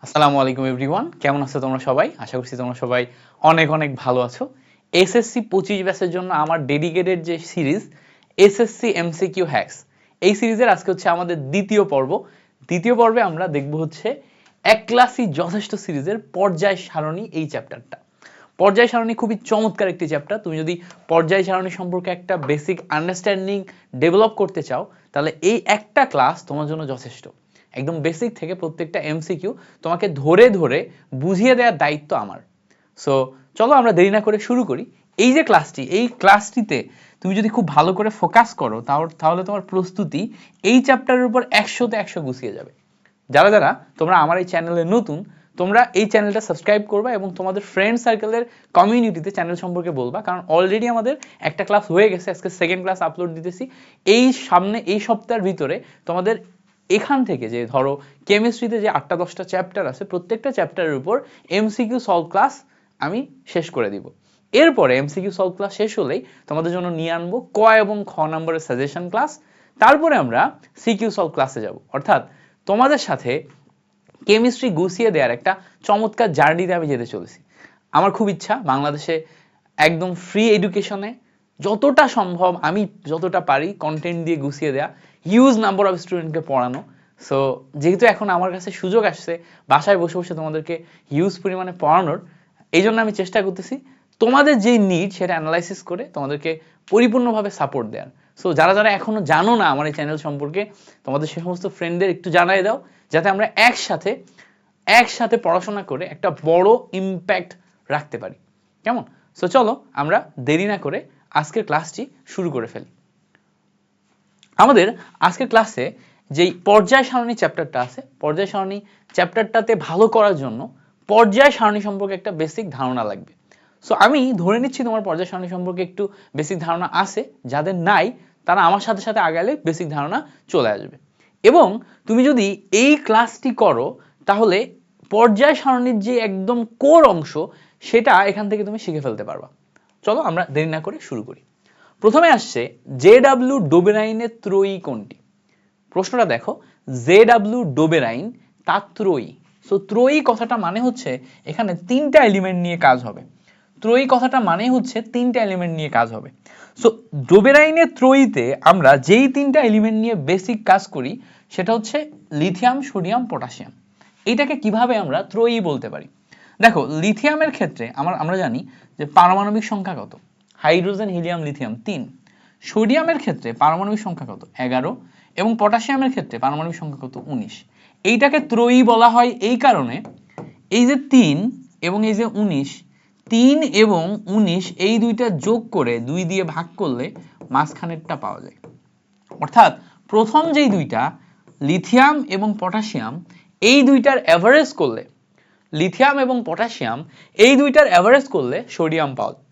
আসসালামু আলাইকুম এভরিওয়ান, কেমন আছো তোমরা সবাই? আশা করছি তোমরা সবাই অনেক অনেক ভালো আছো। এসএসসি 25 ব্যাচের জন্য আমার ডেডিকেটেড যে সিরিজ এসএসসি এমসিকিউ হ্যাক্স, এই সিরিজের আজকে হচ্ছে আমাদের দ্বিতীয় পর্ব। দ্বিতীয় পর্বে আমরা দেখব হচ্ছে এক ক্লাসই যথেষ্ট সিরিজের পর্যায় সারণী এই চ্যাপ্টারটা। পর্যায় সারণী খুবই চমৎকার একটি চ্যাপ্টার। তুমি যদি পর্যায় সারণী সম্পর্কে একটা বেসিক আন্ডারস্ট্যান্ডিং ডেভেলপ করতে চাও, তাহলে এই একটা ক্লাস তোমার জন্য যথেষ্ট। একদম বেসিক থেকে প্রত্যেকটা এমসিকিউ তোমাকে ধরে ধরে বুঝিয়ে দেওয়ার দায়িত্ব আমার। সো চলো আমরা দেরি না করে শুরু করি। এই যে ক্লাসটি, এই ক্লাসটিতে তুমি যদি খুব ভালো করে ফোকাস করো তাহলে তোমার প্রস্তুতি এই চ্যাপ্টারের উপর 100তে 100 গুছিয়ে যাবে। যারা যারা তোমরা আমার এই চ্যানেলে নতুন, তোমরা এই চ্যানেলটা সাবস্ক্রাইব করবা এবং তোমাদের ফ্রেন্ড সার্কেলের কমিউনিটিতে চ্যানেল সম্পর্কে বলবা, কারণ অলরেডি আমাদের একটা ক্লাস হয়ে গেছে, আজকে সেকেন্ড ক্লাস আপলোড দিতেছি। এই সপ্তাহের ভিতরে তোমাদের এখান থেকে যে ধরো কেমিস্ট্রিতে যে 8টা-10টা চ্যাপ্টার আছে, প্রত্যেকটা চ্যাপ্টারের উপর এমসিকিউ সলভ ক্লাস আমি শেষ করে দিব। এরপরে এমসিকিউ সলভ ক্লাস শেষ হলেই তোমাদের জন্য নিয়ে আনবো ক এবং খ নম্বরের সাজেশন ক্লাস। তারপরে আমরা সিকিউ সলভ ক্লাসে যাব, অর্থাৎ তোমাদের সাথে কেমিস্ট্রি গুছিয়ে দেওয়ার একটা চমৎকার জার্নিতে আমি যেতে চলেছি। আমার খুব ইচ্ছা বাংলাদেশে একদম ফ্রি এডুকেশনে যতটা সম্ভব আমি যতটা পারি কন্টেন্ট দিয়ে গুছিয়ে দেওয়া, হিউজ নাম্বার অফ স্টুডেন্টকে পড়ানো। সো যেহেতু এখন আমার কাছে সুযোগ আসছে বাসায় বসে বসে তোমাদেরকে হিউজ পরিমাণে পড়ানোর, এই জন্য আমি চেষ্টা করতেছি তোমাদের যেই নিড সেটা অ্যানালাইসিস করে তোমাদেরকে পরিপূর্ণভাবে সাপোর্ট দেওয়ার। সো যারা যারা এখনো জানো না আমার এই চ্যানেল সম্পর্কে, তোমাদের সে সমস্ত ফ্রেন্ডদের একটু জানাই দাও, যাতে আমরা একসাথে পড়াশোনা করে একটা বড় ইম্প্যাক্ট রাখতে পারি। কেমন? সো চলো আমরা দেরি না করে আজকের ক্লাসটি শুরু করে ফেলি। আমাদের আজকের ক্লাসে যেই পর্যায় সারণী চ্যাপ্টারটা আছে, পর্যায় সারণী চ্যাপ্টারটাতে ভালো করার জন্য পর্যায় সারণী সম্পর্কে একটা বেসিক ধারণা লাগবে। সো আমি ধরে নিচ্ছি তোমার পর্যায় সারণী সম্পর্কে একটু বেসিক ধারণা আছে, যাদের নাই তারা আমার সাথে সাথে আগালে বেসিক ধারণা চলে আসবে। এবং তুমি যদি এই ক্লাসটি করো তাহলে পর্যায় সারণীর যে একদম কোর অংশ সেটা এখান থেকে তুমি শিখে ফেলতে পারবা। চলো আমরা দেরি না করে শুরু করি। প্রথমে আসছে জে.ডব্লিউ. ডোবেরাইনের ত্রয়ী কোনটি? প্রশ্নটা দেখো, জে.ডব্লিউ. ডোবেরাইন তার ত্রয়ী। সো ত্রয়ী কথাটা মানে হচ্ছে এখানে তিনটা এলিমেন্ট নিয়ে কাজ হবে। ত্রয়ী কথাটা মানে হচ্ছে তিনটা এলিমেন্ট নিয়ে কাজ হবে। সো ডোবেরাইনের ত্রয়ীতে আমরা যেই তিনটা এলিমেন্ট নিয়ে বেসিক কাজ করি সেটা হচ্ছে লিথিয়াম, সোডিয়াম, পটাশিয়াম। এইটাকে কিভাবে আমরা ত্রয়ী বলতে পারি? দেখো, লিথিয়ামের ক্ষেত্রে আমরা জানি যে পারমাণবিক সংখ্যা কত, হাইড্রোজেন, হিলিয়াম, লিথিয়াম 3। সোডিয়ামের ক্ষেত্রে পারমাণবিক সংখ্যা কত, 11। এবং পটাশিয়ামের ক্ষেত্রে পারমাণবিক সংখ্যা কত, 19। এইটাকে ত্রয়ী বলা হয় এই কারণে, এই যে 3 এবং এই যে 19, 3 এবং 19 এই দুইটা যোগ করে 2 দিয়ে ভাগ করলে মাঝখানেরটা পাওয়া যায়। অর্থাৎ প্রথম যেই দুইটা লিথিয়াম এবং পটাশিয়াম, এই দুইটার অ্যাভারেজ করলে লিথিয়াম এবং পটাশিয়াম এই দুইটার অ্যাভারেজ করলে সোডিয়াম পাওয়া যায়।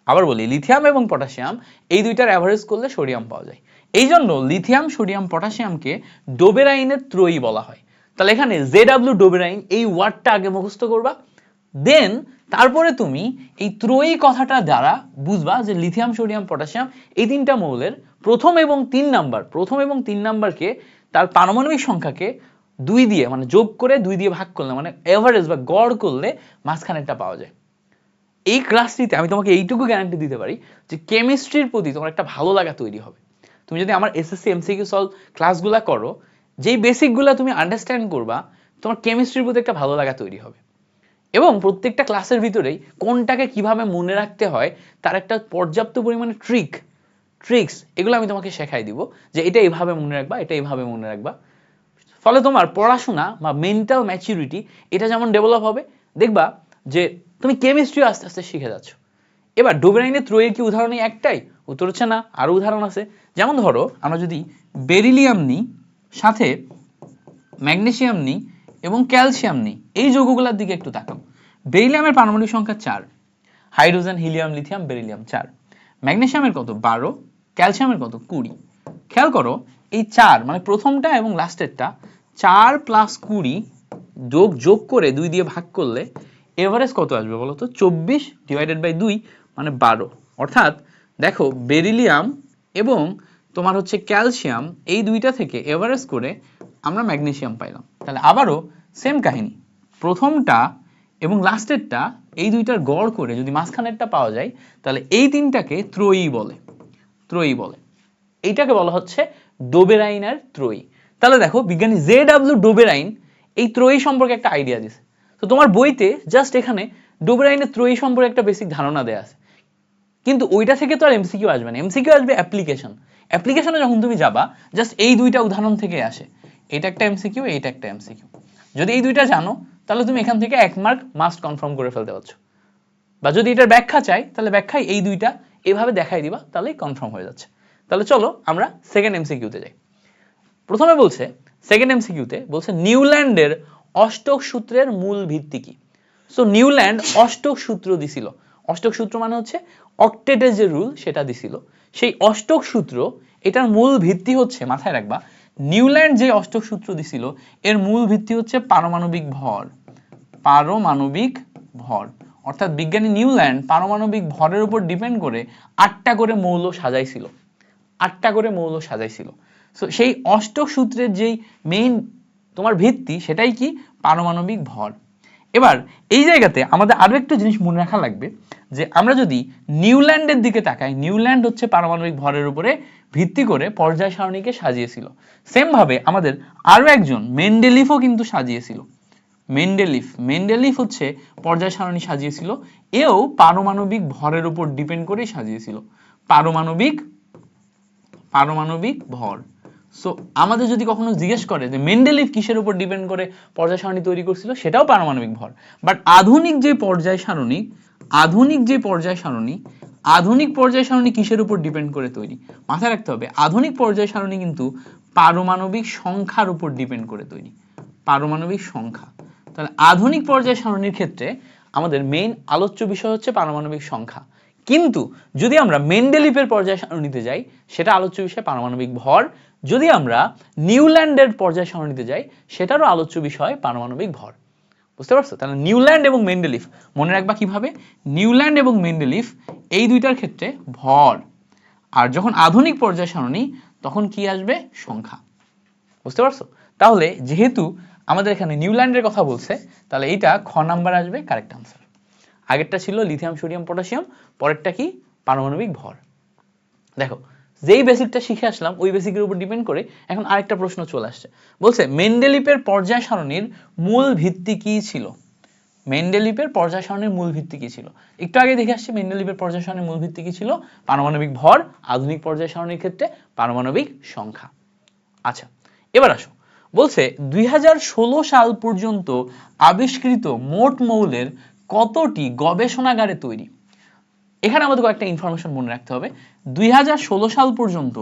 আবার বলি, লিথিয়াম এবং পটাশিয়াম এই দুইটার অ্যাভারেজ করলে সোডিয়াম পাওয়া যায়। এই জন্য লিথিয়াম, সোডিয়াম, পটাশিয়ামকে ডোবেরাইনের ত্রয়ী বলা হয়। তাহলে এখানে জে.ডব্লিউ. ডোবেরাইন এই ওয়ার্ডটা আগে মুখস্থ করবা, দেন তারপরে তুমি এই ত্রয়ী কথাটা দ্বারা বুঝবা যে লিথিয়াম, সোডিয়াম, পটাশিয়াম এই তিনটা মৌলের প্রথম এবং 3 নাম্বারকে তার পারমাণবিক সংখ্যাকে 2 দিয়ে মানে যোগ করে 2 দিয়ে ভাগ করলে মানে এভারেজ বা গড় করলে মাঝখানেরটা পাওয়া যায়। এই ক্লাসটিতে আমি তোমাকে এইটুকু গ্যারান্টি দিতে পারি যে কেমিস্ট্রির প্রতি তোমার একটা ভালো লাগা তৈরি হবে। তুমি যদি আমার এসএসসি এমসিকিউ সলভ ক্লাসগুলো করো, যেই বেসিকগুলো তুমি আন্ডারস্ট্যান্ড করবা, তোমার কেমিস্ট্রির প্রতি একটা ভালো লাগা তৈরি হবে। এবং প্রত্যেকটা ক্লাসের ভিতরেই কোনটাকে কিভাবে মনে রাখতে হয় তার একটা পর্যাপ্ত পরিমাণে ট্রিক্স এগুলো আমি তোমাকে শেখাই দিব, যে এটা এইভাবে মনে রাখবা, এটা এইভাবে মনে রাখবা। ফলে তোমার পড়াশোনা বা মেন্টাল ম্যাচুরিটি এটা যেমন ডেভেলপ হবে, দেখবা যে তুমি কেমিস্ট্রি আস্তে আস্তে শিখে যাচ্ছ। এবার ডোবেরাইনের ত্রয়ীর কি উদাহরণ একটাই? উত্তর হচ্ছে না, আরো উদাহরণ আছে। যেমন ধরো আমরা যদি বেরিলিয়াম নিই, সাথে ম্যাগনেসিয়াম নিই এবং ক্যালসিয়াম নিই, এই যৌগগুলোর দিকে একটু তাকাও। বেরিলিয়ামের পারমাণবিক সংখ্যা 4, হাইড্রোজেন, হিলিয়াম, লিথিয়াম, বেরিলিয়াম 4। ম্যাগনেসিয়ামের কত, 12। ক্যালসিয়ামের কত, 20। খেয়াল করো এই 4 মানে প্রথমটা এবং লাস্টেরটা 4 + 20 যোগ করে 2 দিয়ে ভাগ করলে এভারেজ কত আসবে বলো তো? 24/2 মানে 12। অর্থাৎ দেখো, বেরিলিয়াম এবং তোমার হচ্ছে ক্যালসিয়াম এই দুইটা থেকে এভারেজ করে আমরা ম্যাগনেসিয়াম পাইলাম। তাহলে আবারও সেম কাহিনী, প্রথমটা এবং লাস্টেরটা এই দুইটার গড় করে যদি মাঝখানেরটা পাওয়া যায় তাহলে এই তিনটাকে ত্রয়ী বলে, ত্রয়ী বলে। এইটাকে বলা হচ্ছে ডোবেরাইনের ত্রয়ী। তাহলে দেখো বিজ্ঞানী জে.ডব্লিউ. ডোবেরাইন এই ত্রয়ী সম্পর্কে একটা আইডিয়া দিছে। তো তোমার বইতে জাস্ট এখানে ডোবেরাইনের ত্রয়ী সম্পর্কে একটা বেসিক ধারণা দেয়া আছে, কিন্তু ওইটা থেকে তো আর এমসিকিউ আসবে না, এমসিকিউ আসবে অ্যাপ্লিকেশন। অ্যাপ্লিকেশনে যখন তুমি যাবা জাস্ট এই দুইটা উদাহরণ থেকে আসে, এটা একটা এমসিকিউ, এইটা একটা এমসিকিউ। যদি এই দুইটা জানো তাহলে তুমি এখান থেকে 1 মার্ক মাস্ট কনফার্ম করে ফেলতে পারছো। বা যদি এটার ব্যাখ্যা চাই তাহলে ব্যাখ্যায় এই দুইটা এভাবে দেখাই দিবা, তাহলেই কনফার্ম হয়ে যাচ্ছে। তাহলে চলো আমরা সেকেন্ড এমসিকিউতে যাই। প্রথমে বলছে, সেকেন্ড এমসিকিউতে বলছে নিউল্যান্ডের অষ্টক সূত্রের মূল ভিত্তি কি? সো নিউল্যান্ড অষ্টক সূত্র দিছিল। অষ্টক সূত্র মানে হচ্ছে অক্টেটের যে রুল সেটা দিছিল। সেই অষ্টক সূত্র, এটার মূল ভিত্তি হচ্ছে, মাথায় রাখবা, নিউল্যান্ড যে অষ্টক সূত্র দিছিল এর মূল ভিত্তি হচ্ছে পারমাণবিক ভর। পারমাণবিক ভর, অর্থাৎ বিজ্ঞানী নিউল্যান্ড পারমাণবিক ভরের উপর ডিপেন্ড করে 8টা করে মৌল সাজাইছিল, 8টা করে মৌল সাজাইছিল। সো সেই অষ্টক সূত্রের যেই মেইন তোমার ভিত্তি সেটাই কি? পারমাণবিক ভর। এবার এই জায়গাতে আমাদের আরো একটা জিনিস মনে রাখা লাগবে যে আমরা যদি নিউল্যান্ডের দিকে তাকাই, নিউল্যান্ড হচ্ছে পারমাণবিক ভরের উপরে ভিত্তি করে পর্যায় সারণীকে সাজিয়েছিল। সেম ভাবে আমাদের আরো একজন মেন্ডেলিফও কিন্তু সাজিয়েছিল। মেন্ডেলিফ হচ্ছে পর্যায় সারণী সাজিয়েছিল, এও পারমাণবিক ভরের উপর ডিপেন্ড করেই সাজিয়েছিল। পারমাণবিক ভর। সো আমাদের যদি কখনো জিজ্ঞেস করে যে মেন্ডেলিফ কিসের উপর ডিপেন্ড করে পর্যায় সারণী তৈরি করছিল, সেটাও পারমাণবিক ভর। বাট আধুনিক যে পর্যায় সারণী কিসের উপর ডিপেন্ড করে তৈরি? মাথায় রাখতে হবে আধুনিক পর্যায় সারণী কিন্তু পারমাণবিক সংখ্যার উপর ডিপেন্ড করে তৈরি। পারমাণবিক সংখ্যা। তাহলে আধুনিক পর্যায় সারণীর ক্ষেত্রে আমাদের মেইন আলোচ্য বিষয় হচ্ছে পারমাণবিক সংখ্যা, কিন্তু যদি আমরা মেন্ডেলিফের পর্যায় সারণীতে যাই সেটা আলোচ্য বিষয় পারমাণবিক ভর। যদি আমরা নিউল্যান্ডের পর্যায় সারণীতে যাই সেটারও আলোচ্য বিষয় পারমাণবিক ভর। বুঝতে পারছো? তাহলে নিউল্যান্ড এবং মেন্ডেলিফ মনে রাখবা কিভাবে, নিউল্যান্ড এবং মেন্ডেলিফ এই দুইটার ক্ষেত্রে ভর, আর যখন আধুনিক পর্যায় সারণী তখন কি আসবে? সংখ্যা। বুঝতে পারছো? তাহলে যেহেতু আমাদের এখানে নিউল্যান্ডের কথা বলছে তাহলে এইটা খ নাম্বার আসবে কারেক্ট আনসার। আগেরটা ছিল লিথিয়াম সোডিয়াম পটাশিয়াম, পরেরটা কি? পারমাণবিক ভর। দেখো যেই বেসিকটা শিখে আসলাম ওই বেসিকের উপর ডিপেন্ড করে এখন আরেকটা প্রশ্ন চলে আসছে। বলছে মেন্ডেলিফের পর্যায় সারণীর মূল ভিত্তি কি ছিল? মেন্ডেলিফের পর্যায় সারণীর মূল ভিত্তি কি ছিল? একটু আগে দেখে আসছি মেন্ডেলিফের পর্যায় সারণীর মূল ভিত্তি কি ছিল? পারমাণবিক ভর। আধুনিক পর্যায় সারণীর ক্ষেত্রে পারমাণবিক সংখ্যা। আচ্ছা এবার আসো, বলছে 2016 সাল পর্যন্ত আবিষ্কৃত মোট মৌলের কতটি গবেষণাগারে তৈরি? এখানে আমাদের কয়েকটা ইনফরমেশন মনে রাখতে হবে। 2016 সাল পর্যন্ত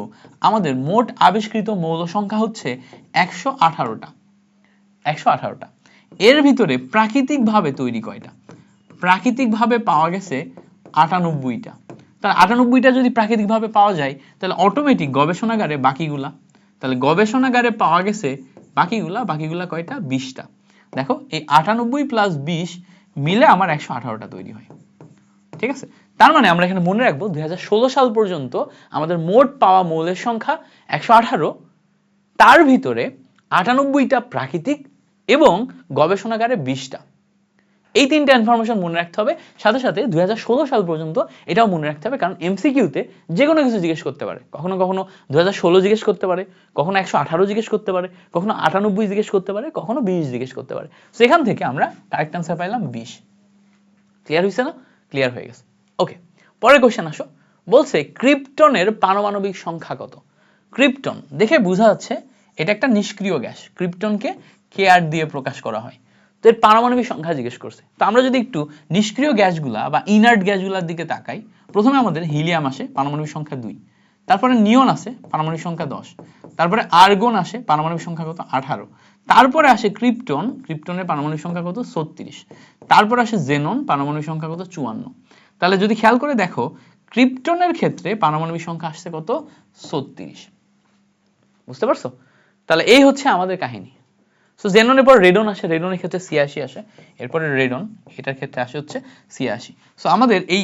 আমাদের মোট আবিষ্কৃত মৌল সংখ্যা হচ্ছে 118টা। 118টা। এর ভিতরে প্রাকৃতিকভাবে তৈরি কয়টা? প্রাকৃতিকভাবে পাওয়া গেছে 98টা। তাহলে 98টা যদি প্রাকৃতিকভাবে পাওয়া যায় তাহলে অটোমেটিক গবেষণাগারে বাকিগুলা, তাহলে গবেষণাগারে পাওয়া গেছে বাকিগুলা কয়টা? 20টা। দেখো এই 98 প্লাস 20 মিলে আমার 118টা তৈরি হয়। ঠিক আছে? তার মানে আমরা এখানে মনে রাখবো 2016 সাল পর্যন্ত আমাদের মোট পাওয়া মৌলের সংখ্যা 118, তার ভিতরে 98টা প্রাকৃতিক এবং গবেষণাগারে 20টা। এই তিনটা ইনফরমেশন মনে রাখতে হবে, সাথে সাথে 2016 সাল পর্যন্ত এটাও মনে রাখতে হবে, কারণ এমসিকিউতে যে কোনো কিছু জিজ্ঞেস করতে পারে। কখনো 2016 জিজ্ঞেস করতে পারে, কখনো 118 জিজ্ঞেস করতে পারে, কখনো 98 জিজ্ঞেস করতে পারে, কখনো 20 জিজ্ঞেস করতে পারে। সেখান থেকে আমরা কারেক্ট আনসার পাইলাম 20। ক্লিয়ার হয়েছে না? ক্লিয়ার হয়ে গেছে। ওকে, পরের কোশ্চেন আসো। বলছে ক্রিপ্টনের পারমাণবিক সংখ্যা কত? ক্রিপ্টন দেখে বোঝা যাচ্ছে এটা একটা নিষ্ক্রিয় গ্যাস। ক্রিপ্টনকে কেআর দিয়ে প্রকাশ করা হয়। তো এর পারমাণবিক সংখ্যা জিজ্ঞেস করছে। তো আমরা যদি একটু নিষ্ক্রিয় গ্যাসগুলা বা ইনার্ট গ্যাসগুলোর দিকে তাকাই, প্রথমে আমাদের হিলিয়াম আসে, পারমাণবিক সংখ্যা 2। তারপরে নিয়ন আসে, পারমাণবিক সংখ্যা 10। তারপরে আর্গন আসে, পারমাণবিক সংখ্যা কত? 18। তারপরে আসে ক্রিপ্টন, ক্রিপ্টনের পারমাণবিক সংখ্যা কত? 36। তারপর আসে জেনন, পারমাণবিক সংখ্যা কত? 54। তাহলে যদি খেয়াল করে দেখো ক্রিপ্টনের ক্ষেত্রে পারমাণবিক সংখ্যা আসছে কত? 36। বুঝতে পারছো? তাহলে এই হচ্ছে আমাদের কাহিনী। সো জেননের পর রেডন আসে, রেডনের ক্ষেত্রে 86 আসে। এরপরে রেডন, এটার ক্ষেত্রে আসে হচ্ছে 86। সো আমাদের এই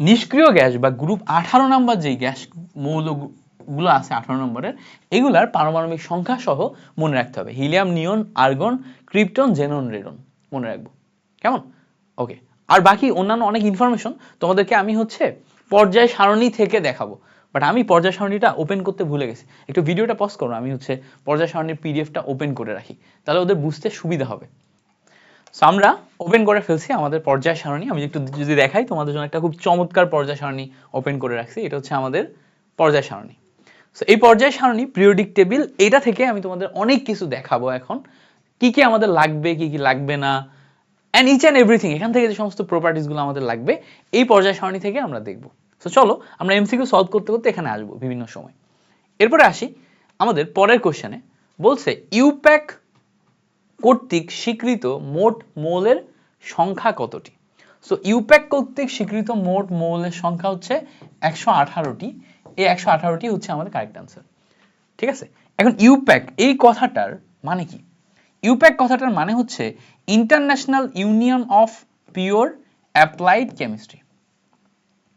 নিষ্ক্রিয় গ্যাস বা গ্রুপ 18 নাম্বার যেই গ্যাস মৌলগুলো আছে 18 নম্বরের, এগুলার পারমাণবিক সংখ্যা সহ মনে রাখতে হবে। হিলিয়াম, নিয়ন, আর্গন, ক্রিপ্টন, জেনন, রেডন, মনে রাখবো, কেমন? ওকে, আর বাকি অন্যান্য অনেক ইনফরমেশন তোমাদেরকে আমি হচ্ছে পর্যায় সারণী থেকে দেখাবো, বাট আমি পর্যায় সারণীটা ওপেন করতে ভুলে গেছি। একটু ভিডিওটা পজ করো, আমি হচ্ছে পর্যায় সারণীর পিডিএফটা ওপেন করে রাখি, তাহলে ওদের বুঝতে সুবিধা হবে। সো আমরা ওপেন করে ফেলছি আমাদের পর্যায় সারণী। আমি একটু যদি দেখাই তোমাদের জন্য, একটা খুব চমৎকার পর্যায় সারণী ওপেন করে রাখছি। এটা হচ্ছে আমাদের পর্যায় সারণী। সো এই পর্যায় সারণী, পিরিয়ডিক টেবিল, এটা থেকে আমি তোমাদের অনেক কিছু দেখাবো এখন, কি কি আমাদের লাগবে, কি কি লাগবে না, অ্যান্ড ইচ অ্যান্ড এভরিথিং, এখান থেকে যে সমস্ত প্রপার্টিসগুলো আমাদের লাগবে এই পর্যায় সারণী থেকে আমরা দেখবো। সো চলো আমরা এমসিকিউ সলভ করতে করতে এখানে আসবো বিভিন্ন সময়। এরপরে আসি আমাদের পরের কোশ্চেনে, বলছে ইউপ্যাক কর্তৃক স্বীকৃত মোট মৌলের সংখ্যা কতটি? সো ইউপ্যাক কর্তৃক স্বীকৃত মোট মৌলের সংখ্যা হচ্ছে 118টি। এই 118টি হচ্ছে আমাদের কারেক্ট আনসার, ঠিক আছে? এখন ইউপ্যাক এই কথাটার মানে কি? ইউপ্যাক কথাটার মানে হচ্ছে international union of pure applied chemistry,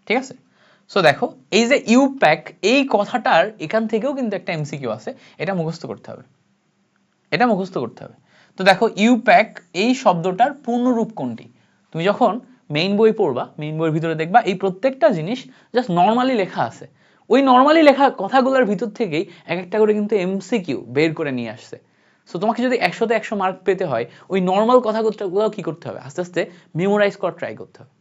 ঠিক আছে? সো দেখো এই যে ইউপ্যাক এই কথাটার এখান থেকেও কিন্তু একটা এমসিকিউ আছে, এটা মুখস্থ করতে হবে, এটা মুখস্থ করতে হবে। তো দেখো ইউপ্যাক এই শব্দটার পূর্ণরূপ কোনটি? তুমি যখন মেইন বই পড়বা, মেইন বইয়ের ভিতরে দেখবা এই প্রত্যেকটা জিনিস জাস্ট নর্মালি লেখা আছে, ওই নর্মালি লেখা কথাগুলোর ভিতর থেকেই এক একটা করে কিন্তু এমসিকিউ বের করে নিয়ে আসছে। সো তোমাকে যদি 100তে 100 মার্ক পেতে হয়, ওই নর্মাল কথাগুলো কি করতে হবে? আস্তে আস্তে মেমোরাইজ করা ট্রাই করতে হবে,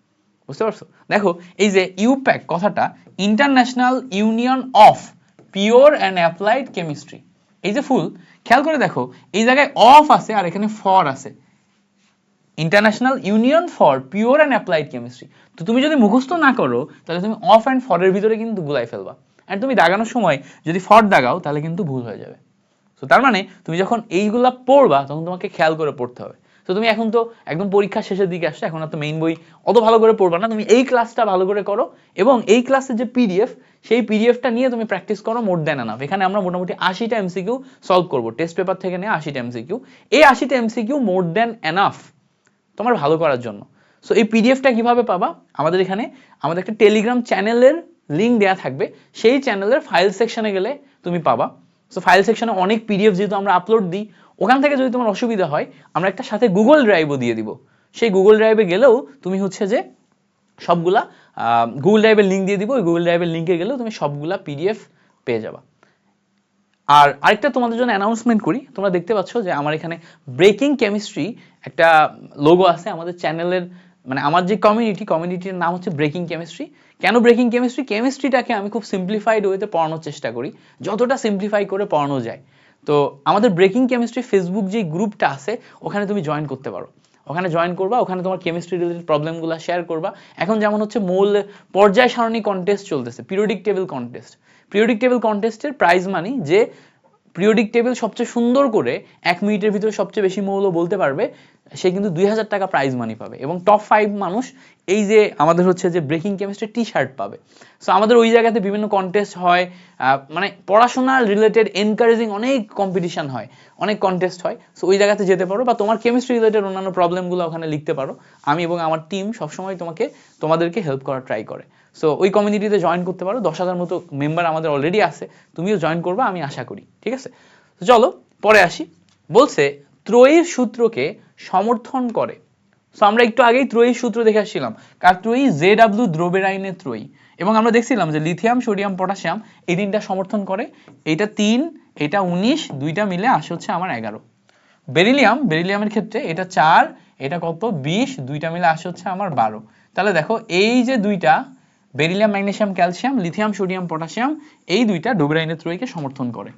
বুঝতে পারছো? দেখো এই যে ইউপ্যাক কথাটা, international union of pure and applied chemistry, এই যে ফুল, খেয়াল করে দেখো এই জায়গায় অফ আছে আর এখানে ফর আছে, international union for pure and applied chemistry. তো তুমি যদি মুখস্থ না করো তাহলে তুমি অফ অ্যান্ড ফরের ভিতরে কিন্তু গুলাই ফেলবা, আর তুমি দাগানোর সময় যদি ফর দাগাও তাহলে কিন্তু ভুল হয়ে যাবে। তো তার মানে তুমি যখন এইগুলা পড়বা তখন তোমাকে খেয়াল করে পড়তে হবে। তো তুমি এখন তো একদম পরীক্ষা শেষের দিকে আসছো, এখন আর তো মেইন বই অত ভালো করে পড়বা না, তুমি এই ক্লাসটা ভালো করে করো এবং এই ক্লাসের যে পিডিএফ, সেই পিডিএফটা নিয়ে তুমি প্র্যাকটিস করো মোর দ্যান এনাফ। এখানে আমরা মোটামুটি 80টা এমসিকিউ সলভ করবো, টেস্ট পেপার থেকে নিয়ে 80টা এমসিকিউ। এই 80টা এমসিকিউ মোর দ্যান এনাফ তোমার ভালো করার জন্য। সো এই পিডিএফটা কিভাবে পাবা? আমাদের এখানে আমাদের একটা টেলিগ্রাম চ্যানেলের লিঙ্ক দেওয়া থাকবে, সেই চ্যানেলের ফাইল সেকশনে গেলে তুমি পাবা। সো ফাইল সেকশনে অনেক পিডিএফ যেহেতু আমরা আপলোড দিই, ওখান থেকে যদি তোমার অসুবিধা হয় আমরা একটা সাথে গুগল ড্রাইভও দিয়ে দিব, সেই গুগল ড্রাইভে গেলেও তুমি হচ্ছে যে সবগুলা গুগল ড্রাইভের লিঙ্ক দিয়ে দিব, ওই গুগল ড্রাইভের লিঙ্কে গেলেও তুমি সবগুলা পিডিএফ পেয়ে যাবা। আর আরেকটা তোমাদের জন্য অ্যানাউন্সমেন্ট করি, তোমরা দেখতে পাচ্ছ যে আমার এখানে ব্রেকিং কেমিস্ট্রি একটা লোগো আছে আমাদের চ্যানেলের, মানে আমার যে কমিউনিটির নাম হচ্ছে ব্রেকিং কেমিস্ট্রি। কেন ব্রেকিং কেমিস্ট্রি? কেমিস্ট্রিটাকে আমি খুব সিম্পলিফাইড ওয়েতে পড়ানোর চেষ্টা করি, যতটা সিম্পলিফাই করে পড়ানো যায়। তো আমাদের ব্রেকিং কেমিস্ট্রি ফেসবুক যে গ্রুপটা আছে ওখানে তুমি জয়েন করতে পারো, ওখানে জয়েন করবা, ওখানে তোমার কেমিস্ট্রি রিলেটেড প্রবলেমগুলো শেয়ার করবা। এখন যেমন হচ্ছে মূল পর্যায় সারণী কন্টেস্ট চলতেছে, periodic table contest. Periodic table কন্টেস্টের প্রাইজ মানি যে পিরিয়ডিক টেবিল সবচেয়ে সুন্দর করে 1 মিনিটের ভিতরে সবচেয়ে বেশি মৌল বলতে পারবে, সে কিন্তু 2000 টাকা প্রাইজ মানি পাবে, এবং টপ 5 মানুষ এই যে আমাদের হচ্ছে যে ব্রেকিং কেমিস্ট্রি টি শার্ট পাবে। সো আমাদের ওই জায়গাতে বিভিন্ন কন্টেস্ট হয়, মানে পড়াশোনা রিলেটেড এনকারেজিং অনেক কম্পিটিশন হয়, অনেক কন্টেস্ট হয়। সো ওই জায়গাতে যেতে পারো, বা তোমার কেমিস্ট্রি রিলেটেড অন্যান্য প্রবলেমগুলো ওখানে লিখতে পারো। আমি এবং আমার টিম সবসময় তোমাদেরকে হেল্প করার ট্রাই করে। সো ওই কমিউনিটিতে জয়েন করতে পারো, 10,000 মতো মেম্বার আমাদের অলরেডি আছে, তুমিও জয়েন করবা আমি আশা করি, ঠিক আছে? তো চলো পরে আসি। বলছে ত্রয়ীর সূত্রকে সমর্থন করে। সো আমরা একটু আগেই ত্রয়ীর সূত্র দেখে আসছিলাম, কার ত্রয়ী? জেডব্লিউ দ্রোবেরাইনের ত্রয়ী। এবং আমরা দেখছিলাম যে লিথিয়াম, সোডিয়াম, পটাশিয়াম এই তিনটা সমর্থন করে। এইটা 3, এটা 19, দুইটা মিলে আসে হচ্ছে আমার 11। বেরিলিয়ামের ক্ষেত্রে এটা 4, এটা কত? 20, দুইটা মিলে আসে হচ্ছে আমার 12। তাহলে দেখো এই যে দুইটা beryllium, magnesium, calcium, lithium, sodium, potassium, এই দুইটা ডোবেরাইনের ত্রয়ীকে সমর্থন করে।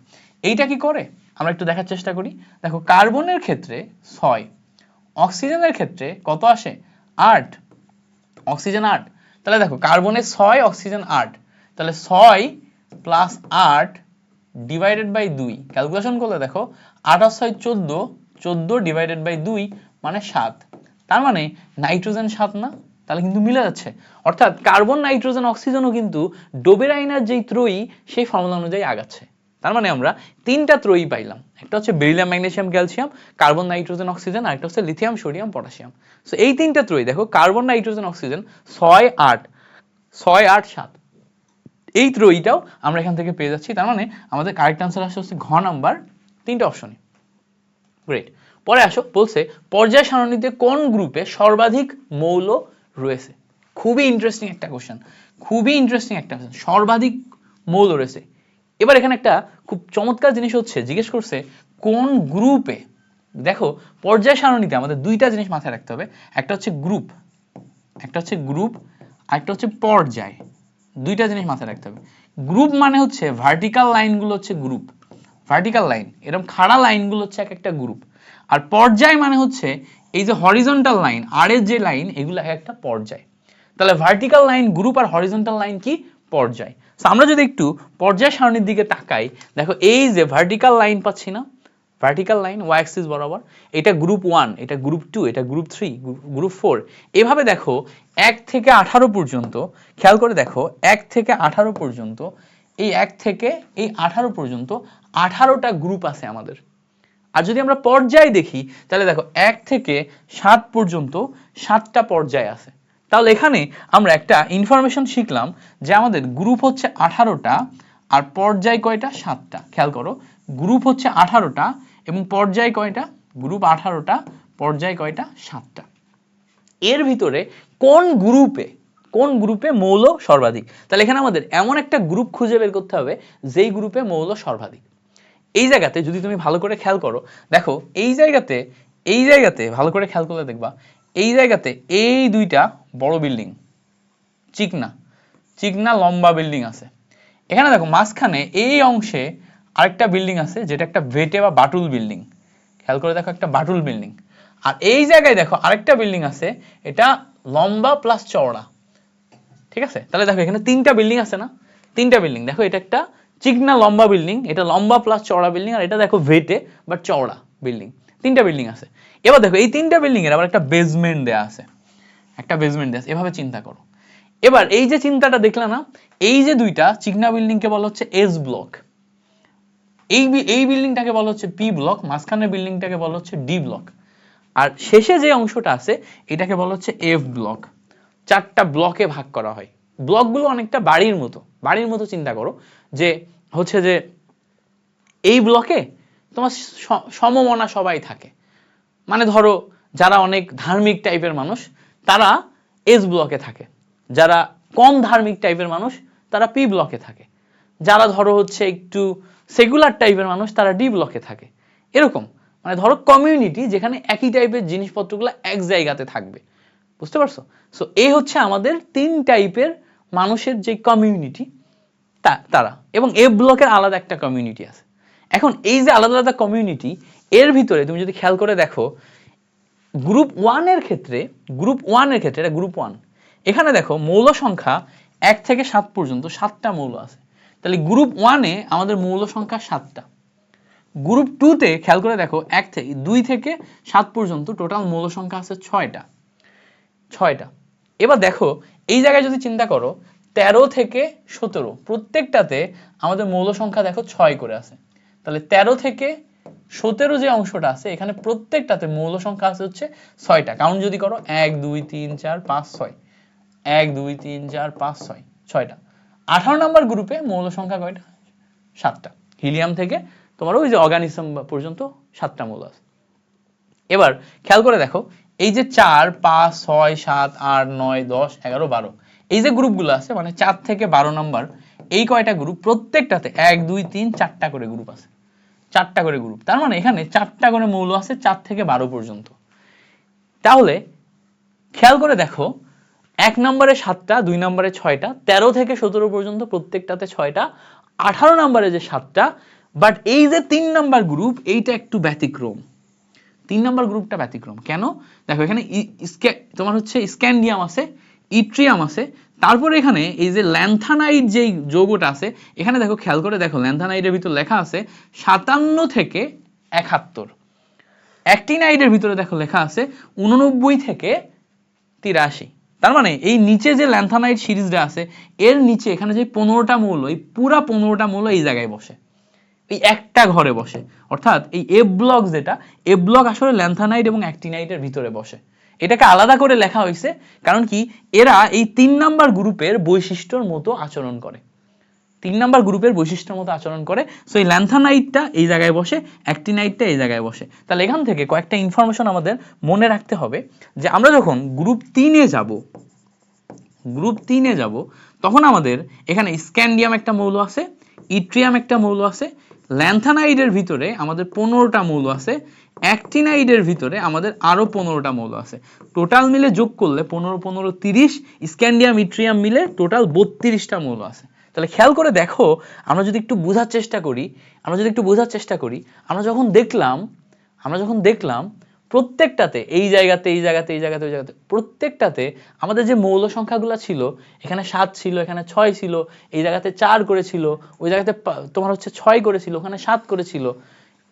এইটা কি করে আমরা একটু দেখার চেষ্টা করি। দেখো কার্বনের ক্ষেত্রে 6, অক্সিজেনের ক্ষেত্রে কত আসে? 8, অক্সিজেন 8। তাহলে দেখো কার্বনের 6, অক্সিজেন 8, তাহলে 6 প্লাস 8 ডিভাইডেড বাই 2, ক্যালকুলেশন করলে দেখো 8 আর 6 14, 14 ডিভাইডেড বাই 2 মানে 7। তার মানে নাইট্রোজেন 7 না? তাহলে কিন্তু মিলে যাচ্ছে, অর্থাৎ কার্বন, নাইট্রোজেন, অক্সিজেনও কিন্তু ডোবেরাইনার যেই ত্রয়ী সেই ফর্মুলা অনুযায়ী আগাচ্ছে। তার মানে আমরা 3টা ত্রয়ী পাইলাম, একটা হচ্ছে beryllium, magnesium, calcium, carbon, nitrogen, oxygen, আর একটা হচ্ছে লিথিয়াম, সোডিয়াম, পটাশিয়াম। সো এই 3টা ত্রয়ী দেখো কার্বন, নাইট্রোজেন, অক্সিজেন 6, 8, 6, 8, 7, এই ত্রয়ীটাও আমরা এখান থেকে পেয়ে যাচ্ছি। তার মানে আমাদের কারেক্ট আনসার আসছে হচ্ছে ঘ নাম্বার, 3টে অপশনে। গ্রেট। পরে আসো বলছে পর্যায় সারণীতে কোন গ্রুপে সর্বাধিক মৌল রয়েছে। খুবই ইন্টারেস্টিং একটা কোশ্চেন, খুবই ইন্টারেস্টিং একটা কোশ্চেন, সর্বাধিক মৌল রয়েছে। এবার এখানে একটা খুব চমৎকার জিনিস হচ্ছে, জিজ্ঞেস করছে কোন গ্রুপে। দেখো পর্যায় সারণীতে আমাদের দুইটা জিনিস মাথায় রাখতে হবে, একটা হচ্ছে গ্রুপ, একটা হচ্ছে গ্রুপ, আর একটা হচ্ছে পর্যায়। দুইটা জিনিস মাথায় রাখতে হবে। গ্রুপ মানে হচ্ছে ভার্টিক্যাল লাইনগুলো হচ্ছে গ্রুপ, ভার্টিক্যাল লাইন এরকম খাড়া লাইনগুলো হচ্ছে এক একটা গ্রুপ। আর পর্যায় মানে হচ্ছে এই যে হরিজন্টাল লাইন, আর এর যে লাইন, এগুলো এক একটা পর্যায়। তাহলে ভার্টিক্যাল লাইন গ্রুপ আর হরিজন্টাল লাইন কি পর্যায়। সো আমরা যদি একটু পর্যায় সারণীর দিকে তাকাই, দেখো এই যে ভার্টিক্যাল লাইন পাচ্ছি না, ভার্টিক্যাল লাইন ওয়াই অ্যাক্সিস বরাবর, এটা গ্রুপ 1, এটা গ্রুপ 2, এটা গ্রুপ 3, গ্রুপ 4। এভাবে দেখো 1 থেকে 18 পর্যন্ত, খেয়াল করে দেখো 1 থেকে 18 পর্যন্ত, এই 1 থেকে এই 18 পর্যন্ত 18টা গ্রুপ আছে আমাদের। আর যদি আমরা পর্যায় দেখি তাহলে দেখো 1 থেকে 7 পর্যন্ত 7টা পর্যায় আছে। তাহলে এখানে আমরা একটা ইনফরমেশন শিখলাম যে আমাদের গ্রুপ হচ্ছে 18টা আর পর্যায় কয়টা 7টা। খেয়াল করো গ্রুপ হচ্ছে 18টা এবং পর্যায় কয়টা, গ্রুপ 18টা, পর্যায় কয়টা 7টা। এর ভিতরে কোন গ্রুপে মৌল সর্বাধিক। তাহলে এখানে আমাদের এমন একটা গ্রুপ খুঁজে বের করতে হবে যেই গ্রুপে মৌল সর্বাধিক। এই জায়গাতে যদি তুমি ভালো করে খেয়াল করো, দেখো এই জায়গাতে ভালো করে খেয়াল করলে দেখবা এই জায়গাতে এই দুইটা বড় বিল্ডিং, চিকনা লম্বা বিল্ডিং আছে। এখানে দেখো মাঝখানে এই অংশে আরেকটা বিল্ডিং আছে যেটা একটা ভেটে বা বাটুল বিল্ডিং। খেয়াল করে দেখো একটা বাটুল বিল্ডিং। আর এই জায়গায় দেখো আরেকটা বিল্ডিং আছে, এটা লম্বা প্লাস চওড়া। ঠিক আছে, তাহলে দেখো এখানে 3টা বিল্ডিং আছে না, 3টা বিল্ডিং। দেখো এটা একটা চিকনা লম্বা বিল্ডিং, এটা লম্বা প্লাস চওড়া বিল্ডিং, আর এটা দেখো ভেটে বাট চওড়া বিল্ডিং। 3টা বিল্ডিং আছে। এবার দেখো এই 3টা বিল্ডিং এর আবার একটা বেসমেন্ট দেয়া আছে, একটা বেসমেন্ট দেয়া আছে। এভাবে চিন্তা করো। এবার এই যে চিন্তাটা দেখলা না, এই যে দুইটা চিকনা বিল্ডিং কে বলা হচ্ছে এস ব্লক, এই বিল্ডিংটাকে বলা হচ্ছে পি ব্লক, মাঝখানের বিল্ডিংটাকে বলা হচ্ছে ডি ব্লক, আর শেষে যে অংশটা আছে এটাকে বলা হচ্ছে এফ ব্লক। 4টা ব্লকে ভাগ করা হয়। ব্লকগুলো অনেকটা বাড়ির মতো চিন্তা করো, যে হচ্ছে যে এই ব্লকে তোমার সমমনা সবাই থাকে। মানে ধরো যারা অনেক ধার্মিক টাইপের মানুষ তারা এস ব্লকে থাকে, যারা কম ধার্মিক টাইপের মানুষ তারা পি ব্লকে থাকে, যারা ধরো হচ্ছে একটু সেকুলার টাইপের মানুষ তারা ডি ব্লকে থাকে। এরকম মানে ধরো কমিউনিটি যেখানে একই টাইপের জিনিসপত্রগুলো এক জায়গাতে থাকবে। বুঝতে পারছো? সো এই হচ্ছে আমাদের 3 টাইপের মানুষের যে কমিউনিটি তারা, এবং এ ব্লকের আলাদা একটা কমিউনিটি আছে। এখন এই যে আলাদা আলাদা কমিউনিটি, এর ভিতরে তুমি যদি খেয়াল করে দেখো গ্রুপ 1 এর ক্ষেত্রে এটা গ্রুপ 1, এখানে দেখো মৌল সংখ্যা 1 থেকে 7 পর্যন্ত 7টা মৌল আছে। তাহলে গ্রুপ 1 এ আমাদের মৌল সংখ্যা 7টা। গ্রুপ 2 তে খেয়াল করে দেখো 2 থেকে 7 পর্যন্ত টোটাল মৌল সংখ্যা আছে 6টা। এবার দেখো এই জায়গায় যদি চিন্তা করো 13 থেকে 17 প্রত্যেকটাতে আমাদের মৌল সংখ্যা দেখো 6 করে আছে। তাহলে 13 থেকে 17 যে অংশটা আছে এখানে প্রত্যেকটাতে মৌল সংখ্যা আছে হচ্ছে 6টা। কাউন্ট যদি করো 1 2 3 4 5 6, 1 2 3 4 5 6, 6টা। 18 নম্বর গ্রুপে মৌল সংখ্যা কয়টা? 7টা। হিলিয়াম থেকে তোমার ওই যে অর্গানিজম পর্যন্ত 7টা মৌল আছে। এবার খেয়াল করে দেখো এই যে 4 5 6 7 8 9 10 11 12 এই যে গ্রুপগুলো আছে, মানে 4 থেকে 12 নম্বর এই কয়টা গ্রুপ, প্রত্যেকটাতে 1 2 3 4টা করে গ্রুপ আছে, 4টা করে গ্রুপ। তার মানে এখানে 4টা করে মৌল আছে 4 থেকে 12 পর্যন্ত। তাহলে খেয়াল করে দেখো 1 নম্বরে 7টা, 2 নম্বরে 6টা, 13 থেকে 17 পর্যন্ত প্রত্যেকটাতে 6টা, 18 নম্বরে যে 7টা। বাট এই যে 3 নম্বর গ্রুপ এইটা একটু ব্যতিক্রম। 3 নম্বর গ্রুপটা ব্যতিক্রম কেন? দেখো এখানে তোমার হচ্ছে স্ক্যান্ডিয়াম আছে, ইট্রিয়াম আছে, তারপরে এখানে এই যে ল্যান্থানাইড যেই যৌগটা আছে এখানে দেখো খেয়াল করে দেখো ল্যান্থানাইডের ভিতর লেখা আছে 57 থেকে 71। অ্যাক্টিনাইডের ভিতরে দেখো লেখা আছে 89 থেকে 83। তার মানে এই নিচে যে ল্যান্থানাইড সিরিজটা আছে এর নিচে এখানে যে 15টা মৌল, এই পুরা 15টা মৌল এই জায়গায় বসে, এই একটা ঘরে বসে। অর্থাৎ এই এফ ব্লক যেটা, এফ ব্লক আসলে ল্যান্থানাইড এবং অ্যাক্টিনাইডের ভিতরে বসে। এটাকে আলাদা করে লেখা হয়েছে কারণ কি এরা এই 3 নাম্বার গ্রুপের বৈশিষ্ট্যর মতো আচরণ করে। 3 নাম্বার গ্রুপের বৈশিষ্ট্যের মতো আচরণ করে। সো এই ল্যান্থানাইডটা এই জায়গায় বসে, অ্যাক্টিনাইডটা এই জায়গায় বসে। তাহলে এখান থেকে কয়েকটা ইনফরমেশন আমাদের মনে রাখতে হবে যে আমরা যখন গ্রুপ 3-এ যাব, তখন আমাদের এখানে স্ক্যান্ডিয়াম একটা মৌল আছে, ইট্রিয়াম একটা মৌল আছে, ল্যান্থানাইডের ভিতরে আমাদের 15টা মৌল আছে, অ্যাক্টিনাইডের ভিতরে আমাদের আরো 15টা মৌল আছে। টোটাল মিলে যোগ করলে 15 15 30, স্ক্যান্ডিয়াম ইট্রিয়াম মিলে টোটাল 32টা মৌল আছে। তাহলে খেয়াল করে দেখো, আমরা যদি একটু বোঝার চেষ্টা করি, আমরা যখন দেখলাম প্রত্যেকটাতে এই জায়গাতে প্রত্যেকটাতে আমাদের যে মৌল সংখ্যাগুলো ছিল, এখানে 7 ছিল, এখানে 6 ছিল, এই জায়গাতে 4 করেছিল, ওই জায়গাতে তোমার হচ্ছে 6 করেছিল, ওখানে 7 করেছিল।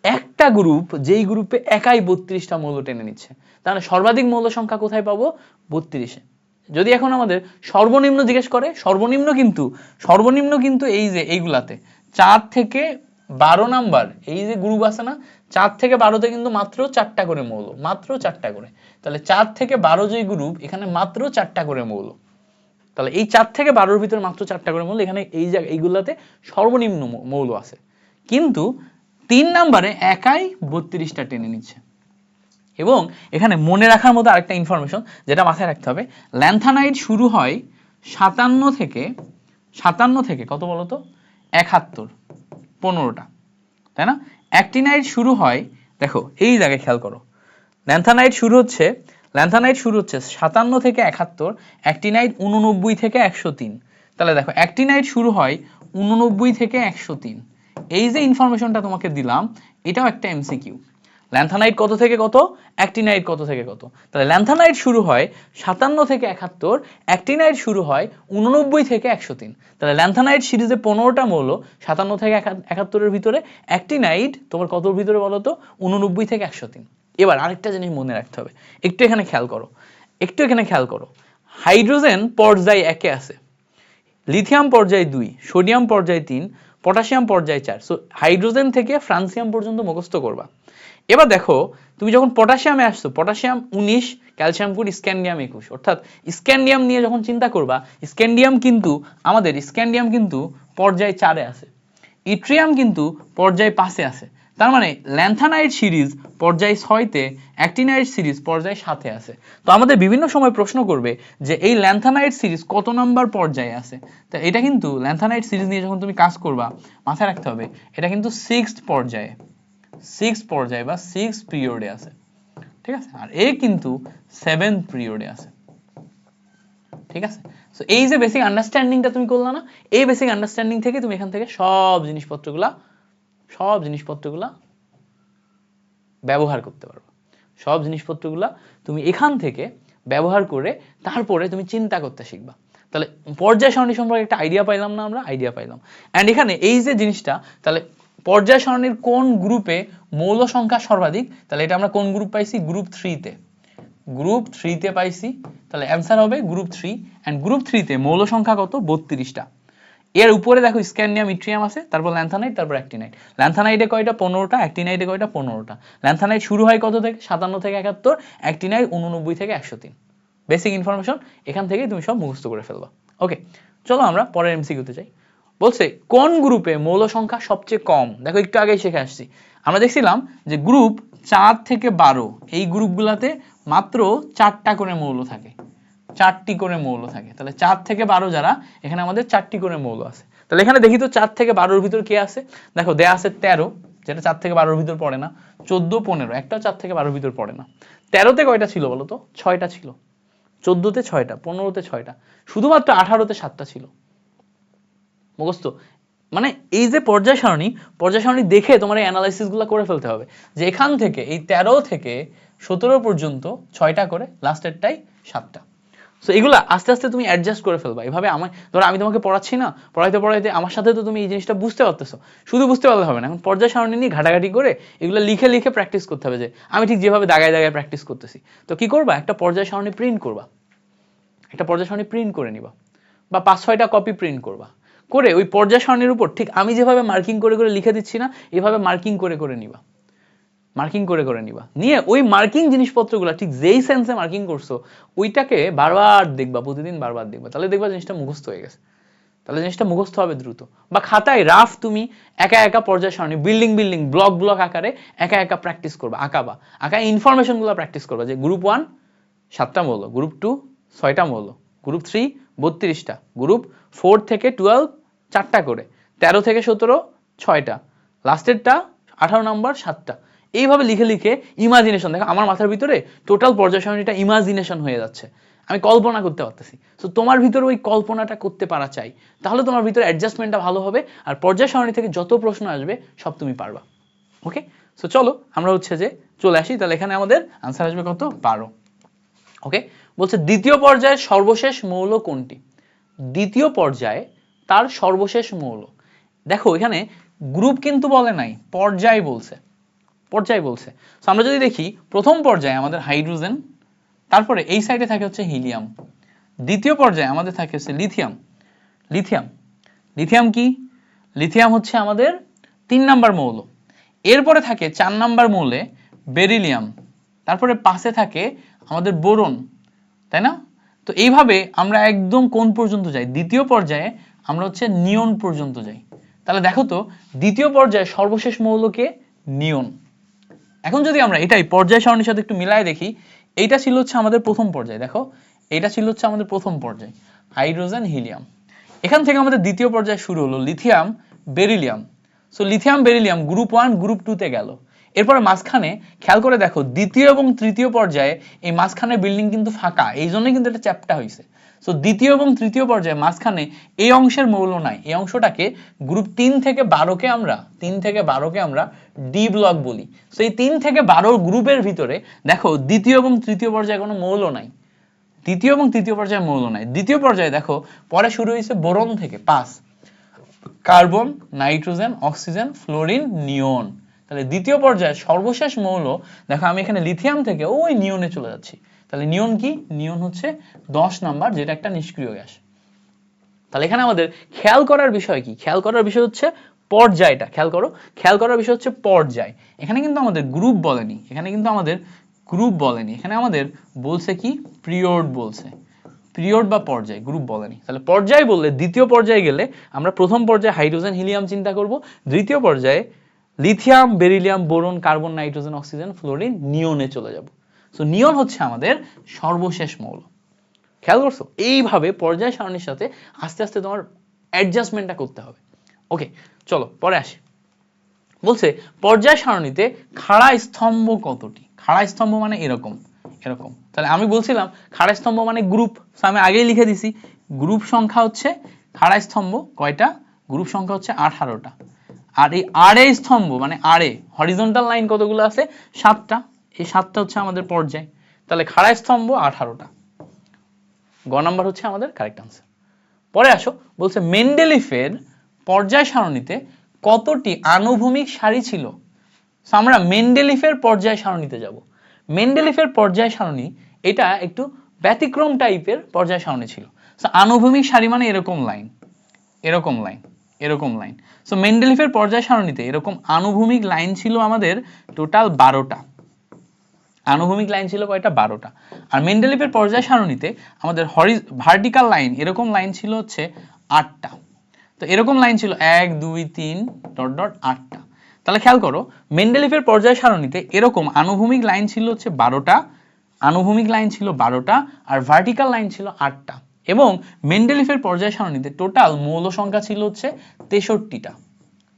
একটা গ্রুপ, যেই গ্রুপে একাই 32টা মৌল টেনে নিচ্ছে, তাহলে সর্বাধিক মৌল সংখ্যা কোথায় পাবো? 32-এ। যদি এখন আমাদের সর্বনিম্ন জিজ্ঞেস করে, সর্বনিম্ন কিন্তু এই যে এইগুলাতে 4 থেকে 12 নাম্বার এই যে গ্রুপ আছে না, 4 থেকে 12তে কিন্তু মাত্র 4টা করে মৌল, মাত্র 4টা করে। তাহলে 4 থেকে 12 যে গ্রুপ, এখানে মাত্র 4টা করে মৌল। তাহলে এই 4 থেকে 12-এর ভিতরে মাত্র 4টা করে মৌল, এখানে এই জায়গা এইগুলাতে সর্বনিম্ন মৌল আছে। কিন্তু 3 নাম্বারে একাই 32টা টেনে নিচ্ছে। এবং এখানে মনে রাখার মতো আরেকটা ইনফরমেশন যেটা মাথায় রাখতে হবে, ল্যান্থানাইড শুরু হয় 57 থেকে কত বলতো? 71, 15টা, তাই না? অ্যাক্টিনাইড শুরু হয়, দেখো এই জায়গায় খেয়াল করো, ল্যান্থানাইড শুরু হচ্ছে 57 থেকে 71, অ্যাক্টিনাইড 89 থেকে 103। তাহলে দেখো অ্যাক্টিনাইড শুরু হয় 89 থেকে 103। এই যে ইনফরমেশনটা তোমাকে দিলাম, এটাও একটা এমসিকিউ। ল্যান্থানাইড কত থেকে কত, অ্যাক্টিনাইড কত থেকে কত। তাহলে ল্যান্থানাইড শুরু হয় 57 থেকে 71, অ্যাক্টিনাইড শুরু হয় 89 থেকে 103। তাহলে ল্যান্থানাইড সিরিজে 15টা মৌল 57 থেকে 71-এর ভিতরে, অ্যাক্টিনাইড তোমার কতর ভিতরে বলো তো? 89 থেকে 103। এবার আরেকটা জিনিস মনে রাখতে হবে, একটু এখানে খেয়াল করো, হাইড্রোজেন পর্যায় 1-এ আছে, লিথিয়াম পর্যায় 2, সোডিয়াম পর্যায় 3, পটাশিয়াম পর্যায় 4। সো হাইড্রোজেন থেকে ফ্রান্সিয়াম পর্যন্ত মুখস্থ করবা। এবার দেখো তুমি যখন পটাশিয়ামে আসছো, পটাশিয়াম 19, ক্যালসিয়াম 20, স্ক্যান্ডিয়াম 21, অর্থাৎ স্ক্যান্ডিয়াম নিয়ে যখন চিন্তা করবা, স্ক্যান্ডিয়াম কিন্তু পর্যায় 4-এ আছে, ইট্রিয়াম কিন্তু পর্যায় 5-এ আছে। তার মানে ল্যান্থানাইড সিরিজ পর্যায় 6-তে, অ্যাক্টিনাইড সিরিজ পর্যায় 7-এ আছে। তো আমাদের বিভিন্ন সময় প্রশ্ন করবে যে এই ল্যান্থানাইড সিরিজ কত নাম্বার পর্যায়ে আছে। তো এটা কিন্তু ল্যান্থানাইড সিরিজ নিয়ে যখন তুমি কাজ করবা, মাথায় রাখতে হবে এটা কিন্তু 6th পর্যায়ে বা 6th পিরিয়ডে আছে, ঠিক আছে? আর এ কিন্তু 7th পিরিয়ডে আছে, ঠিক আছে? সো এই যে বেসিক আন্ডারস্ট্যান্ডিংটা তুমি করলা না, এই বেসিক আন্ডারস্ট্যান্ডিং থেকে তুমি এখান থেকে সব জিনিসপত্রগুলা ব্যবহার করতে পারবে। সব জিনিসপত্রগুলা তুমি এখান থেকে ব্যবহার করে তারপরে তুমি চিন্তা করতে শিখবা। তাহলে পর্যায় সারণী সম্পর্কে একটা আইডিয়া পাইলাম না আমরা? আইডিয়া পাইলাম। অ্যান্ড এখানে এই যে জিনিসটা, তাহলে পর্যায় সারণীর কোন গ্রুপে মৌল সংখ্যা সর্বাধিক, তাহলে এটা আমরা কোন গ্রুপ পাইছি? গ্রুপ 3-তে পাইছি। তাহলে অ্যান্সার হবে গ্রুপ 3। অ্যান্ড গ্রুপ 3-তে মৌল সংখ্যা কত? 32টা। এর উপরে দেখো স্ক্যান্ডিয়াম, ইট্রিয়াম আছে, তারপর ল্যান্থানাইড, তারপর অ্যাক্টিনাইড। ল্যান্থানাইডে কয়টা? 15টা, অ্যাক্টিনাইডে কয়টা? 15টা। ল্যান্থানাইড শুরু হয় কত থেকে? 57 থেকে 71, অ্যাক্টিনাইড 89 থেকে 103। বেসিক ইনফরমেশন এখান থেকেই তুমি সব মুখস্থ করে ফেলবা। ওকে, চলো আমরা পরের এমসিকিউতে যাই। বলছে কোন গ্রুপে মৌল সংখ্যা সবচেয়ে কম? দেখো একটু আগেই শিখে আসছি, আমরা দেখছিলাম যে গ্রুপ 4 থেকে 12 এই গ্রুপগুলোতে মাত্র 4টা করে মৌল থাকে, 4টি করে মৌল থাকে। তাহলে 4 থেকে 12 যারা, এখানে আমাদের 4টি করে মৌল আছে। তাহলে এখানে দেখি তো 4 থেকে 12-এর ভিতর কে আছে? দেখো দেয়া আছে 13, যেটা 4 থেকে 12-এর ভিতর পড়ে না। 14, 15, একটাও 4 থেকে 12-এর ভিতর পড়ে না। 13-তে কয়টা ছিল বলো তো? 6টা ছিল। 14-তে 6টা, 15-তে 6টা, শুধুমাত্র 18-তে 7টা ছিল। মুখস্থ। মানে এই যে পর্যায় সারণী দেখে তোমার এই অ্যানালাইসিসগুলো করে ফেলতে হবে যে এখান থেকে এই 13 থেকে 17 পর্যন্ত 6টা করে, লাস্টেরটাই 7টা। সো এগুলা আস্তে আস্তে তুমি অ্যাডজাস্ট করে ফেলবা। এভাবে ধরো আমি তোমাকে পড়াচ্ছি না, পড়াইতে আমার সাথে তো তুমি এই জিনিসটা বুঝতে পারতেছো, শুধু বুঝতে পারলে হবে না, এখন পর্যায় সারণী নিয়ে ঘাটাঘাটি করে এগুলো লিখে প্র্যাকটিস করতে হবে। যে আমি ঠিক যেভাবে দাগায় প্র্যাকটিস করতেছি, তো কি করবা? একটা পর্যায় সারণী প্রিন্ট করে নিবা, বা 5-6টা কপি প্রিন্ট করবা, করে ওই পর্যায় সারণীর উপর ঠিক আমি যেভাবে মার্কিং করে লিখে দিচ্ছি না, এভাবে মার্কিং করে নিবা, নিয়ে ওই মার্কিং জিনিসপত্রগুলো ঠিক যেই সেন্সে মার্কিং করছো ওইটাকে বারবার দেখবা, প্রতিদিন বারবার দেখবা, তাহলে দেখবা জিনিসটা মুখস্থ হয়ে গেছে। তাহলে জিনিসটা মুখস্থ হবে দ্রুত, বা খাতায় রাফ তুমি একা একা পর্যায় সারণী বিল্ডিং ব্লক আকারে একা একা প্র্যাকটিস করবা, আঁকা ইনফরমেশন গুলো প্র্যাকটিস করবা, যে গ্রুপ 1 7টা মৌল, গ্রুপ 2 6টা মৌল, গ্রুপ 3 32টা, গ্রুপ 4 থেকে 12 4টা করে, 13 থেকে 17 6টা, লাস্টেরটা 18 নম্বর 7টা। এইভাবে লিখে লিখে ইমাজিনেশন, দেখো আমার মাথার ভিতরে টোটাল পর্যায় সারণীটা ইমাজিনেশন হয়ে যাচ্ছে, আমি কল্পনা করতে পারতেছি। তো তোমার ভিতরে ওই কল্পনাটা করতে পারা চাই, তাহলে তোমার ভিতরে অ্যাডজাস্টমেন্টটা ভালো হবে, আর পর্যায় সারণী থেকে যত প্রশ্ন আসবে সব তুমি পারবা। ওকে, সো চলো আমরা হচ্ছে যে চলে আসি, তাহলে এখানে আমাদের আনসার আসবে কত 12। ওকে, বলছে দ্বিতীয় পর্যায়ের সর্বশেষ মৌল কোনটি? দ্বিতীয় পর্যায়ে তার সর্বশেষ মৌল, দেখো এখানে গ্রুপ কিন্তু বলে নাই, পর্যায় বলছে, পর্যায় বলছে। সো আমরা যদি দেখি প্রথম পর্যায়ে আমাদের হাইড্রোজেন, তারপরে এই সাইডে থাকে হচ্ছে হিলিয়াম, দ্বিতীয় পর্যায়ে আমাদের থাকে হচ্ছে লিথিয়াম। লিথিয়াম কি? লিথিয়াম হচ্ছে আমাদের 3 নাম্বার মৌল। এরপরে থাকে 4 নাম্বার মৌলে বেরিলিয়াম, তারপরে 5-এ থাকে আমাদের বোরন, তাই না? তো এইভাবে আমরা একদম কোন পর্যন্ত যাই? দ্বিতীয় পর্যায়ে আমরা হচ্ছে নিয়ন পর্যন্ত যাই। তাহলে দেখো তো দ্বিতীয় পর্যায়ে সর্বশেষ মৌলকে নিয়ন। এখন যদি আমরা এটাই পর্যায় সারণীর সাথে একটু মিলায় দেখি, এইটা ছিল হচ্ছে আমাদের প্রথম পর্যায়, দেখো এটা ছিল হচ্ছে আমাদের প্রথম পর্যায় হাইড্রোজেন হিলিয়াম। এখান থেকে আমাদের দ্বিতীয় পর্যায় শুরু হলো lithium beryllium. So lithium beryllium group 1 group 2 তে গেল। এরপরে মাঝখানে খেয়াল করে দেখো দ্বিতীয় এবং তৃতীয় পর্যায়ে এই মাঝখানে বিল্ডিং কিন্তু ফাঁকা, এই জন্যই কিন্তু এটা চ্যাপ্টা হয়েছে। সো দ্বিতীয় এবং তৃতীয় পর্যায়ে মাঝখানে এই অংশের মৌল নাই, এই অংশটাকে গ্রুপ 3 থেকে 12কে আমরা ডি ব্লক বলি। সো এই 3 থেকে 12 গ্রুপের ভিতরে দেখো দ্বিতীয় এবং তৃতীয় পর্যায়ে কোনো মৌল নাই, দ্বিতীয় এবং তৃতীয় পর্যায়ে মৌল নাই। দ্বিতীয় পর্যায়ে দেখো পরে শুরু হয়েছে বোরন থেকে 5, কার্বন, নাইট্রোজেন, অক্সিজেন, ফ্লোরিন, নিয়ন। তাহলে দ্বিতীয় পর্যায়ে সর্বশেষ মৌল দেখো আমি এখানে লিথিয়াম থেকে ওই নিয়নে চলে যাচ্ছি। তাহলে নিয়ন কি? নিয়ন হচ্ছে 10 নাম্বার, যেটা একটা নিষ্ক্রিয় গ্যাস। তাহলে এখানে আমাদের খেয়াল করার বিষয় কি? খেয়াল করার বিষয় হচ্ছে পর্যায়টা, খেয়াল করার বিষয় হচ্ছে পর্যায়। এখানে কিন্তু আমাদের গ্রুপ বলেনি, এখানে আমাদের বলছে কি পিরিয়ড বলছে, পিরিয়ড বা পর্যায়, গ্রুপ বলেনি। তাহলে পর্যায় বললে দ্বিতীয় পর্যায়ে গেলে আমরা প্রথম পর্যায়ে হাইড্রোজেন হিলিয়াম চিন্তা করব, দ্বিতীয় পর্যায়ে lithium beryllium boron carbon nitrogen oxygen fluorine নিয়নে চলে যাব। সো নিয়ন হচ্ছে আমাদের সর্বশেষ মৌল। খেয়াল করছো? এইভাবে পর্যায় সারণীর সাথে আস্তে আস্তে তোমার অ্যাডজাস্টমেন্টটা করতে হবে। ওকে, চলো পরে আসি। বলছে পর্যায় সারণীতে খাড়া স্তম্ভ কতটি? খাড়া স্তম্ভ মানে এরকম, তাহলে আমি বলছিলাম খাড়া স্তম্ভ মানে গ্রুপ, আমি আগেই লিখে দিছি গ্রুপ সংখ্যা হচ্ছে খাড়া স্তম্ভ কয়টা? গ্রুপ সংখ্যা হচ্ছে 18টা। আর এই আরে স্তম্ভ মানে আরে হরিজন্টাল লাইন কতগুলো আছে? 7টা। এই 7টা হচ্ছে আমাদের পর্যায়। তাহলে খাড়া স্তম্ভ 18টা, গ নাম্বার হচ্ছে আমাদের কারেক্ট আনসার। পরে আসো, বলছে মেন্ডেলিফের পর্যায় সারণীতে কতটি আনুভূমিক সারি ছিল? আমরা মেন্ডেলিফের পর্যায় সারণীতে যাব। মেন্ডেলিফের পর্যায় সারণী এটা একটু ব্যতিক্রম টাইপের পর্যায় সারণী ছিল। আনুভূমিক সারি মানে এরকম লাইন, এরকম লাইন। সো মেন্ডেলিফের পর্যায় সারণীতে এরকম আনুভূমিক লাইন ছিল আমাদের টোটাল 12টা। আনুভূমিক লাইন ছিল কয়টা? 12টা। আর মেন্ডেলিফের পর্যায় সারণীতে আমাদের ভার্টিক্যাল লাইন এরকম লাইন ছিল হচ্ছে 8টা। তো এরকম লাইন ছিল 1 2 3 ডট ডট 8টা। তাহলে খেয়াল করো মেন্ডেলিফের পর্যায় সারণীতে এরকম আনুভূমিক লাইন ছিল হচ্ছে 12টা, আর ভার্টিক্যাল লাইন ছিল 8টা। এবং মেন্ডেলিফের পর্যায় সারণীতে টোটাল মৌল সংখ্যা ছিল হচ্ছে 63টা।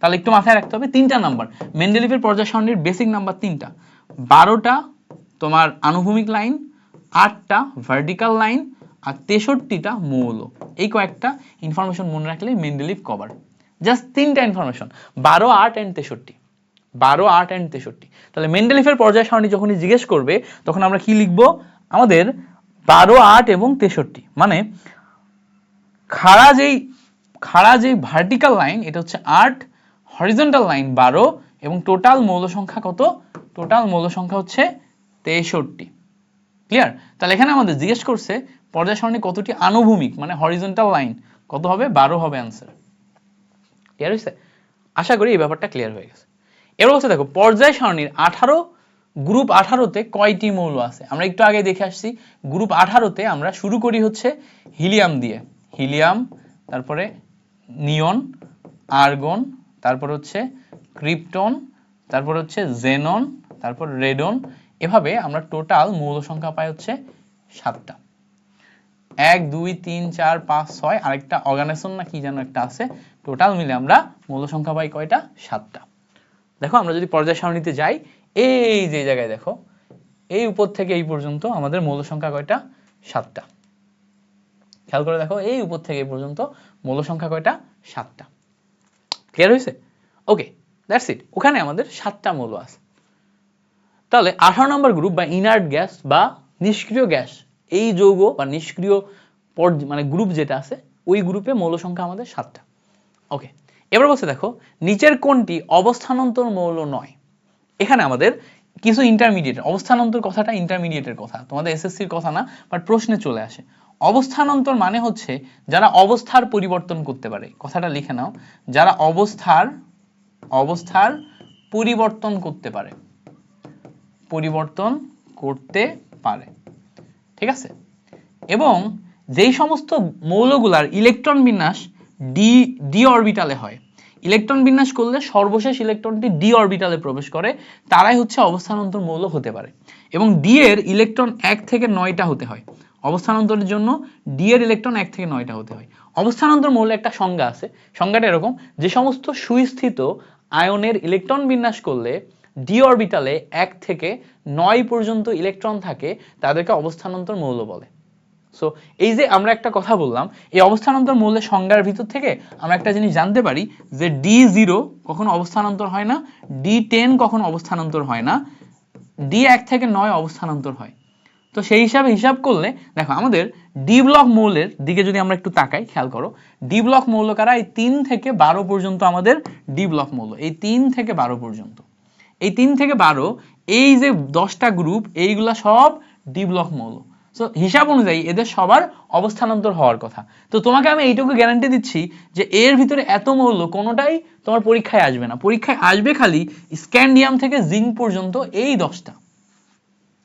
তাহলে একটু মাথায় রাখতে হবে 3টা নাম্বার, মেন্ডেলিফের পর্যায় সারণীর বেসিক নাম্বার 3টা, 12টা তোমার আনুভূমিক লাইন, 8টা ভার্টিক্যাল লাইন, আর 63টা মৌল। এই কয়েকটা ইনফরমেশন মনে রাখলে মেন্ডেলিফ কভার। জাস্ট 3টা ইনফরমেশন, 12 8 এন্ড 63, 12 8 এন্ড 63। তাহলে মেন্ডেলিফের পর্যায় সারণী যখনই জিজ্ঞেস করবে তখন আমরা কি লিখবো? আমাদের 12 8 এবং 63, মানে খাড়া যেই ভার্টিক্যাল লাইন এটা হচ্ছে 8, হরিজন্টাল লাইন 12, এবং টোটাল মৌল সংখ্যা কত? টোটাল মৌল সংখ্যা হচ্ছে 63। ক্লিয়ার? তাহলে এখানে আমাদের জিজ্ঞেস করছে পর্যায় সারণী কতটি আনুভূমিক, মানে হরিজন্টাল লাইন কত হবে? 12 হবে আনসার। ক্লিয়ার হয়েছে? আশা করি এই ব্যাপারটা ক্লিয়ার হয়ে গেছে। এবার বলছে দেখো পর্যায় সারণীর গ্রুপ 18তে কয়টি মৌল আছে? আমরা একটু আগে দেখে আসছি গ্রুপ 18তে আমরা শুরু করি হচ্ছে হিলিয়াম দিয়ে, হিলিয়াম, তারপরে নিয়ন, আর্গন, তারপর হচ্ছে ক্রিপ্টন, তারপর হচ্ছে জেনন, তারপর রেডন। এভাবে আমরা টোটাল মৌল সংখ্যা পাই হচ্ছে 7টা। 1 2 3 4 5 6, আরেকটা অর্গানেসন না কি যেন একটা আছে। টোটাল মিলে আমরা মৌল সংখ্যা পাই কয়টা? 7টা। দেখো আমরা যদি পর্যায় সারণীতে যাই, এই যে জায়গায় দেখো, এই উপর থেকে এই পর্যন্ত আমাদের মৌল সংখ্যা কয়টা? 7টা। খেয়াল করে দেখো, এই উপর থেকে এই পর্যন্ত মৌল সংখ্যা কয়টা? 7টা। ক্লিয়ার হয়েছে? ওকে, দ্যাটস ইট। ওখানে আমাদের 7টা মৌল আছে। তাহলে 18 নম্বর গ্রুপ বা ইনার্ট গ্যাস বা নিষ্ক্রিয় গ্যাস, এই যৌগ বা নিষ্ক্রিয় মানে গ্রুপ যেটা আছে, ওই গ্রুপে মৌল সংখ্যা আমাদের 7টা। ওকে, এবার বলছে দেখো নিচের কোনটি অবস্থানান্তর মৌল নয়। এখানে আমাদের কিছু ইন্টারমিডিয়েট, অবস্থানান্তর কথাটা ইন্টারমিডিয়েটের কথা, তোমাদের এসএসসির কথা না, বাট প্রশ্নে চলে আসে। অবস্থানান্তর মানে হচ্ছে যারা অবস্থার পরিবর্তন করতে পারে। কথাটা লিখে নাও, যারা অবস্থার পরিবর্তন করতে পারে, ঠিক আছে। এবং যেই সমস্ত মৌলগুলার ইলেকট্রন বিন্যাস ডি অরবিটালে হয়, ইলেকট্রন বিন্যাস করলে সর্বশেষ ইলেকট্রনটি ডি অরবিটালে প্রবেশ করে, তারাই হচ্ছে অবস্থানান্তর মৌল হতে পারে। এবং ডি এর ইলেকট্রন 1 থেকে 9টা হতে হয়। অবস্থানান্তরের জন্য ডি এর ইলেকট্রন 1 থেকে 9টা হতে হয়। অবস্থানান্তর মৌলের একটা সংজ্ঞা আছে, সংজ্ঞাটা এরকম, যে সমস্ত সুস্থিত আয়নের ইলেকট্রন বিন্যাস করলে ডি অরবিটালে 1 থেকে 9 পর্যন্ত ইলেকট্রন থাকে, তাদেরকে অবস্থানান্তর মৌল বলে। সো এই যে আমরা একটা কথা বললাম, এই অবস্থানান্তর মৌলের সংজ্ঞার ভিতর থেকে আমরা একটা জিনিস জানতে পারি যে D0 কখনো অবস্থানান্তর হয় না, D10 কখনো অবস্থানান্তর হয় না, D1 থেকে 9 অবস্থানান্তর হয়। তো সেই হিসাবে হিসাব করলে দেখো আমাদের ডি ব্লক মৌলের দিকে যদি আমরা একটু তাকাই, খেয়াল করো, ডি ব্লক মৌল কারা? এই 3 থেকে 12 পর্যন্ত আমাদের ডি ব্লক মৌল, এই 3 থেকে 12 পর্যন্ত, এই 3 থেকে 12, এই যে 10টা গ্রুপ, এইগুলা সব ডি ব্লক মৌল। সো হিসাব অনুযায়ী এদের সবার অবস্থানান্তর হওয়ার কথা। তো তোমাকে আমি এইটুকু গ্যারান্টি দিচ্ছি যে এর ভিতরে এত মৌল কোনোটাই তোমার পরীক্ষায় আসবে না। পরীক্ষায় আসবে খালি স্ক্যান্ডিয়াম থেকে জিঙ্ক পর্যন্ত এই 10টা,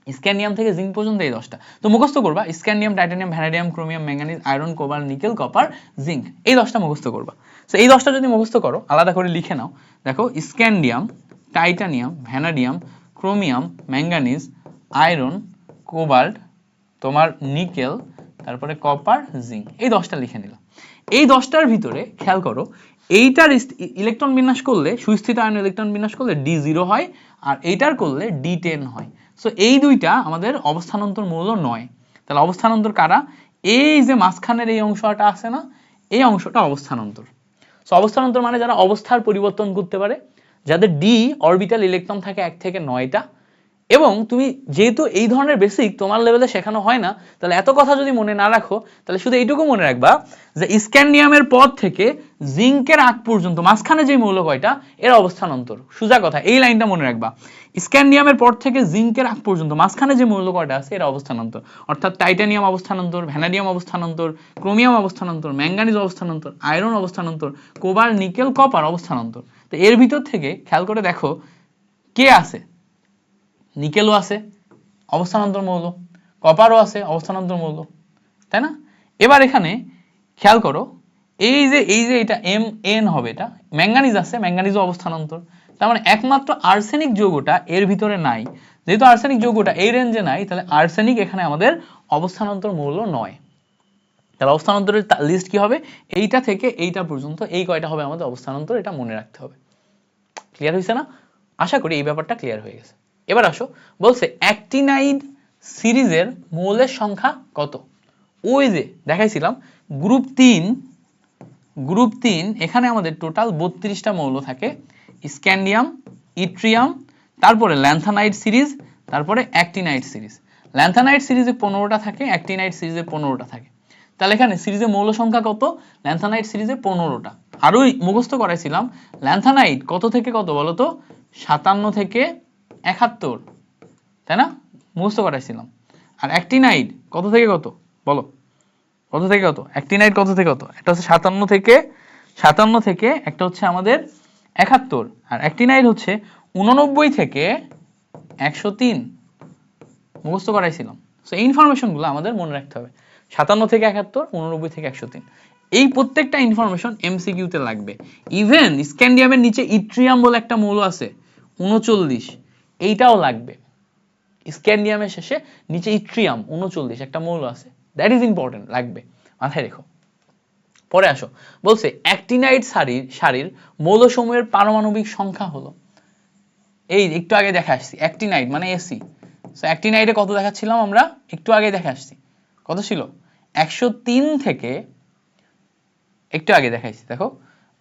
স্ক্যান্ডিয়াম থেকে জিঙ্ক পর্যন্ত এই 10টা। তো মুখস্থ করবা scandium, titanium, vanadium, chromium, manganese, iron, cobalt, nickel, copper, zinc, এই 10টা মুখস্থ করবা। সো এই 10টা যদি মুখস্থ করো, আলাদা করে লিখে নাও। দেখো scandium, titanium, vanadium, chromium, manganese, iron, cobalt, তোমার নিকেল, তারপরে কপার, জিঙ্ক, এই 10টা লিখে নিলাম। এই 10টার ভিতরে খেয়াল করো, এইটার ইলেকট্রন বিন্যাস করলে, সুস্থিত আয়ন ইলেকট্রন বিন্যাস করলে D0 হয়, আর এইটার করলে D10 হয়। সো এই দুইটা আমাদের অবস্থানান্তর মৌল নয়। তাহলে অবস্থানান্তর কারা? এই যে মাঝখানের এই অংশটা আছে না, এই অংশটা অবস্থানান্তর। সো অবস্থানান্তর মানে যারা অবস্থার পরিবর্তন করতে পারে, যাদের ডি অরবিটাল ইলেকট্রন থাকে 1 থেকে 9টা। এবং তুমি যেহেতু এই ধরনের বেসিক তোমার লেভেলে শেখানো হয় না, তাহলে এত কথা যদি মনে না রাখো, তাহলে শুধু এইটুকু মনে রাখবা যে স্ক্যান্ডিয়ামের পর থেকে জিঙ্কের আগ পর্যন্ত মাঝখানে যে মৌল কয়টা, এর অবস্থানান্তর। সোজা কথা, এই লাইনটা মনে রাখবা, স্ক্যান্ডিয়ামের পর থেকে জিঙ্কের আগ পর্যন্ত মাঝখানে যে মৌল কয়টা আছে, এর অবস্থানান্তর। অর্থাৎ টাইটানিয়াম অবস্থানান্তর, ভ্যানাডিয়াম অবস্থানান্তর, ক্রোমিয়াম অবস্থানান্তর, ম্যাঙ্গানিজ অবস্থানান্তর, আয়রন অবস্থানান্তর, কোবাল্ট, নিকেল, কপার অবস্থানান্তর। তো এর ভিতর থেকে খেয়াল করে দেখো কে আছে? নিকেলও আছে, অবস্থানান্তর মৌল, কপারও আছে, অবস্থানান্তর মৌল, তাই না? এবার এখানে খেয়াল করো, এই যে এটা Mn হবে, এটা ম্যাঙ্গানিজ আছে, ম্যাঙ্গানিজও অবস্থানান্তর। তার মানে একমাত্র আর্সেনিক যৌগটা এর ভিতরে নাই। যেহেতু আর্সেনিক যৌগটা এই রেঞ্জে নাই, তাহলে আর্সেনিক এখানে আমাদের অবস্থানান্তর মৌল নয়। তাহলে অবস্থানান্তরের লিস্ট কি হবে? এইটা থেকে এইটা পর্যন্ত এই কয়টা হবে আমাদের অবস্থানান্তর, এটা মনে রাখতে হবে। ক্লিয়ার হয়েছে না? আশা করি এই ব্যাপারটা ক্লিয়ার হয়ে গেছে। এবার আসো, বলছে অ্যাক্টিনাইড সিরিজের মৌলের সংখ্যা কত? ওই যে দেখাইছিলাম গ্রুপ 3 এখানে আমাদের টোটাল 32টা মৌল থাকে। স্ক্যান্ডিয়াম, ইট্রিয়াম, তারপরে ল্যান্থানাইড সিরিজ, তারপরে অ্যাক্টিনাইড সিরিজ। ল্যান্থানাইড সিরিজে 15টা থাকে, অ্যাক্টিনাইড সিরিজে 15টা থাকে। তাহলে এখানে সিরিজে মৌল সংখ্যা কত? ল্যান্থানাইড সিরিজে 15টা। আরও মুখস্থ করাইছিলাম, ল্যান্থানাইড কত থেকে কত বলো তো? 57 থেকে 71, তাই না? মুখস্থ করাইছিলাম। আর অ্যাক্টিনাইড কত থেকে কত বলো? কত থেকে কত? অ্যাক্টিনাইড কত থেকে কত? একটা হচ্ছে 57 থেকে একটা হচ্ছে আমাদের 71, আর অ্যাক্টিনাইড হচ্ছে 89 থেকে 103। মুখস্থ করাইছিলাম। সো এই ইনফরমেশনগুলো আমাদের মনে রাখতে হবে। 57 থেকে 71, 89 থেকে 103, এই প্রত্যেকটা ইনফরমেশন এমসিকিউতে লাগবে। ইভেন স্ক্যান্ডিয়ামের নিচে ইট্রিয়াম বলে একটা মৌল আছে 39, এইটাও লাগবে। স্ক্যান্ডিয়ামের শেষে নিচে ইট্রিয়াম 39 একটা মৌল আছে, দ্যাট ইজ ইম্পর্টেন্ট, লাগবে, মাথায় রেখো। পরে আসো, বলছে অ্যাক্টিনাইড সারির মৌলসমূহের পারমাণবিক সংখ্যা হলো, এই একটু আগে দেখে আসছি, অ্যাক্টিনাইড মানে এসি। সো অ্যাক্টিনাইডে কত দেখাচ্ছিলাম আমরা, একটু আগে দেখে আসছি, কত ছিল 103 থেকে, একটু আগে দেখাইছি দেখো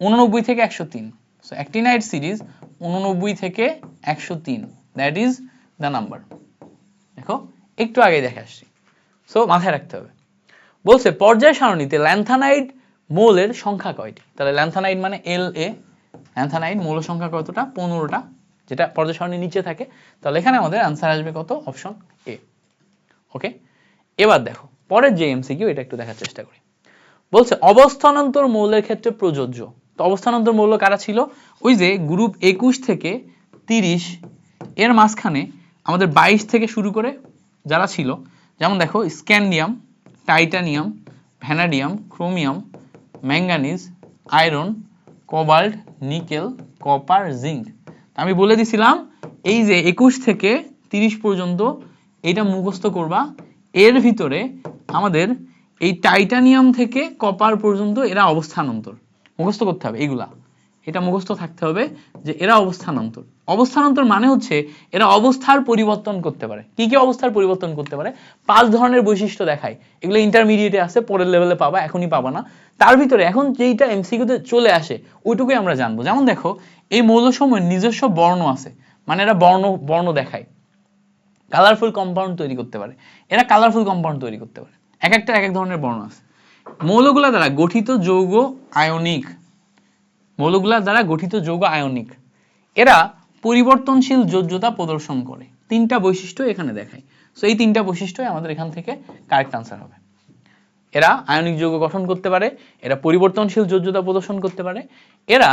89 থেকে 103। সো অ্যাক্টিনাইড সিরিজ 89 থেকে 103, দ্যাট ইজ দ্য নাম্বার। দেখো একটু আগে দেখে আসছি, সো মাথায় রাখতে হবে। বলছে পর্যায় সারণীতে ল্যান্থানাইড মৌলের সংখ্যা কয়টি, তাহলে ল্যান্থানাইড মানে La, ল্যান্থানাইড মৌল সংখ্যা কতটা, 15টা, যেটা পর্যায় সারণীর নিচে থাকে। তাহলে এখানে আমাদের আনসার আসবে কত, অপশন এ। ওকে, এবার দেখো পরের যে এমসিকিউ, এটা একটু দেখার চেষ্টা করি। বলছে অবস্থানান্তর মৌলের ক্ষেত্রে প্রযোজ্য। তো অবস্থানান্তর মৌল কারা ছিল, ওই যে গ্রুপ 21 থেকে 30 এর মাঝখানে আমাদের 22 থেকে শুরু করে যারা ছিল, যেমন দেখো scandium, titanium, vanadium, chromium, manganese, iron, cobalt, nickel, copper, zinc. আমি বলে দিছিলাম এই যে 21 থেকে 30 পর্যন্ত এটা মুখস্থ করবা। এর ভিতরে আমাদের এই টাইটানিয়াম থেকে কপার পর্যন্ত এরা অবস্থানান্তর, মুখস্থ করতে হবে এইগুলা, এটা মুখস্থ থাকতে হবে যে এরা অবস্থানান্তর। অবস্থানান্তর মানে হচ্ছে এরা অবস্থার পরিবর্তন করতে পারে। কি কি অবস্থার পরিবর্তন করতে পারে, 5 ধরনের বৈশিষ্ট্য দেখায়, এগুলো ইন্টারমিডিয়েটে আছে, পরের লেভেলে পাবা, এখনই পাবা না। তার ভিতরে এখন যেইটা এমসিকিউতে চলে আসে ওইটুকুই আমরা জানবো। যেমন দেখো এই মৌলসমূহের নিজস্ব বর্ণ আছে, মানে এরা বর্ণ দেখায়, কালারফুল কম্পাউন্ড তৈরি করতে পারে, এরা কালারফুল কম্পাউন্ড তৈরি করতে পারে, এক একটা এক এক ধরনের বর্ণ আছে। মৌলগুলা দ্বারা গঠিত যৌগ আয়নিক, মৌলগুলা দ্বারা গঠিত যৌগ আয়নিক, এরা পরিবর্তনশীল যোজ্যতা প্রদর্শন করে। 3টা বৈশিষ্ট্য এখানে দেখায়। সো এই 3টা বৈশিষ্ট্যই আমাদের এখান থেকে কারেক্ট আনসার হবে। এরা আয়নিক যৌগ গঠন করতে পারে, এরা পরিবর্তনশীল যোজ্যতা প্রদর্শন করতে পারে, এরা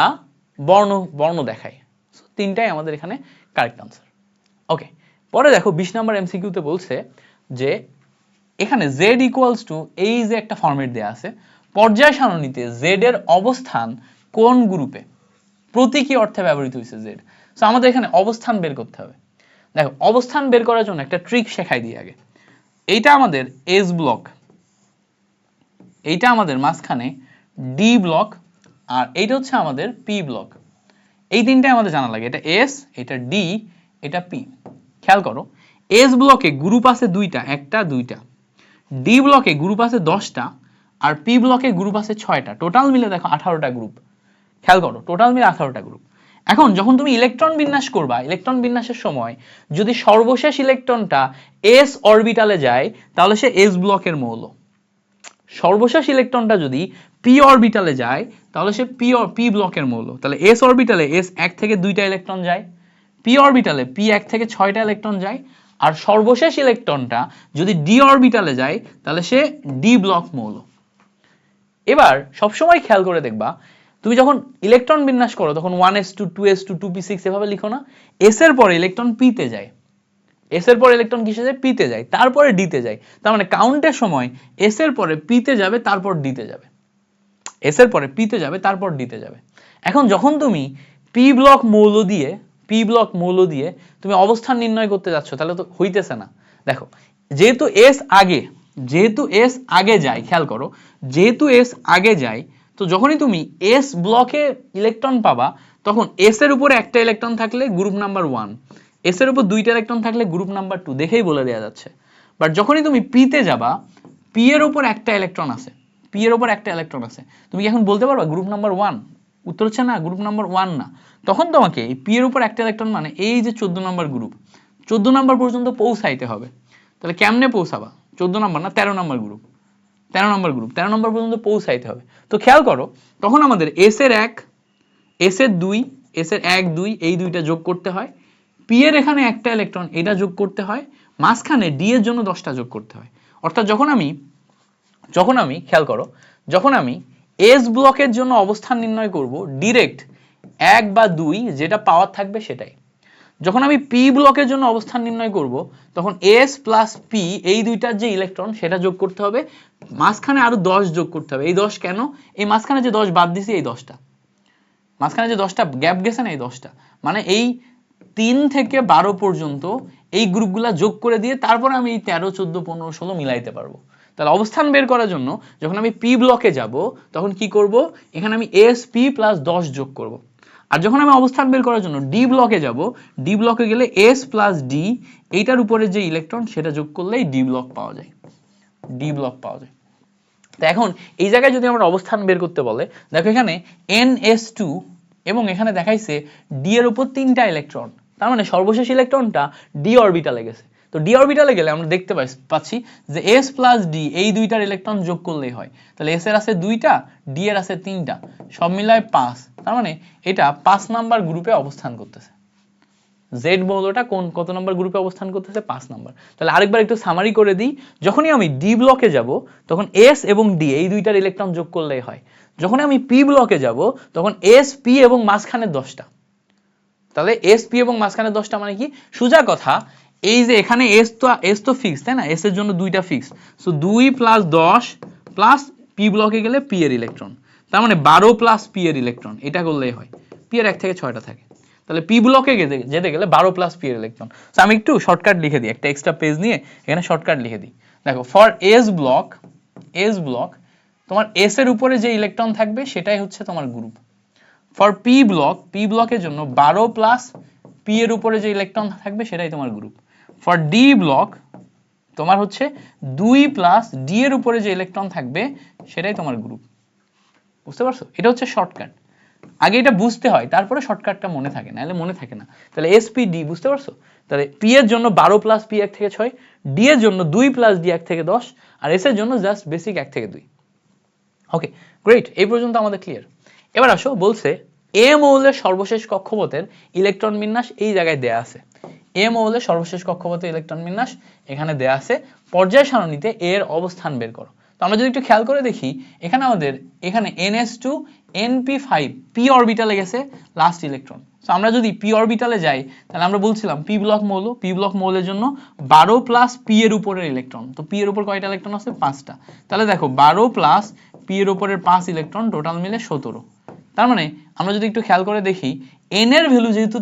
বর্ণ দেখায়। সো 3টাই আমাদের এখানে কারেক্ট আনসার। ওকে, পরে দেখো 20 নম্বর এমসিকিউতে বলছে যে এখানে z ইকুয়ালস টু, এই যে একটা ফরম্যাট দেয়া আছে, পর্যায় সারণীতে z এর অবস্থান কোন গ্রুপে, প্রতীকী অর্থে ব্যবহৃত হয়েছে z। সো আমাদের এখানে অবস্থান বের করতে হবে। দেখো অবস্থান বের করার জন্য একটা ট্রিক শেখাই দিই আগে। এইটা আমাদের S ব্লক, এইটা আমাদের মাঝখানে D ব্লক, আর এইটা হচ্ছে আমাদের P ব্লক। এই তিনটাই আমাদের জানা লাগে, এটা S, এটা D, এটা P। খেয়াল করো S ব্লকে গ্রুপ আছে দুইটা, একটা দুইটা। D ব্লকে গ্রুপ আছে 10টা, আর P ব্লকে গ্রুপ আছে 6টা। টোটাল মিলে দেখো 18টা গ্রুপ। খেয়াল করো টোটাল মিলে 18টা গ্রুপ। এখন যখন তুমি ইলেকট্রন বিন্যাস করবা, ইলেকট্রন বিন্যাসের সময় যদি সর্বশেষ ইলেকট্রনটা S অরবিটালে যায় তাহলে সে S ব্লকের মৌল। সর্বশেষ ইলেকট্রনটা যদি p অরবিটালে যায় তাহলে সে p ব্লকের মৌল। তাহলে s অরবিটালে s 1 থেকে 2টা ইলেকট্রন যায়, p অরবিটালে p 1 থেকে 6টা ইলেকট্রন যায়, আর সর্বশেষ ইলেকট্রনটা যদি d অরবিটালে যায় তাহলে সে d ব্লক মৌল। এবার সবসময় খেয়াল করে দেখবা তুমি যখন ইলেকট্রন বিন্যাস করো তখন 1s2 2s2 2p6 এভাবে লিখো না, s এর পরে ইলেকট্রন p তে যায়, s এর পরে ইলেকট্রন কিসে যায়, p তে যায়, তারপরে d তে যায়। তার মানে কাউন্টের সময় s এর পরে p তে যাবে, তারপর d তে যাবে, s এর পরে p তে যাবে, তারপর d তে যাবে। এখন যখন তুমি p ব্লক মৌল দিয়ে তুমি অবস্থান নির্ণয় করতে যাচ্ছ তাহলে তো হইতেছে না। দেখো যেহেতু s আগে যায়, খেয়াল করো যেহেতু s আগে যায়, তো যখনই তুমি s ব্লকে ইলেকট্রন পাবা তখন s এর উপরে একটা ইলেকট্রন থাকলে গ্রুপ নাম্বার 1, s এর উপর 2টা ইলেকট্রন থাকলে গ্রুপ নাম্বার 2, দেখেই বলে দেওয়া যাচ্ছে। বাট যখনই তুমি p তে যাবা, p এর উপর একটা ইলেকট্রন আছে, তুমি কি এখন বলতে পারবা গ্রুপ নাম্বার 1? উত্তর হচ্ছে না, গ্রুপ নাম্বার 1 না। তখন তোমাকে এই p এর উপর একটা ইলেকট্রন মানে এই যে 14 নাম্বার গ্রুপ, 14 নাম্বার পর্যন্ত পৌঁছাইতে হবে। তাহলে কেমনে পৌঁছাবা, 14 নাম্বার না 13 নাম্বার গ্রুপ, 13 নাম্বার পর্যন্ত পৌঁছাইতে হবে। তো খেয়াল করো তখন আমাদের s এর 1, s এর 2, s এর 1 2 এই দুইটা যোগ করতে হয়, p এর এখানে একটা ইলেকট্রন এটা যোগ করতে হয়, মাঝখানে d এর জন্য 10টা যোগ করতে হয়। অর্থাৎ যখন আমি খেয়াল করো যখন আমি s ব্লকের জন্য অবস্থান নির্ণয় করব, ডিরেক্ট 1 বা 2 যেটা পাওয়ার থাকবে সেটাই। যখন আমি p ব্লকের জন্য অবস্থান নির্ণয় করব তখন s প্লাস p এই দুইটার যে ইলেকট্রন সেটা যোগ করতে হবে, মাঝখানে আরো 10 যোগ করতে হবে। এই 10 কেন? এই মাঝখানে যে 10 বাদ দিছি এই 10টা, মাঝখানে যে 10টা গ্যাপ গেছে না এই 10টা, মানে এই 3 থেকে 12 পর্যন্ত এই গ্রুপগুলা যোগ করে দিয়ে তারপরে আমি এই 13, 14, 15, 16 মিলাইতে পারবো। তাহলে অবস্থান বের করার জন্য যখন আমি পি ব্লকে যাব তখন কি করব, এখানে আমি SP প্লাস 10 যোগ করব। আর যখন আমি অবস্থান বের করার জন্য ডি ব্লকে যাব, ডি ব্লকে গেলে S প্লাস ডি, এইটার উপরে যে ইলেকট্রন সেটা যোগ করলেই ডি ব্লক পাওয়া যায়, ডি ব্লক পাওয়া যায়। তো এখন এই জায়গায় যদি আমরা অবস্থান বের করতে বলে, দেখো এখানে NS2 এবং এখানে দেখাইছে ডি এর উপর 3টা ইলেকট্রন, তার মানে সর্বশেষ ইলেকট্রনটা ডি অরবিটালে গেছে। তো ডি অরবিটালে গেলে আমরা দেখতে পাচ্ছি যে S প্লাস ডি এই দুইটার ইলেকট্রন যোগ করলেই হয়। তাহলে S এর আছে 2টা, ডি এর আছে 3টা, সব মিলায় 5, তার মানে এটা 5 নাম্বার গ্রুপে অবস্থান করতেছে। জেড মৌলটা কত নম্বর গ্রুপে অবস্থান করতেছে? 5 নম্বর। তাহলে আরেকবার একটু সামারি করে দিই, যখনই আমি ডি ব্লকে যাব তখন এস এবং ডি এই দুইটার ইলেকট্রন যোগ করলেই হয়। যখন আমি পি ব্লকে যাব তখন এস পি এবং মাঝখানে 10টা, তাহলে এস পি এবং মাঝখানে 10টা মানে কি? সোজা কথা, এই যে এখানে এস তো ফিক্স, তাই না? এস এর জন্য 2টা fix, so 2 plus 10 plus P ব্লকে গেলে পি এর ইলেকট্রন, তার মানে 12 প্লাস পি এর ইলেকট্রন, এটা করলেই হয়। পি এর 1 থেকে 6টা থাকে, তাহলে পি ব্লকে যেতে গেলে 12 প্লাস পি এর ইলেকট্রন। সো আমি একটু শর্টকাট লিখে দিই, একটা এক্সট্রা পেজ নিয়ে এখানে শর্টকাট লিখে দিই। দেখো ফর এস ব্লক তোমার এস এর উপরে যে ইলেকট্রন থাকবে সেটাই হচ্ছে তোমার গ্রুপ। ফর পি ব্লকের জন্য 12 প্লাস পি এর উপরে যে ইলেকট্রন থাকবে সেটাই তোমার গ্রুপ। ফর ডি ব্লক তোমার হচ্ছে 2 প্লাস ডি এর উপরে যে ইলেকট্রন থাকবে সেটাই তোমার গ্রুপ। বুঝতে পারছো? এটা হচ্ছে শর্টকাট, আগে এটা বুঝতে হয় তারপরে শর্টকাটটা মনে থাকে, নাহলে মনে থাকে না। তাহলে এসপিডি, বুঝতে পারছো? তাহলে পি এর জন্য 12 প্লাস পি 1 থেকে 6, ডি এর জন্য 2 প্লাস ডি 1 থেকে 10, আর এস এর জন্য জাস্ট বেসিক 1 থেকে 2। ওকে গ্রেট, এই পর্যন্ত আমাদের ক্লিয়ার। এবার আসো, বলছে এ মৌলের সর্বশেষ কক্ষপথের ইলেকট্রন বিন্যাস এই জায়গায় দেয়া আছে। এ মৌলের সর্বশেষ কক্ষপথের ইলেকট্রন বিন্যাস এখানে দেয়া আছে, পর্যায় সারণীতে এর অবস্থান বের করো। তো আমরা যদি একটু খেয়াল করে দেখি, এখানে আমাদের এখানে NS2 NP5 পি অরবিটালে গেছে লাস্ট ইলেকট্রন। সো আমরা যদি পি অরবিটালে যাই তাহলে আমরা বলছিলাম পি ব্লক মৌলের জন্য 12 প্লাস পি এর উপরের ইলেকট্রন। তো পি এর উপর কয়টা ইলেকট্রন আছে? 5টা। তাহলে দেখো 12 প্লাস পি এর উপরের 5 ইলেকট্রন, টোটাল মিলে 17। তার মানে আমরা যদি একটু খেয়াল করে দেখি, n এর ভ্যালু যেহেতু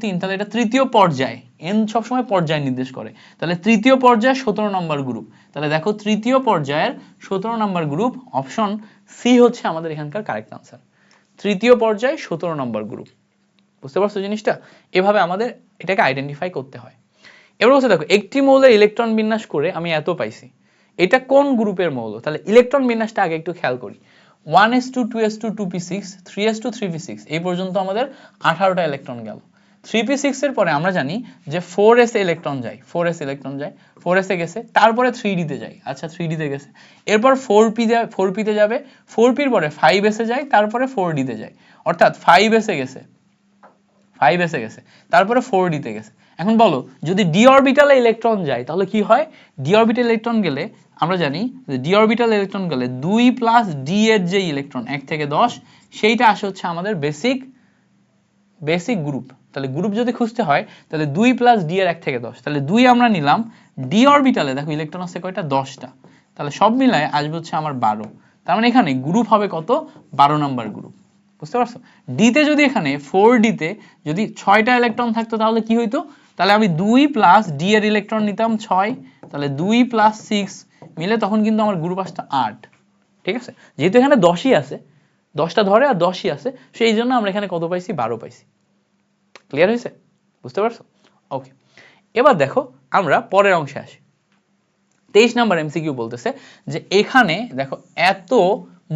3, তাহলে এটা তৃতীয় পর্যায়, n সবসময় পর্যায় নির্দেশ করে, তাহলে তৃতীয় পর্যায়ে 17 নম্বর গ্রুপ। তাহলে দেখো তৃতীয় পর্যায়ের 17 নম্বর গ্রুপ, অপশন সি হচ্ছে আমাদের এখানকার কারেক্ট আনসার। তৃতীয় পর্যায়ে 17 নম্বর গ্রুপ। বুঝতে পারছো জিনিসটা? এভাবে আমাদের এটাকে আইডেন্টিফাই করতে হয়। এবার বলছে দেখো, একটি মৌলের ইলেকট্রন বিন্যাস করে আমি এত পাইছি, এটা কোন গ্রুপের মৌল? তাহলে ইলেকট্রন বিন্যাসটা আগে একটু খেয়াল করি। 1s2 2s2 2p6 3s2 3p6, এই পর্যন্ত আমাদের 18টা ইলেকট্রন গেল। 3p6 এর পরে আমরা জানি যে 4s ইলেকট্রন যায়, 4s এ গেছে, তারপরে 3d তে যায়, আচ্ছা 3d তে গেছে, এরপর 4p তে যাবে, 4p এর পরে 5s এ যায়, তারপরে 4d তে যায়, অর্থাৎ 5s এ গেছে, তারপরে 4d তে গেছে। এখন বলো, যদি ডি অরবিটালে ইলেকট্রন যায় তাহলে কি হয়? ডি অরবিটালে ইলেকট্রন গেলে আমরা জানি যে ডি অরবিটালে ইলেকট্রন গেলে 2 প্লাস ডি এর যে ইলেকট্রন 1 থেকে 10, সেইটা আসে হচ্ছে আমাদের বেসিক গ্রুপ। তাহলে গ্রুপ যদি খুঁজতে হয় তাহলে 2 প্লাস ডি এর 1 থেকে 10, তাহলে 2 আমরা নিলাম। ডি অরবিটালে দেখো ইলেকট্রন আছে কয়টা? 10টা, তাহলে সব মিলায় আসবে হচ্ছে আমার 12। তার মানে এখানে গ্রুপ হবে কত? 12 নাম্বার গ্রুপ। বুঝতে পারছো? ডি তে যদি এখানে 4d তে যদি 6টা ইলেকট্রন থাকতো তাহলে কি হইতো? তাহলে আমি 2 প্লাস ডি এর ইলেকট্রন নিতাম 6, তাহলে 2 প্লাস 6 মিলে তখন কিন্তু আমার গ্রুপ আসতো 8। ঠিক আছে? যেহেতু এখানে 10ই আছে, 10টা ধরে আর 10ই আছে, সেই জন্য আমরা এখানে কত পাইছি? 12 পাইছি। ক্লিয়ার হয়েছে? বুঝতে পারছো? ওকে, এবার দেখো আমরা পরের অংশে আসি। 23 নাম্বার এমসিকিউ বলতেছে যে এখানে দেখো এত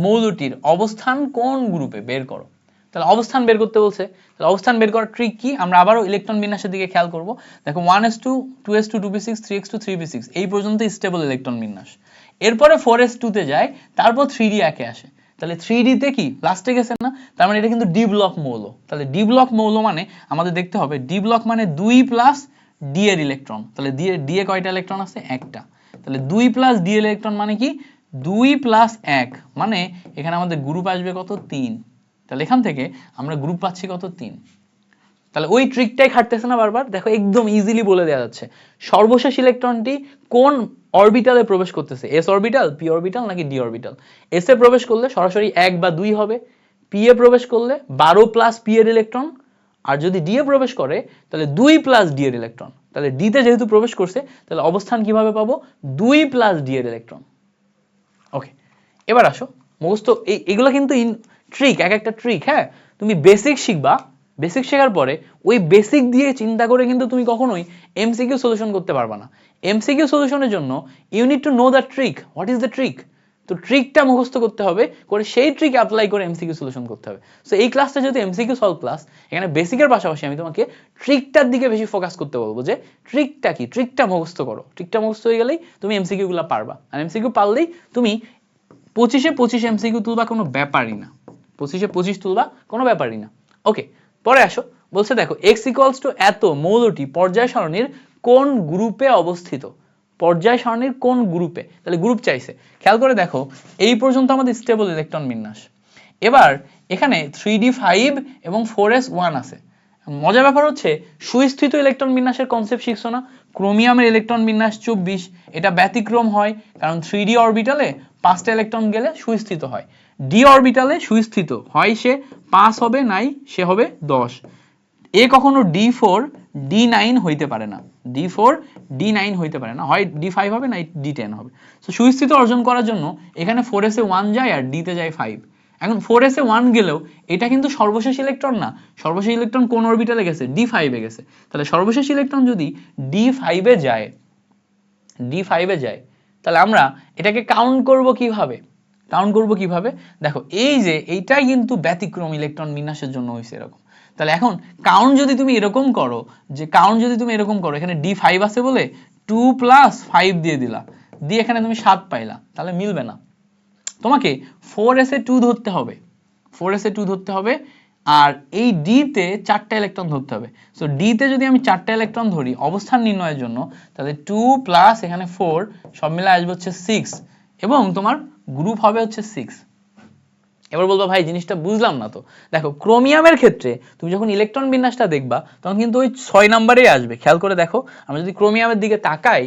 মৌলটির অবস্থান কোন গ্রুপে বের করো। তাহলে অবস্থান বের করতে বলছে, তাহলে অবস্থান বের করার ট্রিক কি? আমরা আবারও ইলেকট্রন বিন্যাসের দিকে খেয়াল করব। দেখো 1s2 2s2 2p6 3s2 3p6 এই পর্যন্ত স্টেবল ইলেকট্রন বিন্যাস, এরপরে 4s2 তে যায়, তারপর 3d একে আসে, তাহলে 3d তে কি লাস্টে গেছে না? তার মানে এটা কিন্তু ডি ব্লক মৌল। তাহলে ডি ব্লক মৌল মানে আমাদের দেখতে হবে ডি ব্লক মানে 2 প্লাস ডি এর ইলেকট্রন, তাহলে ডি এ কয়টা ইলেকট্রন আছে? একটা। তাহলে 2 প্লাস ডি এর ইলেকট্রন মানে কি? 2 প্লাস 1, মানে এখানে আমাদের গ্রুপ আসবে কত? 3। তাহলে এখান থেকে আমরা গ্রুপ পাচ্ছি কত? 3। তাহলে ওই ট্রিকটাই খাটতেছে না বারবার, দেখো একদম ইজিলি বলে দেওয়া যাচ্ছে সর্বশেষ ইলেকট্রনটি কোন অরবিটালে প্রবেশ করতেছে, এস অরবিটাল, পি অরবিটাল নাকি ডি অরবিটাল। এস এ প্রবেশ করলে সরাসরি 1 বা 2 হবে, পি এ প্রবেশ করলে 12 প্লাস পি এর ইলেকট্রন, আর যদি ডি এ প্রবেশ করে তাহলে 2 প্লাস ডি এর ইলেকট্রন। তাহলে ডি তে যেহেতু প্রবেশ করছে তাহলে অবস্থান কিভাবে পাবো, 2 প্লাস ডি এর ইলেকট্রন। ওকে, এবার আসো মুখস্থ, এগুলো কিন্তু ট্রিক, এক একটা ট্রিক। হ্যাঁ, তুমি বেসিক শিখবা, বেসিক শেখার পরে ওই বেসিক দিয়ে চিন্তা করে কিন্তু তুমি কখনোই এমসিকিউ সলিউশন করতে পারবা না। এমসিকিউ সলিউশনের জন্য you need to know the trick, what is the trick. তো ট্রিকটা মুখস্থ করতে হবে, করে সেই ট্রিক অ্যাপ্লাই করে এমসিকিউ সলিউশন করতে হবে। সো এই ক্লাসটা যেহেতু এমসিকিউ সলভ ক্লাস, এখানে বেসিকের পাশাপাশি আমি তোমাকে ট্রিকটার দিকে বেশি ফোকাস করতে বলবো, যে ট্রিকটা কি, ট্রিকটা মুখস্থ করো। ট্রিকটা মুখস্থ হয়ে গেলেই তুমি এমসিকিউ গুলো পারবা, আর এমসিকিউ পারলেই তুমি 25-এ 25 এমসিকিউ তুলবা কোনো ব্যাপারই না, 25-এ 25 তুলবা কোনো ব্যাপারই না। ওকে, পরে আসো, বলছে দেখো x ইকুয়ালস টু এত মৌলটি পর্যায় সারণীর কোন গ্রুপে অবস্থিত, পর্যায় সারণীর কোন গ্রুপে, তাহলে গ্রুপ চাইছে। খেয়াল করে দেখো, এই পর্যন্ত আমাদের স্টেবল ইলেকট্রন বিন্যাস। এবার এখানে 3d5 এবং 4s1 আছে। মজার ব্যাপার হচ্ছে সুস্থিত ইলেকট্রন বিন্যাসের কনসেপ্ট শিখছো না, ক্রোমিয়ামের ইলেকট্রন বিন্যাস 24, এটা ব্যতিক্রম হয় কারণ 3d অরবিটালে 5টা ইলেকট্রন গেলে সুস্থিত হয়, ডি অরবিটালে সুস্থিত হয় সে 5 হবে নাই সে হবে 10। এ কখনো d4 d9 হইতে পারে না, d4 d9 হইতে পারে না, হয় d5 হবে না d10 হবে। সো সুস্থিত অর্জন করার জন্য এখানে 4s1 যায় আর d তে যায় 5। এখন 4s1 গেলেও এটা কিন্তু সর্বশেষ ইলেকট্রন না, সর্বশেষ ইলেকট্রন কোন অরবিটালে গেছে, d5 এ গেছে। তাহলে সর্বশেষ ইলেকট্রন যদি d5 এ যায়, d5 এ যায়, তাহলে আমরা এটাকে কাউন্ট করব কিভাবে, কাউন্ট করব কিভাবে, দেখো এই যে এইটাই কিন্তু ব্যতিক্রম ইলেকট্রন বিন্যাসের জন্য হয়েছে এরকম। তাহলে এখন কাউন্ট যদি তুমি এরকম করো, যে কাউন্ট যদি তুমি এরকম করো, এখানে d5 আছে বলে 2 প্লাস 5 দিয়ে দিলা, দিয়ে এখানে তুমি 7 পাইলা, তাহলে মিলবে না। তোমাকে 4s2 ধরতে হবে, 4s2 ধরতে হবে, আর এই d তে 4টা ইলেকট্রন ধরতে হবে। সো d তে যদি আমি 4টা ইলেকট্রন ধরি অবস্থান নির্ণয়ের জন্য, তাহলে 2 প্লাস এখানে 4 সব মিলে আসবে হচ্ছে 6, এবং তোমার গ্রুপ হবে হচ্ছে 6। এবার বলবো ভাই জিনিসটা বুঝলাম না তো। দেখো ক্রোমিয়ামের ক্ষেত্রে তুমি যখন ইলেকট্রন বিন্যাসটা দেখবা তখন কিন্তু ওই 6 নম্বরেই আসবে। খেয়াল করে দেখো, আমরা যদি ক্রোমিয়ামের দিকে তাকাই,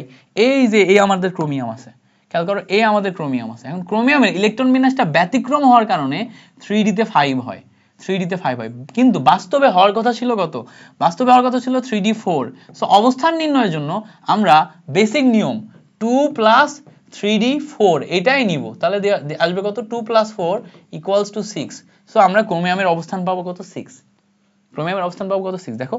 এই যে এই আমাদের ক্রোমিয়াম আছে, খেয়াল করো এই আমাদের ক্রোমিয়াম আছে। এখন ক্রোমিয়ামের ইলেকট্রন বিন্যাসটা ব্যতিক্রম হওয়ার কারণে 3d তে 5 হয়, 3d তে 5 হয়, কিন্তু বাস্তবে হওয়ার কথা ছিল কত, বাস্তবে হওয়ার কথা ছিল 3d 4। সো অবস্থান নির্ণয়ের জন্য আমরা বেসিক নিয়ম 2 প্লাস 3d 4 এটাই নিব, তাহলে আসবে কত, 2 প্লাস 4 ইকুয়ালস টু 6। সো আমরা ক্রোমিয়ামের অবস্থান পাবো কত, 6। ক্রোমিয়ামের অবস্থান পাবো কত, 6। দেখো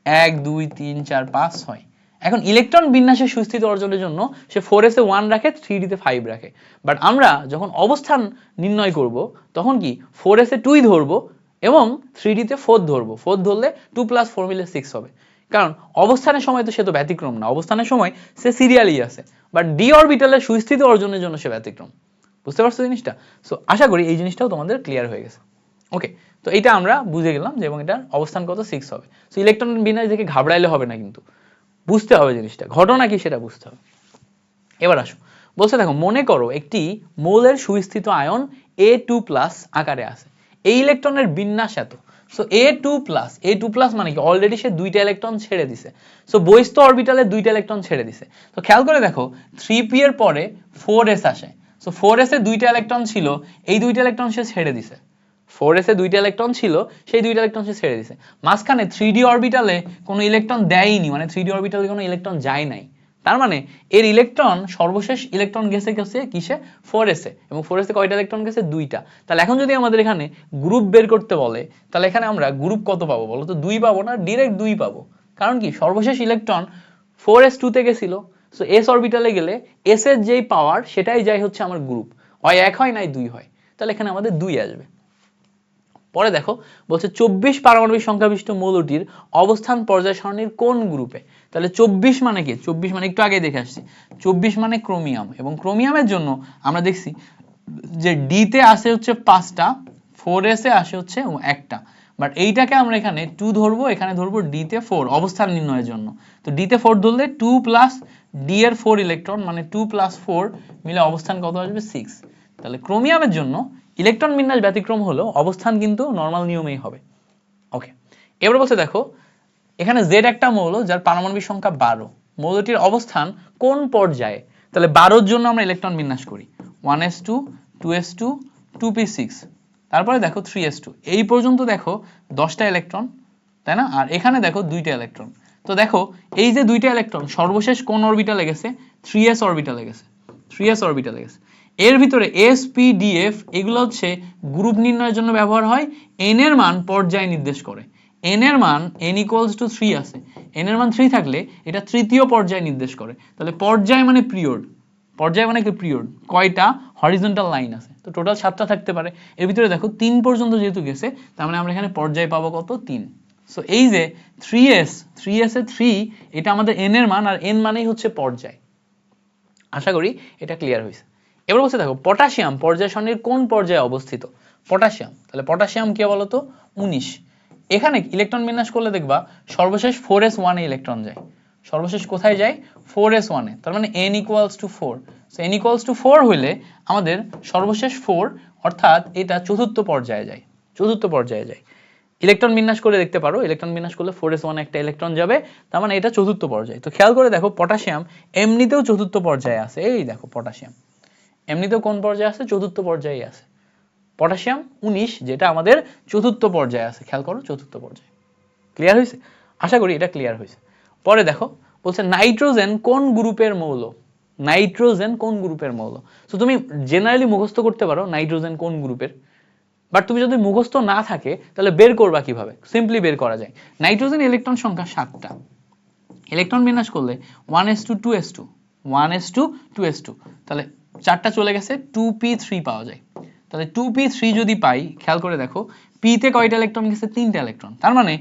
1 2 3 4 5 6। এখন ইলেকট্রন বিন্যাসের সুস্থিতি অর্জনের জন্য সে 4s এ 1 রাখে, 3d তে 5 রাখে, বাট আমরা যখন অবস্থান নির্ণয় করব তখন কি 4s এ 2ই ধরবো এবং 3d তে 4 ধরবো, 4 ধরলে 2 প্লাস 4 মিলে 6 হবে। কারণ অবস্থানের সময় তো সে তো ব্যতিক্রম না, অবস্থানের সময় সে সিরিয়ালি আছে, বাট ডি অরবিটালের সুস্থিতি অর্জনের জন্য সে ব্যতিক্রম। বুঝতে পারছো জিনিসটা? সো আশা করি এই জিনিসটাও তোমাদের ক্লিয়ার হয়ে গেছে। ওকে, তো এটা আমরা বুঝে গেলাম যে, এবং এটার অবস্থান কত, 6 হবে। সো ইলেকট্রন বিন্যাস দেখে ঘাবড়াইলে হবে না, কিন্তু বুঝতে হবে জিনিসটা, ঘটনা কি সেটা বুঝতে হবে। এবার আসো, বলছে দেখো মনে করো একটি মৌলের সুস্থিত আয়ন A2+ আকারে আছে, এই ইলেকট্রনের বিন্যাস এত। সো A2+ মানে কি, অলরেডি সে 2টা ইলেকট্রন ছেড়ে দিছে। সো বহিস্থ অরবিটালে 2টা ইলেকট্রন ছেড়ে দিছে। তো খেয়াল করে দেখো 3p এর পরে 4s আসে। সো 4s এ 2টা ইলেকট্রন ছিল, এই 2টা ইলেকট্রন সে ছেড়ে দিছে। 4s এ 2টা ইলেকট্রন ছিল, সেই 2টা ইলেকট্রন সে ছেড়ে দিছে। মাঝখানে 3d অরবিটালে কোনো ইলেকট্রন দেয়নি, মানে 3d অরবিটালে কোনো ইলেকট্রন যায় নাই। তার মানে এর ইলেকট্রন সর্বশেষ ইলেকট্রন গেছে কিসে, 4s এ, এবং 4s এ কয়টা ইলেকট্রন গেছে, 2টা। তাহলে এখন যদি আমাদের এখানে গ্রুপ বের করতে বলে, তাহলে এখানে আমরা গ্রুপ কত পাবো বলো তো, 2 পাবো না, ডিরেক্ট 2 পাবো। কারণ কি, সর্বশেষ ইলেকট্রন 4s2 তে গেছিল। সো s অরবিটালে গেলে s এর যেই পাওয়ার সেটাই যায় হচ্ছে আমার গ্রুপ, হয় 1 হয় নাই 2 হয়, তাহলে এখানে আমাদের 2 আসবে। পরে দেখো বলছে 24 পারমাণবিক সংখ্যা বিশিষ্ট মৌলটির অবস্থান পর্যায় সারণীর কোন গ্রুপে। তাহলে 24 মানে কি, 24 মানে একটু আগে দেখে আসছি, 24 মানে ক্রোমিয়াম, এবং ক্রোমিয়ামের জন্য আমরা দেখছি যে ডি তে আসে হচ্ছে 5টা, 4s এ আসে হচ্ছে 1টা, বাট এইটাকে আমরা এখানে 2 ধরবো, এখানে ধরবো ডি তে 4 অবস্থান নির্ণয়ের জন্য। তো ডি তে 4 ধরলে 2 প্লাস ডি এর 4 ইলেকট্রন, মানে 2 প্লাস 4 মিলে অবস্থান কত আসবে, 6। তাহলে ক্রোমিয়ামের জন্য ইলেকট্রন বিন্যাস ব্যতিক্রম হলেও অবস্থান কিন্তু নরমাল নিয়মেই হবে। ওকে, এবার বলছে দেখো এখানে Z একটা মৌল যার পারমাণবিক সংখ্যা 12, মৌলটির অবস্থান কোন পর্যায়ে। তাহলে 12 জন্য আমরা ইলেকট্রন বিন্যাস করি 1s2 2s2 2p6, তারপরে দেখো 3s2, এই পর্যন্ত দেখো 10টা ইলেকট্রন, তাই না? আর এখানে দেখো 2টা ইলেকট্রন। তো দেখো এই যে 2টা ইলেকট্রন সর্বশেষ কোন অরবিটালে গেছে? 3s অরবিটালে গেছে, 3s অরবিটালে গেছে। এর ভিতরে s p d f এগুলো হচ্ছে গ্রুপ নির্ণয়ের জন্য ব্যবহার হয়। n এর মান পর্যায় নির্দেশ করে। n এর মান n = 3 আছে, n এর মান 3 থাকলে এটা তৃতীয় পর্যায় নির্দেশ করে। তাহলে পর্যায় মানে পিরিয়ড, পর্যায় মানে কি পিরিয়ড, কয়টা হরিজন্টাল লাইন আছে? তো টোটাল 7টা থাকতে পারে। এর ভিতরে দেখো 3 পর্যন্ত যেহেতু গেছে, তার মানে আমরা এখানে পর্যায় পাবো কত? 3। সো এই যে 3s, 3s এ 3 এটা আমাদের n এর মান, আর n মানেই হচ্ছে পর্যায়। আশা করি এটা ক্লিয়ার হয়েছে। এবার বলছে দেখো পটাশিয়াম পর্যায় সারণীর কোন পর্যায়ে অবস্থিত? পটাশিয়াম, তাহলে পটাশিয়াম কি বলতো? 19। এখানে ইলেকট্রন বিন্যাস করলে দেখবা সর্বশেষ 4s1 এ ইলেকট্রন যায়। সর্বশেষ কোথায় যায়? 4s1 এ। তার মানে n = 4। সো n = 4 হইলে আমাদের সর্বশেষ 4, অর্থাৎ এটা চতুর্থ পর্যায়ে যায়, চতুর্থ পর্যায়ে যায়। ইলেকট্রন বিন্যাস করে দেখতে পারো, ইলেকট্রন বিন্যাস করলে 4s1 একটা ইলেকট্রন যাবে, তার মানে এটা চতুর্থ পর্যায়ে। তো খেয়াল করে দেখো পটাশিয়াম এমনিতেও চতুর্থ পর্যায়ে আছে। এই দেখো পটাশিয়াম এমনিতেও কোন পর্যায়ে আছে? চতুর্থ পর্যায়ে আছে। পটাশিয়াম 19 যেটা আমাদের চতুর্থ পর্যায়ে আছে, খেয়াল করো চতুর্থ পর্যায়ে। ক্লিয়ার হয়েছে? আশা করি এটা ক্লিয়ার হয়েছে। পরে দেখো বলছে নাইট্রোজেন কোন গ্রুপের মৌল? নাইট্রোজেন কোন গ্রুপের মৌল? তো তুমি জেনারেলি মুখস্থ করতে পারো নাইট্রোজেন কোন গ্রুপের, বাট তুমি যদি মুখস্থ না থাকে তাহলে বের করবা কিভাবে? সিম্পলি বের করা যায়। নাইট্রোজেন ইলেকট্রন সংখ্যা 7টা, ইলেকট্রন বিন্যাস করলে 1s2 2s2 1s2 2s2, তাহলে 4টা চলে গেছে, 2p3 পাওয়া যায়। তাহলে 2p3 যদি পাই, খেয়াল করে দেখো p তে কয়টা ইলেকট্রন গেছে? 3টা ইলেকট্রন। তার মানে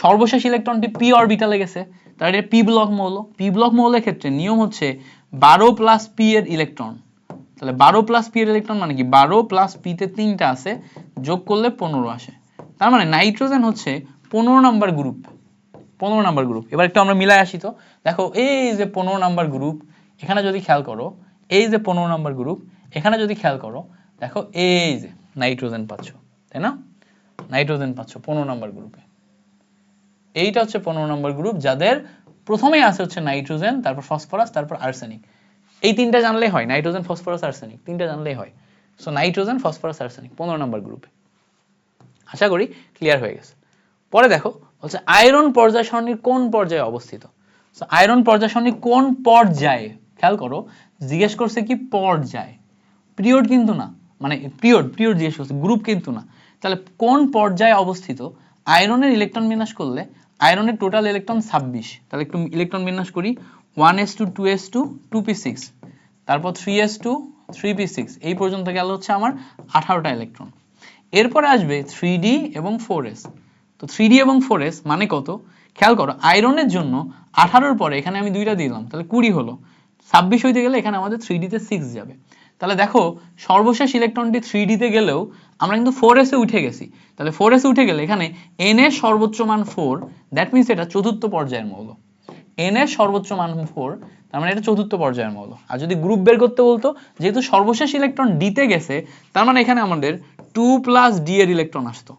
সর্বশেষ ইলেকট্রনটি p অরবিটালে গেছে, তাহলে এটা p ব্লক মৌল। p ব্লক মৌলের ক্ষেত্রে নিয়ম হচ্ছে 12 প্লাস p এর ইলেকট্রন। তাহলে 12 প্লাস p এর ইলেকট্রন মানে কি? 12 প্লাস p তে 3টা আছে, যোগ করলে 15 আসে। তার মানে নাইট্রোজেন হচ্ছে 15 নাম্বার গ্রুপ, 15 নাম্বার গ্রুপ। এবার একটু আমরা মিলাই আসি। তো দেখো এই যে 15 নাম্বার গ্রুপ, এখানে যদি খেয়াল করো এই যে 15 নাম্বার গ্রুপ, এখানে যদি খেয়াল করো দেখো এই যে নাইট্রোজেন পাচ্ছ, তাই না? নাইট্রোজেন পাচ্ছ 15 নাম্বার গ্রুপে। এইটা হচ্ছে 15 নাম্বার গ্রুপ, যাদের প্রথমেই আছে হচ্ছে নাইট্রোজেন, তারপর ফসফরাস, তারপর আর্সেনিক। এই তিনটা জানলেই হয়, নাইট্রোজেন ফসফরাস আর্সেনিক তিনটা জানলেই হয়। So nitrogen phosphorus arsenic 15 number গ্রুপে। আশা করি ক্লিয়ার হয়ে গেছে। পরে দেখো বলছে আয়রন পর্যায় সারণীর কোন পর্যায়ে অবস্থিত? সো আয়রন পর্যায় সারণী কোন পর্যায়ে, খেয়াল করো জিজ্ঞেস করছে কি পর্যায়, পিরিয়ড কিন্তু না, মানে পিরিয়ড জিজ্ঞেস করছে, গ্রুপ কিন্তু না। তাহলে কোন পর্যায়ে অবস্থিত? আয়রনের ইলেকট্রন বিন্যাস করলে আয়রনের টোটাল ইলেকট্রন 26। তাহলে একটু ইলেকট্রন বিন্যাস করি 1s2 2s2 2p6, তারপর 3s2 3p6, এই পর্যন্ত গেল হচ্ছে আমার 18টা ইলেকট্রন। এরপরে আসবে 3d এবং 4s। তো 3d এবং 4s মানে কত? খেয়াল করো আয়রনের জন্য 18-র পরে এখানে আমি 2টা দিলাম, তাহলে 20 হলো। 26 হইতে গেলে এখানে আমাদের 3d তে 6 যাবে। তাহলে দেখো সর্বশেষ ইলেকট্রনটি 3d তে গেলেও আমরা কিন্তু 4s এ উঠে গেছি। তাহলে 4s এ উঠে গেলে এখানে n এর সর্বোচ্চ মান 4, দ্যাট মিন্স এটা চতুর্থ পর্যায়ের মৌল। n এর সর্বোচ্চ মান 4, তার মানে এটা চতুর্থ পর্যায়ের মৌল। আর যদি গ্রুপ বের করতে বলতো, যেহেতু সর্বশেষ ইলেকট্রন d তে গেছে, তার মানে এখানে আমাদের 2 প্লাস d এর ইলেকট্রন আসতো।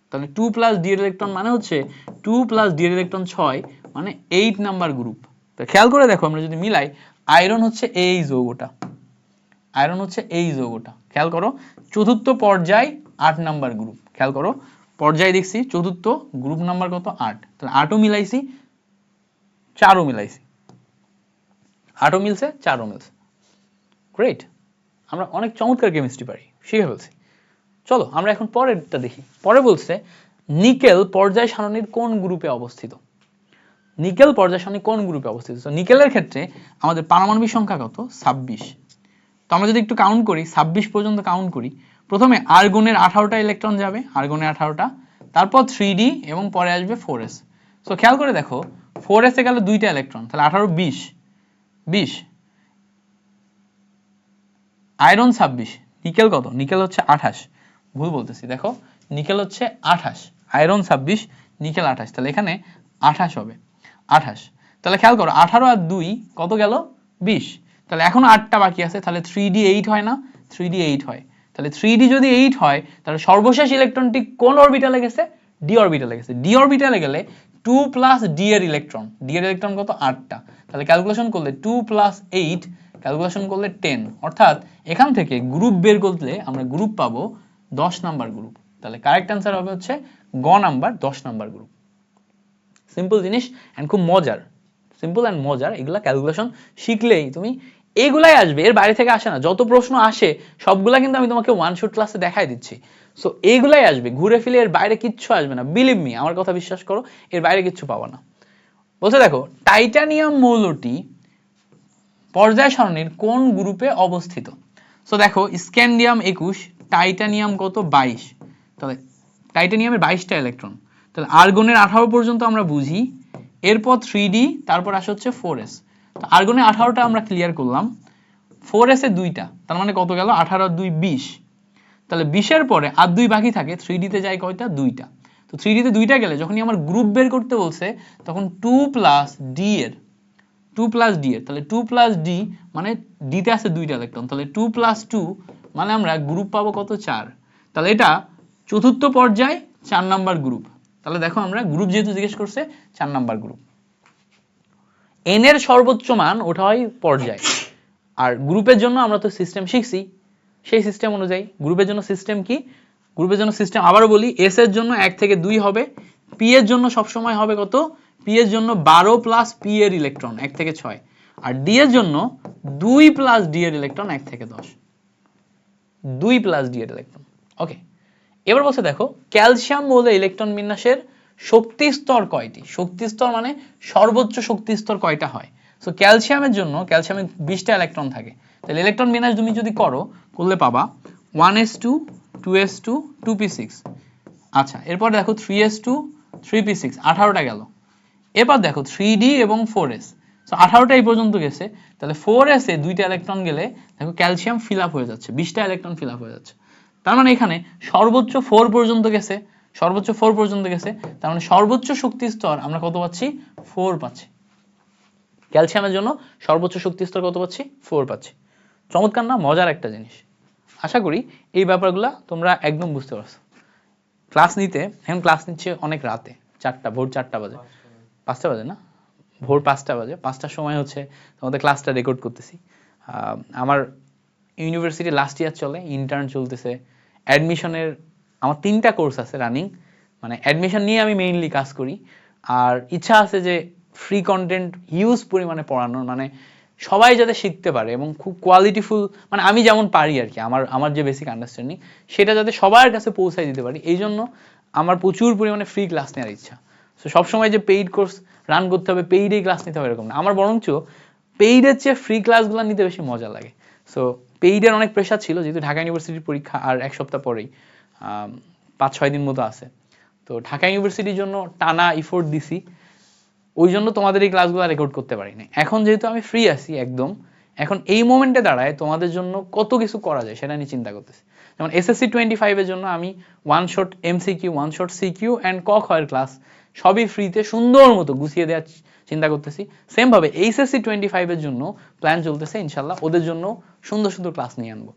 তাহলে 2 প্লাস d এর ইলেকট্রন মানে হচ্ছে 2 প্লাস d এর ইলেকট্রন 6, মানে 8 নাম্বার গ্রুপ। তো খেয়াল করে দেখো আমরা যদি মিলাই, আয়রন হচ্ছে এই যৌগটা, আয়রন হচ্ছে এই যৌগটা। খেয়াল করো চতুর্থ পর্যায় 8 নাম্বার গ্রুপ। খেয়াল করো পর্যায় দেখছি চতুর্থ, গ্রুপ নাম্বার কত? 8। তাহলে 8ও মিলাইছি, 4ও মিলাইছি, 8ও মিলছে, 4ও মিলছে। গ্রেট, আমরা অনেক চমৎকার কেমিস্ট্রি পারি, শিখে ফেলছি। চলো আমরা এখন পরেরটা দেখি। পরে বলছে নিকেল পর্যায় সারণীর কোন গ্রুপে অবস্থিত? নিকেল পর্যায় সারণী কোন গ্রুপে অবস্থিত? তো নিকেলের ক্ষেত্রে আমাদের পারমাণবিক সংখ্যা কত? 26। তো আমরা যদি একটু কাউন্ট করি, 26 পর্যন্ত কাউন্ট করি, প্রথমে আর্গনের 18টা ইলেকট্রন যাবে, আর্গনের 18টা, তারপর 3d এবং পরে আসবে 4s। সো খেয়াল করে দেখো 4s এ গেল 2টা ইলেকট্রন, তাহলে 18 20 20, আয়রন 26, নিকেল কত? নিকেল হচ্ছে 28, ভুল বলতেছি, দেখো নিকেল হচ্ছে 28, আয়রন 26, নিকেল 28, তাহলে এখানে 28 হবে, 28। তাহলে খেয়াল করো 18 আর 2 কত গেল? 20। তাহলে এখন 8টা বাকি আছে, তাহলে 3d 8 হয় না? 3d 8 হয়। তাহলে 3d যদি 8 হয়, তাহলে সর্বশেষ ইলেকট্রনটি কোন অরবিটালে গেছে? d অরবিটালে গেছে। d অরবিটালে গেলে 2 প্লাস d এর ইলেকট্রন, d এর ইলেকট্রন কত? 8টা। তাহলে ক্যালকুলেশন করলে 2 প্লাস 8 ক্যালকুলেশন করলে 10, অর্থাৎ এখান থেকে গ্রুপ বের করলে আমরা গ্রুপ পাবো 10 নাম্বার গ্রুপ। তাহলে কারেক্ট অ্যান্সার হবে হচ্ছে গ নাম্বার 10 নাম্বার গ্রুপ। সিম্পল জিনিস অ্যান্ড খুব মজার, সিম্পল অ্যান্ড মজার। এগুলা ক্যালকুলেশন শিখলেই তুমি, এগুলাই আসবে, এর বাইরে থেকে আসে না। যত প্রশ্ন আসে সবগুলা কিন্তু আমি তোমাকে ওয়ান শট ক্লাসে দেখাই দিচ্ছি। সো এইগুলাই আসবে, ঘুরে ফিরে এর বাইরে কিচ্ছু আসবে না, বিলিভ মি, আমার কথা বিশ্বাস করো, এর বাইরে কিচ্ছু পাবা না। বলছে দেখো টাইটানিয়াম মৌলটি পর্যায় সারণীর কোন গ্রুপে অবস্থিত। সো দেখো স্ক্যান্ডিয়াম 21, টাইটানিয়াম কত 22, তাহলে টাইটানিয়ামের 22টা ইলেকট্রন, তাহলে আর্গনের 18 পর্যন্ত আমরা বুঝি, এরপর 3d, তারপর আসে হচ্ছে 4s। তো আর্গনের 18টা আমরা ক্লিয়ার করলাম, 4s এ 2টা, তার মানে কত গেল 18 আর 2 20, তাহলে 20 এর পরে আর 2 বাকি থাকে, 3d তে যায় কয়টা 2টা। তো 3d তে 2টা গেলে যখনই আমার গ্রুপ বের করতে বলছে তখন 2 প্লাস d এর, 2 প্লাস d এর, তাহলে 2 প্লাস d মানে d তে আছে 2টা ইলেকট্রন, তাহলে 2 প্লাস 2 মানে আমরা গ্রুপ পাবো কত 4। তাহলে এটা চতুর্থ পর্যায় 4 নাম্বার গ্রুপ। তাহলে দেখো আমরা গ্রুপ যেহেতু জিজ্ঞেস করছে 4 নাম্বার গ্রুপ। n এর সর্বোচ্চ মান ওটা হয় পর্যায়, আর গ্রুপের জন্য আমরা তো সিস্টেম শিখছি, সেই সিস্টেম অনুযায়ী গ্রুপের জন্য সিস্টেম কি, গ্রুপের জন্য সিস্টেম আবারও বলি, এস এর জন্য 1 থেকে 2 হবে, পি এর জন্য সবসময় হবে কত, পি এর জন্য 12 প্লাস পি এর ইলেকট্রন 1 থেকে 6, আর ডি এর জন্য 2 প্লাস ডি এর ইলেকট্রন 1 থেকে 10, 2 প্লাস ডি এর ইলেকট্রন। ওকে, এবার বলছে দেখো ক্যালসিয়াম মৌলে ইলেকট্রন বিন্যাসের শক্তি স্তর কয়টি। শক্তি স্তর মানে সর্বোচ্চ শক্তি স্তর কয়টা হয়। সো ক্যালসিয়ামের জন্য, ক্যালসিয়ামে 20টা ইলেকট্রন থাকে, তাহলে ইলেকট্রন বিন্যাস তুমি যদি করলে পাবা 1s2 2s2 2p6। আচ্ছা, এরপর দেখো 3s2 3p6, 18টা গেল। এবার দেখো 3d এবং 4s, সো 18টা এই পর্যন্ত গেছে, তাহলে 4s এ 2টা ইলেকট্রন গেলে দেখো ক্যালসিয়াম ফিল আপ হয়ে যাচ্ছে, 20টা ইলেকট্রন ফিল আপ হয়ে যাচ্ছে। তার মানে এখানে সর্বোচ্চ 4 পর্যন্ত গেছে, সর্বোচ্চ 4 পর্যন্ত গেছে, তার মানে সর্বোচ্চ শক্তি স্তর আমরা কত পাচ্ছি 4 পাচ্ছি। ক্যালসিয়ামের জন্য সর্বোচ্চ শক্তি স্তর কত পাচ্ছি 4 পাচ্ছি। চমৎকার না, মজার একটা জিনিস। আশা করি এই ব্যাপারগুলো তোমরা একদম বুঝতে পারছো। ক্লাস নিতে, এখন ক্লাস নিচ্ছে অনেক রাতে, 4টা, ভোর 4টা বাজে, 5টা বাজে না, ভোর 5টা বাজে, 5টার সময় হচ্ছে তোমাদের ক্লাসটা রেকর্ড করতেছি। আমার ইউনিভার্সিটি লাস্ট ইয়ার চলে, ইন্টার্ন চলতেছে, অ্যাডমিশনের আমার 3টা কোর্স আছে রানিং, মানে অ্যাডমিশন নিয়ে আমি মেইনলি কাজ করি। আর ইচ্ছা আছে যে ফ্রি কন্টেন্ট হিউজ পরিমাণে পড়ানোর, মানে সবাই যাতে শিখতে পারে এবং খুব কোয়ালিটিফুল, মানে আমি যেমন পারি আর কি, আমার যে বেসিক আন্ডারস্ট্যান্ডিং সেটা যাতে সবার কাছে পৌঁছায় দিতে পারি, এই জন্য আমার প্রচুর পরিমাণে ফ্রি ক্লাস নেওয়ার ইচ্ছা। সো সবসময় যে পেইড কোর্স রান করতে হবে, পেইডেই ক্লাস নিতে হবে এরকম না, আমার বরঞ্চ পেইডের চেয়ে ফ্রি ক্লাসগুলো নিতে বেশি মজা লাগে। সো পেইডের অনেক প্রেশার ছিল, যেহেতু ঢাকা ইউনিভার্সিটির পরীক্ষা আর 1 সপ্তাহ পরেই, 5-6 দিন মতো আছে, তো ঢাকা ইউনিভার্সিটির জন্য টানা ইফোর্ট দিছি, ওই জন্য তোমাদের এই ক্লাসগুলো রেকর্ড করতে পারি না। এখন যেহেতু আমি ফ্রি আছি একদম, এখন এই মোমেন্টে দাঁড়ায় তোমাদের জন্য কত কিছু করা যায় সেটা নিয়ে চিন্তা করতেছি। যেমন SSC 25 এর জন্য আমি one shot MCQ, one shot CQ and ক খ এর ক্লাস সবই ফ্রিতে সুন্দর মতো গুছিয়ে দেওয়ার চিন্তা করতেছি। সেম ভাবে HSC 25 এর জন্য প্ল্যান চলতেছে, ইনশাল্লাহ ওদের জন্য সুন্দর সুন্দর ক্লাস নিয়ে আনবো।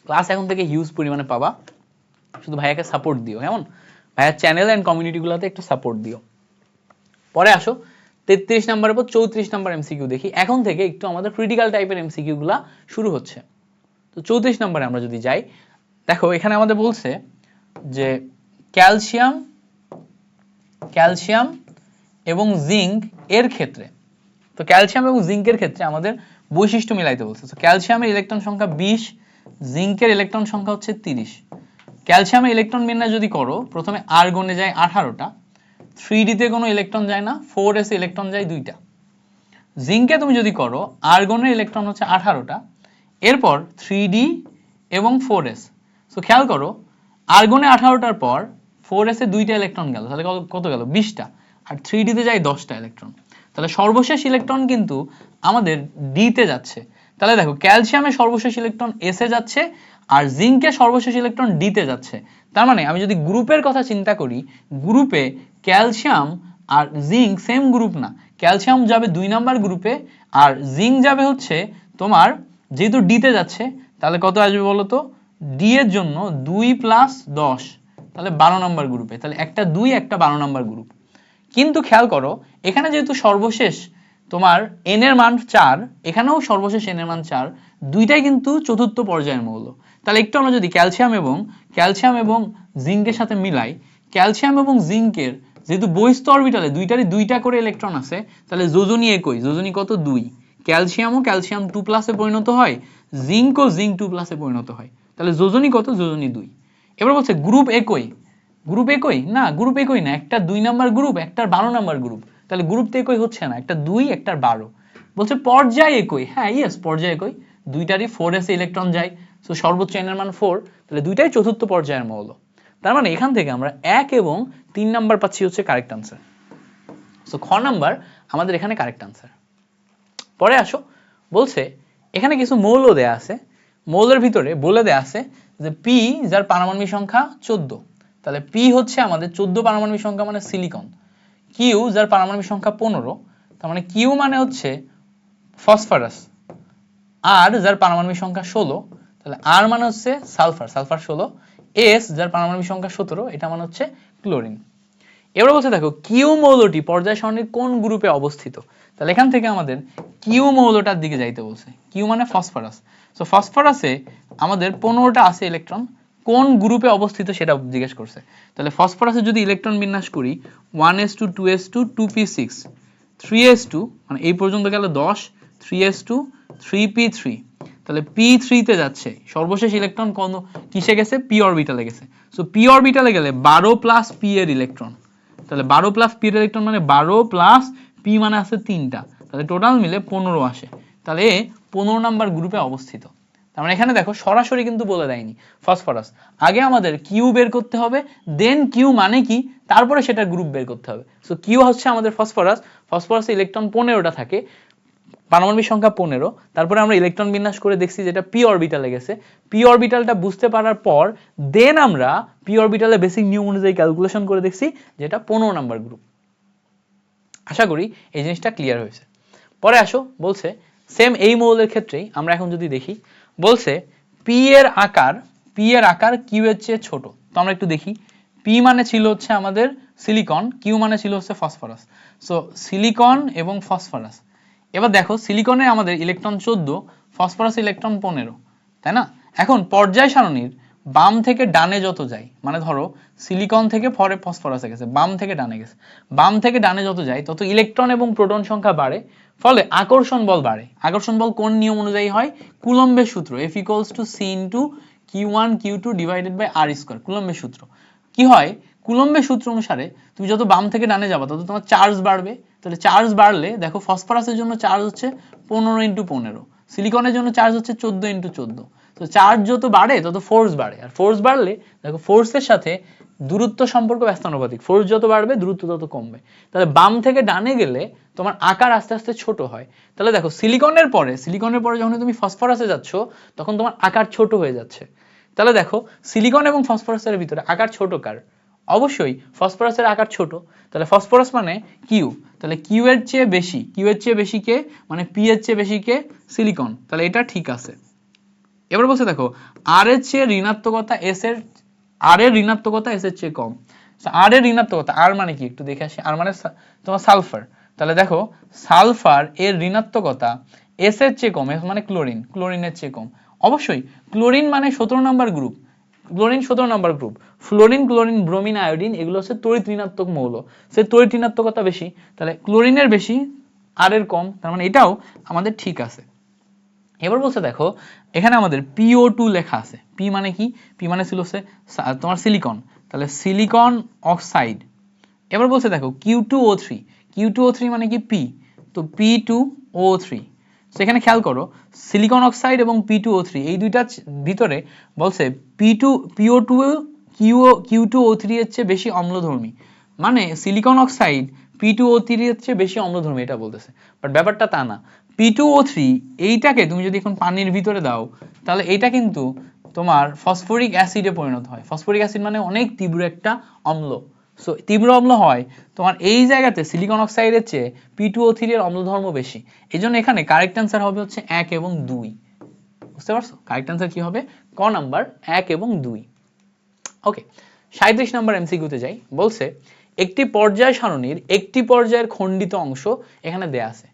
ক্লাস এখন থেকে হিউজ পরিমাণে পাবা, শুধু ভাইয়াকে সাপোর্ট দিও, কেমন, ভাইয়ার চ্যানেল অ্যান্ড কমিউনিটিগুলোতে একটু সাপোর্ট দিও। পরে আসো 33 নম্বরের পর 34 নম্বর এমসিকিউ দেখি। এখন থেকে একটু আমাদের ক্রিটিক্যাল টাইপের এমসিকিউ গুলা শুরু হচ্ছে। তো 34 নম্বরে আমরা যদি যাই, দেখো এখানে আমাদের বলছে যে ক্যালসিয়াম এবং জিঙ্ক এর ক্ষেত্রে, তো ক্যালসিয়াম এবং জিঙ্কের ক্ষেত্রে আমাদের বৈশিষ্ট্য মিলাইতে বলছে। তো ক্যালসিয়ামের ইলেকট্রন সংখ্যা 20, জিঙ্কের ইলেকট্রন সংখ্যা হচ্ছে 30। ক্যালসিয়ামের ইলেকট্রন বিন্যাস যদি করো, প্রথমে আর্গনে যায় 18টা, 3d তে কোনো ইলেকট্রন যায় না, 4s ইলেকট্রন যায় 2টা। জিঙ্কে তুমি যদি করো, আর্গনের ইলেকট্রন হচ্ছে 18টা, এরপর 3d এবং 4s। সো খেয়াল করো, আর্গনে 18টার পর 4s এ 2টা ইলেকট্রন গেল, তাহলে কত গেল 20টা, আর 3d তে যায় 10টা ইলেকট্রন, তাহলে সর্বশেষ ইলেকট্রন কিন্তু আমাদের d তে যাচ্ছে। তাহলে দেখো ক্যালসিয়ামের সর্বশেষ ইলেকট্রন s এ যাচ্ছে, আর জিঙ্কের সর্বশেষ ইলেকট্রন d তে যাচ্ছে। তার মানে আমি যদি গ্রুপের কথা চিন্তা করি, গ্রুপে ক্যালসিয়াম আর জিঙ্ক সেম গ্রুপ না, ক্যালসিয়াম যাবে 2 নাম্বার গ্রুপে, আর জিঙ্ক যাবে হচ্ছে তোমার, যেহেতু d তে যাচ্ছে তাহলে কত আসবে বলো তো, d এর জন্য 2 প্লাস 10, তাহলে 12 নাম্বার গ্রুপে, তাহলে একটা 2 একটা 12 নাম্বার গ্রুপ। কিন্তু খেয়াল করো এখানে যেহেতু সর্বশেষ তোমার n এর মান 4, এখানেও সর্বশেষ n এর মান 4, দুইটাই কিন্তু চতুর্থ পর্যায়ের মৌল। তাহলে একটু আমরা যদি ক্যালসিয়াম এবং জিঙ্কের সাথে মিলাই, ক্যালসিয়াম এবং জিঙ্কের যেহেতু বহিস্থ অরবিটালে দুইটারই দুইটা করে ইলেকট্রন আছে, তাহলে যোজনী একই, যোজনী কত 2, ক্যালসিয়ামও ক্যালসিয়াম 2+ এ পরিণত হয়, জিঙ্কও জিঙ্ক 2+ এ পরিণত হয়, তাহলে যোজনী কত, যোজনী 2। এবার বলছে গ্রুপ একই, গ্রুপ একই না, গ্রুপ একই না, একটা 2 নাম্বার গ্রুপ, একটা 12 নাম্বার গ্রুপ, তাহলে গ্রুপ তো একই হচ্ছে না, একটা 2 একটা 12। বলছে পর্যায় একই, হ্যাঁ ইয়েস পর্যায় একই, দুইটারই 4s এ ইলেকট্রন যায়, সো সর্বোচ্চ n এর মান 4, তাহলে দুইটাই চতুর্থ পর্যায়ের মৌল। তার মানে এখান থেকে আমরা 1 এবং 3 নাম্বার পাচ্ছি হচ্ছে কারেক্ট আনসার। সো খ নাম্বার আমাদের এখানে কারেক্ট আনসার। পরে আসো, বলছে এখানে কিছু মৌল দেয়া আছে, মৌলের ভিতরে বলে দেয়া আছে যে P যার পারমাণবিক সংখ্যা 14, তাহলে P হচ্ছে আমাদের 14 পারমাণবিক সংখ্যা মানে সিলিকন, Q যার পারমাণবিক সংখ্যা 15, তার মানে Q মানে হচ্ছে ফসফরাস, R যার পারমাণবিক সংখ্যা 16, তাহলে R মানে হচ্ছে সালফার, সালফার 16, S যার পারমাণবিক সংখ্যা 17, এটা মানে হচ্ছে ক্লোরিন। এবার বলছে দেখো কিউ মৌলটি পর্যায় সারণীর কোন গ্রুপে অবস্থিত, তাহলে এখান থেকে আমাদের কিউ মৌলটার দিকে যাইতে বলছে, কিউ মানে ফসফরাস, সো ফসফরাসে আমাদের 15টা আছে ইলেকট্রন, কোন গ্রুপে অবস্থিত সেটা জিজ্ঞেস করছে। তাহলে ফসফরাসে যদি ইলেকট্রন বিন্যাস করি 1s2 2s2 2p6 3s2, মানে এই পর্যন্ত গেল 10, 3s2 3p3, তাহলে p3 তে যাচ্ছে, সর্বশেষ ইলেকট্রন কোন কিসে গেছে, p অরবিটালে গেছে, সো p অরবিটালে গেলে 12 প্লাস p এর ইলেকট্রন, তাহলে 12 প্লাস p এর ইলেকট্রন মানে 12 প্লাস p মানে আছে 3টা, তাহলে টোটাল মিলে 15 আসে, তাহলে 15 নাম্বার গ্রুপে অবস্থিত। তার মানে এখানে দেখো সরাসরি কিন্তু বলে দেয়নি ফসফরাস, আগে আমাদের কিউ বের করতে হবে, দেন কিউ মানে কি, তারপরে সেটা গ্রুপ বের করতে হবে। সো কিউ হচ্ছে আমাদের ফসফরাস, ফসফরাসে ইলেকট্রন 15টা থাকে, পারমাণবিক সংখ্যা 15, তারপরে আমরা ইলেকট্রন বিন্যাস করে দেখছি যেটা p অরবিটালে গেছে, p অরবিটালটা বুঝতে পারার পর দেন আমরা p অরবিটালে বেসিক নিয়ম অনুযায়ী ক্যালকুলেশন করে দেখছি যেটা 15 নাম্বার গ্রুপ। আশা করি এই জিনিসটা ক্লিয়ার হয়েছে। পরে আসো, বলছে সেম এই মৌলের ক্ষেত্রেই আমরা এখন যদি দেখি, বলছে p এর আকার q এর চেয়ে ছোট, তো আমরা একটু দেখি, p মানে ছিল হচ্ছে আমাদের সিলিকন, q মানে ছিল হচ্ছে ফসফরাস, সো সিলিকন এবং ফসফরাস। এবার দেখো সিলিকনে আমাদের ইলেকট্রন 14, ফসফরাস ইলেকট্রন 15, তাই না? এখন পর্যায় সারণীর বাম থেকে ডানে যত যায়, মানে ধরো সিলিকন থেকে পরে ফসফরাসে গেছে, বাম থেকে ডানে গেছে, বাম থেকে ডানে যত যায় তত ইলেকট্রন এবং প্রোটন সংখ্যা বাড়ে, ফলে আকর্ষণ বল বাড়ে। আকর্ষণ বল কোন নিয়ম অনুযায়ী হয়, কুলম্বের সূত্র, F = C × Q1 Q2 / R², কুলম্বের সূত্র। কি হয়, কুলম্বের সূত্র অনুসারে তুমি যত বাম থেকে ডানে যাবা তত তোমার চার্জ বাড়বে, তাহলে চার্জ বাড়লে দেখো ফসফরাসের জন্য চার্জ হচ্ছে 15 × 15, সিলিকনের জন্য চার্জ হচ্ছে 14 × 14, তো চার্জ যত বাড়ে তত ফোর্স বাড়ে, আর ফোর্স বাড়লে দেখো ফোর্সের সাথে দূরত্ব সম্পর্ক ব্যস্তানুপাতিক, ফোর্স যত বাড়বে দূরত্ব তত কমবে, তাহলে বাম থেকে ডানে গেলে তোমার আকার আস্তে আস্তে ছোট হয়। তাহলে দেখো সিলিকনের পরে যখন তুমি ফসফরাসে যাচ্ছ তখন তোমার আকার ছোট হয়ে যাচ্ছে, তাহলে দেখো সিলিকন এবং ফসফরাসের ভিতরে আকার ছোট কার, অবশ্যই ফসফরাসের আকার ছোট, তাহলে ফসফরাস মানে কিউ, তাহলে কিউ এর চেয়ে বেশি কে, মানে পি এর চেয়ে বেশি কে, সিলিকন, তাহলে এটা ঠিক আছে। এবার বলছে দেখো আর এর চেয়ে ঋণাত্মকতা এস এর, আর এর ঋণাত্মকতা এস এর চেয়ে কম, আর এর ঋণাত্মকতা, আর মানে কি একটু দেখে আসি, আর মানে তোমার সালফার, তাহলে দেখো সালফার এর ঋণাত্মকতা এস এর চেয়ে কম, এস মানে ক্লোরিন, ক্লোরিনের চেয়ে কম, অবশ্যই ক্লোরিন মানে 17 number group, chlorine 17 number group, fluorine chlorine bromine iodine এগুলো হচ্ছে তড়িৎ ঋণাত্মক মৌল, সে তড়িৎ ঋণাত্মকতা বেশি, তাহলে ক্লোরিনের বেশি আর এর কম, তার মানে এটাও আমাদের ঠিক আছে। এবার বলছে দেখো এখানে আমাদের PO2 লেখা আছে, P মানে কি, P মানে ছিল হচ্ছে তোমার সিলিকন, তাহলে সিলিকন অক্সাইড। এবার বলছে দেখো Q2O3, Q2O3 মানে কি P, তো P2O3, সেখানে খেয়াল করো সিলিকন অক্সাইড এবং P2O3 এই দুইটার ভিতরে বলছে PO2 Q2O3 এর চেয়ে বেশি অম্লধর্মী, মানে সিলিকন অক্সাইড P2O3 এর চেয়ে বেশি অম্লধর্মী এটা বলতেছে, বাট ব্যাপারটা তা না। P2O3 এইটাকে তুমি যদি এখন পানির ভিতরে দাও তাহলে এটা কিন্তু তোমার ফসফরিক অ্যাসিডে পরিণত হয়, ফসফরিক অ্যাসিড মানে অনেক তীব্র একটা অম্ল, সো তীব্র অম্ল হয় তোমার এই জায়গাতে সিলিকন অক্সাইডের চেয়ে P2O3 এর অম্লধর্ম বেশি, এজন্য এখানে কারেক্ট অ্যান্সার হবে হচ্ছে 1 এবং 2, বুঝতে পারছো? কারেক্ট অ্যান্সার কি হবে, ক নাম্বার 1 এবং 2। ওকে, 37 নম্বর এমসিকিউতে যাই, বলছে একটি পর্যায় সারণীর একটি পর্যায়ের খণ্ডিত অংশ এখানে দেয়া আছে,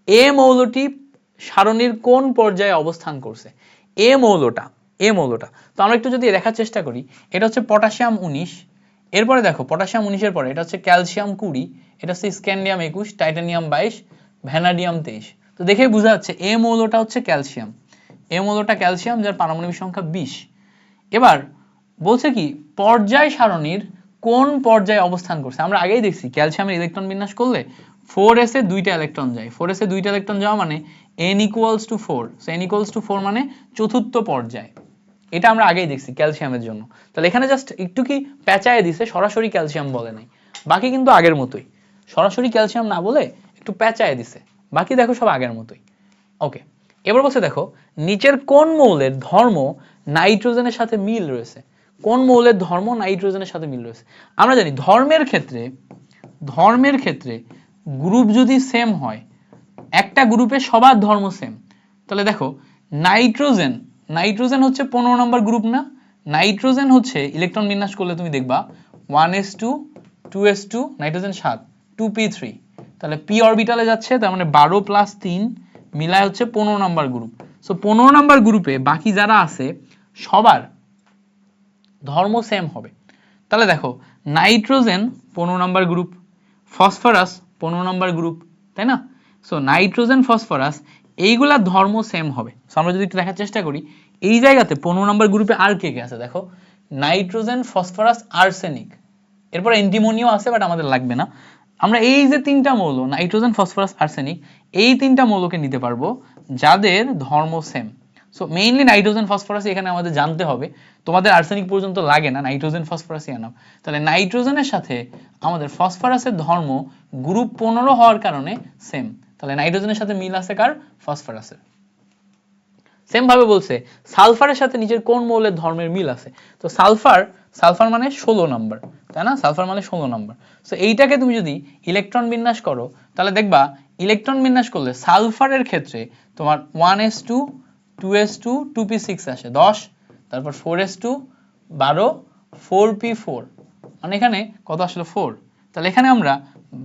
এ মৌলটি সারণীর কোন পর্যায়ে অবস্থান করছে? এ মৌলটা তো আমরা একটু যদি দেখার চেষ্টা করি, এটা হচ্ছে পটাশিয়াম 19, এরপরে দেখো পটাশিয়াম 19 এর পরে এটা হচ্ছে ক্যালসিয়াম 20, এটা হচ্ছে স্ক্যান্ডিয়াম 21, টাইটানিয়াম 22, ভ্যানাডিয়াম 23। তো দেখেই বোঝা যাচ্ছে এ মৌলটা হচ্ছে ক্যালসিয়াম, এ মৌলটা ক্যালসিয়াম যার পারমাণবিক সংখ্যা 20। এবার বলছে কি পর্যায় সারণীর কোন পর্যায়ে অবস্থান করছে? আমরা আগেই দেখছি ক্যালসিয়ামের ইলেকট্রন বিন্যাস করলে 4s এ দুইটা ইলেকট্রন যায়, 4s এ দুইটা ইলেকট্রন যাওয়া মানে n equals to 4, so n equals to 4 মানে চতুর্থ পর্যায়। এটা আমরা আগেই দেখছি ক্যালসিয়ামের জন্য। তাহলে এখানে জাস্ট একটু কি পেঁচায় দিছে, সরাসরি ক্যালসিয়াম বলে নাই, বাকি কিন্তু আগের মতোই, সরাসরি ক্যালসিয়াম না বলে একটু পেঁচায় দিছে, বাকি দেখো সব আগের মতোই। ওকে, এবার বলছে দেখো নিচের কোন মৌলের ধর্ম নাইট্রোজেনের সাথে মিল রয়েছে? কোন মৌলের ধর্ম নাইট্রোজেনের সাথে মিল রয়েছে? আমরা জানি ধর্মের ক্ষেত্রে গ্রুপ যদি সেম হয়, একটা গ্রুপে সবার ধর্ম সেম, তাহলে দেখো নাইট্রোজেন হচ্ছে 15 নম্বর গ্রুপ না? নাইট্রোজেন হচ্ছে ইলেকট্রন বিন্যাস করলে তুমি দেখবা 1s2 2s2 নাইট্রোজেন 7 2p3, তাহলে p অরবিটালে যাচ্ছে, তার মানে 12 + 3 মিলায় হচ্ছে 15 নম্বর গ্রুপ। সো 15 নম্বর গ্রুপে বাকি যারা আছে সবার ধর্ম সেম হবে। তাহলে দেখো নাইট্রোজেন 15 নম্বর গ্রুপ, ফসফরাস 15 নম্বর গ্রুপ, তাই না? সো নাইট্রোজেন ফসফরাস এইগুলা ধর্ম সেম হবে। সো আমরা যদি একটু দেখার চেষ্টা করি এই জায়গাতে 15 নম্বর গ্রুপে আর কে কে আছে দেখো, নাইট্রোজেন ফসফরাস আর্সেনিক, এরপর অ্যান্টিমোনিও আছে বাট আমাদের লাগবে না। আমরা এই যে তিনটা মৌল নাইট্রোজেন ফসফরাস আর্সেনিক, এই তিনটা মৌলকে নিতে পারবো যাদের ধর্ম same. So mainly nitrogen phosphorus এখানে আমাদের জানতে হবে, তোমাদের আর্সেনিক পর্যন্ত লাগে না, নাইট্রোজেন ফসফরাসই আনাও। তাহলে নাইট্রোজেনের সাথে আমাদের ফসফরাসের ধর্ম গ্রুপ 15 হওয়ার কারণে সেম, তাহলে নাইট্রোজেনের সাথে মিল আছে কার? ফসফরাসের। সেম ভাবে বলছে সালফারের সাথে নিচের কোন মৌলের ধর্মের মিল আছে? তো সালফার মানে 16 নম্বর, তাই না? সালফার মানে 16 নম্বর। সো এইটাকে তুমি যদি ইলেকট্রন বিন্যাস করো তাহলে দেখবা ইলেকট্রন বিন্যাস করলে সালফারের ক্ষেত্রে তোমার 1s2 2s2 2p6 আসে 10, তারপর 4s2 12 4p4, মানে এখানে কত আসলে 4, তাহলে এখানে আমরা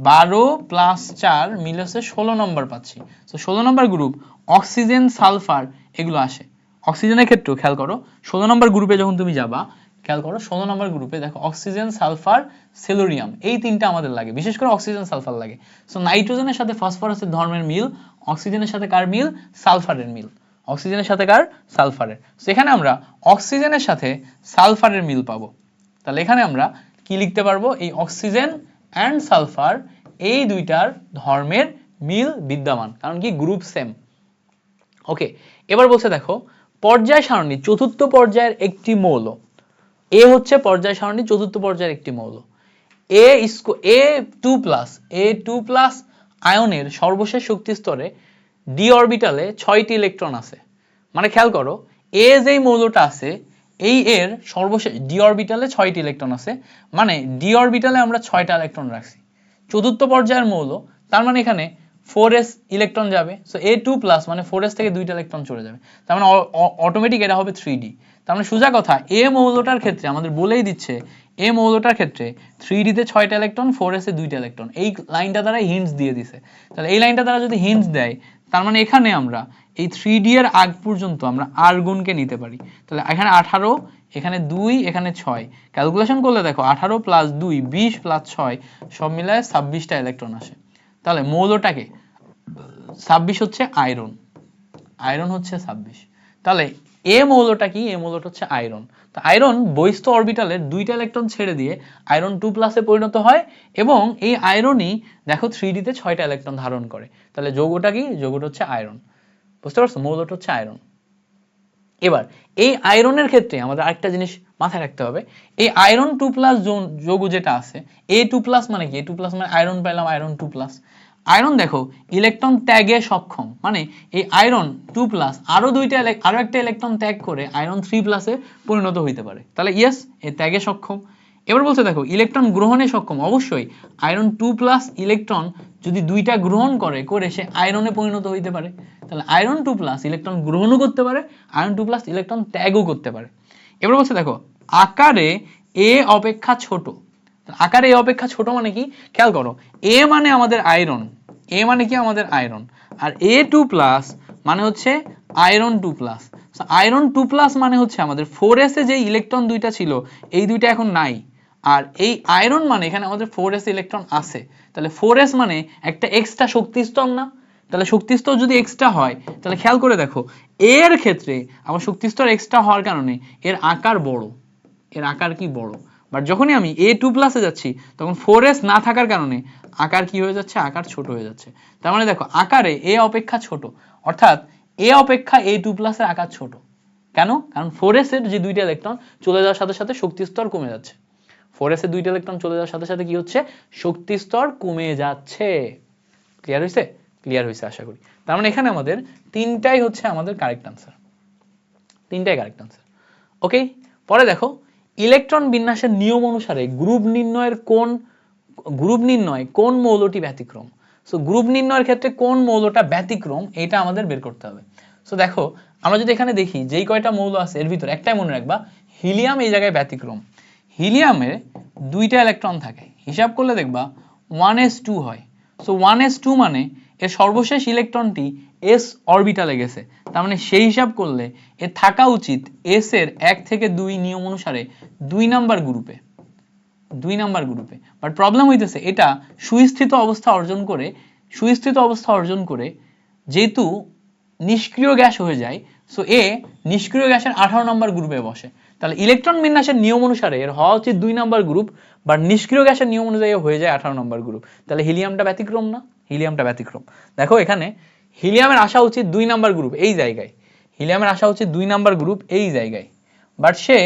12 + 4 মিলে হচ্ছে 16 নম্বর পাচ্ছি। তো 16 নম্বর গ্রুপ অক্সিজেন সালফার এগুলো আসে। অক্সিজেনের ক্ষেত্রেও খেয়াল করো 16 নম্বর গ্রুপে যখন তুমি যাবা, খেয়াল করো 16 নম্বর গ্রুপে দেখো অক্সিজেন সালফার সেলুরিয়াম এই তিনটা আমাদের লাগে, বিশেষ করে অক্সিজেন সালফার লাগে। সো নাইট্রোজেনের সাথে ফসফরাসের ধর্মের মিল, অক্সিজেনের সাথে কার মিল? সালফারের মিল, অক্সিজেনের সাথে কার? সালফারের। সেখানে আমরা অক্সিজেনের সাথে সালফারের মিল পাবো। তাহলে এখানে আমরা কি লিখতে পারবো? এই অক্সিজেন অ্যান্ড সালফার এই দুইটার ধর্মের মিল বিদ্যমান, কারণ কি গ্রুপ সেম। ওকে, এবার বলছে দেখো পর্যায় সারণী চতুর্থ পর্যায়ের একটি মৌল, এ হচ্ছে পর্যায় সারণী চতুর্থ পর্যায়ের একটি মৌল, A2+ আয়নের সর্বশেষ শক্তি স্তরে ডি অরবিটালে 6টি ইলেকট্রন আছে। মানে খেয়াল করো এ যেই মৌলটা আছে এই এর সর্বশেষ ডি অরবিটালে 6টি ইলেকট্রন আছে, মানে ডি অরবিটালে আমরা 6টা ইলেকট্রন রাখছি, চতুর্থ পর্যায়ের মৌল, তার মানে এখানে 4s ইলেকট্রন যাবে। সো A2+ মানে 4s থেকে দুইটা ইলেকট্রন চলে যাবে, তার মানে অটোমেটিক এটা হবে 3d। তার মানে সোজা কথা এ মৌলটার ক্ষেত্রে আমাদের বলেই দিচ্ছে এ মৌলটার ক্ষেত্রে 3d তে 6টা ইলেকট্রন, 4s এ দুইটা ইলেকট্রন, এই লাইনটা দ্বারা হিন্টস দিয়ে দিছে। তাহলে এই লাইনটা দ্বারা যদি হিন্টস দেয় তার মানে এখানে আমরা এই 3d এর আগ পর্যন্ত আমরা আর্গনকে নিতে পারি। তাহলে এখানে 18, এখানে 2, এখানে 6, ক্যালকুলেশন করলে দেখো 18 + 2 20 + 6 সব মিলায় 26টা ইলেকট্রন আসে। তাহলে মৌলটাকে 26 হচ্ছে আয়রন, আয়রন হচ্ছে 26। তাহলে এ মৌলটা কি? এ মৌলটা হচ্ছে আয়রন। তো আয়রন বহিস্থ অরবিটালের দুইটা ইলেকট্রন ছেড়ে দিয়ে আয়রন 2+ এ পরিণত হয় এবং এই আয়রনই দেখো 3d তে 6টা ইলেকট্রন ধারণ করে। তাহলে যৌগটা কি? যৌগটা হচ্ছে আয়রন। বুঝতে পারছো? মৌলটা হচ্ছে আয়রন। এবার এই আয়রনের ক্ষেত্রে আমাদের আরেকটা জিনিস মাথায় রাখতে হবে, এই আয়রন 2+ যৌগ যেটা আছে A2+ মানে কি? A2+ মানে আয়রন পাইলাম, আয়রন 2+। আয়রন দেখো ইলেকট্রন ত্যাগে সক্ষম, মানে এই আয়রন 2+ আরো একটা ইলেকট্রন ত্যাগ করে আয়রন 3+ এ পরিণত হইতে পারে। তাহলে ইয়েস এ ত্যাগে সক্ষম। এবার বলছে দেখো ইলেকট্রন গ্রহণে সক্ষম, অবশ্যই আয়রন 2+ ইলেকট্রন যদি দুইটা গ্রহণ করে সে আয়রনে পরিণত হইতে পারে। তাহলে আয়রন 2+ ইলেকট্রন গ্রহণও করতে পারে, আয়রন 2+ ইলেকট্রন ত্যাগও করতে পারে। এবার বলছে দেখো আকারে এ অপেক্ষা ছোট, আকারে এ অপেক্ষা ছোট মানে কি? খেয়াল করো এ মানে আমাদের আয়রন, এ মানে কি আমাদের আয়রন, আর A2+ মানে হচ্ছে আয়রন 2+। আয়রন 2+ মানে হচ্ছে আমাদের 4s এ যে ইলেকট্রন দুইটা ছিল এই দুইটা এখন নাই, আর এই আয়রন মানে এখানে আমাদের 4s ইলেকট্রন আছে, তাহলে 4s মানে একটা এক্সট্রা শক্তি স্তর না, তাহলে শক্তি স্তর যদি এক্সট্রা হয় তাহলে খেয়াল করে দেখো এর ক্ষেত্রে আমার শক্তি স্তর এক্সট্রা হওয়ার কারণে এর আকার বড়, এর আকার কি বড়, বাট যখনই আমি A2+ এ যাচ্ছি তখন 4s না থাকার কারণে আকার কি হয়ে যাচ্ছে, আকার ছোট হয়ে যাচ্ছে। তার মানে দেখো আকারে A অপেক্ষা ছোট, অর্থাৎ A অপেক্ষা A2+ এর আকার ছোট। কেন? কারণ 4s এর যে দুইটা ইলেকট্রন চলে যাওয়ার সাথে সাথে শক্তি স্তর কমে যাচ্ছে, 4s এর দুইটা ইলেকট্রন চলে যাওয়ার সাথে সাথে কি হচ্ছে, শক্তি স্তর কমে যাচ্ছে। ক্লিয়ার হয়েছে? ক্লিয়ার হয়েছে আশা করি। তার মানে এখানে আমাদের তিনটাই হচ্ছে আমাদের কারেক্ট আনসার, তিনটাই কারেক্ট আনসার। ওকে, পরে দেখো ইলেকট্রন বিন্যাসের নিয়ম অনুসারে গ্রুপ নির্ণয় কোন মৌলটি ব্যতিক্রম। সো গ্রুপ নির্ণয়ের ক্ষেত্রে কোন মৌলটা ব্যতিক্রম এটা আমাদের বের করতে হবে। সো দেখো আমরা যদি এখানে দেখি যেই কয়টা মৌল আছে এর ভিতর একটাই মনে রাখবা, হিলিয়াম এই জায়গায় ব্যতিক্রম। হিলিয়ামে দুইটা ইলেকট্রন থাকে, হিসাব করলে দেখবা 1s2 হয়। সো 1s2 মানে এর সর্বশেষ ইলেকট্রনটি s অরবিটালে গেছে, তার মানে সেই হিসাব করলে এর থাকা উচিত s এর 1 থেকে 2 নিয়ম অনুসারে 2 নাম্বার গ্রুপে, 2 নাম্বার গ্রুপে। বাট প্রবলেম হইতেছে এটা সুস্থিত অবস্থা অর্জন করে যেহেতু নিষ্ক্রিয় গ্যাস হয়ে যায়, সো এ নিষ্ক্রিয় গ্যাসের 18 নম্বর গ্রুপে বসে। তাহলে ইলেকট্রন বিন্যাসের নিয়ম অনুসারে এর হওয়া উচিত 2 নাম্বার গ্রুপ, বাট নিষ্ক্রিয় গ্যাসের নিয়ম অনুযায়ী হয়ে যায় 18 নম্বর গ্রুপ। তাহলে হিলিয়ামটা ব্যতিক্রম না? হিলিয়ামটা ব্যতিক্রম। দেখো এখানে হিলিয়ামের আসা উচিত 2 নাম্বার গ্রুপ এই জায়গায়, হিলিয়ামের আসা উচিত 2 নাম্বার গ্রুপ এই জায়গায়, বাট সে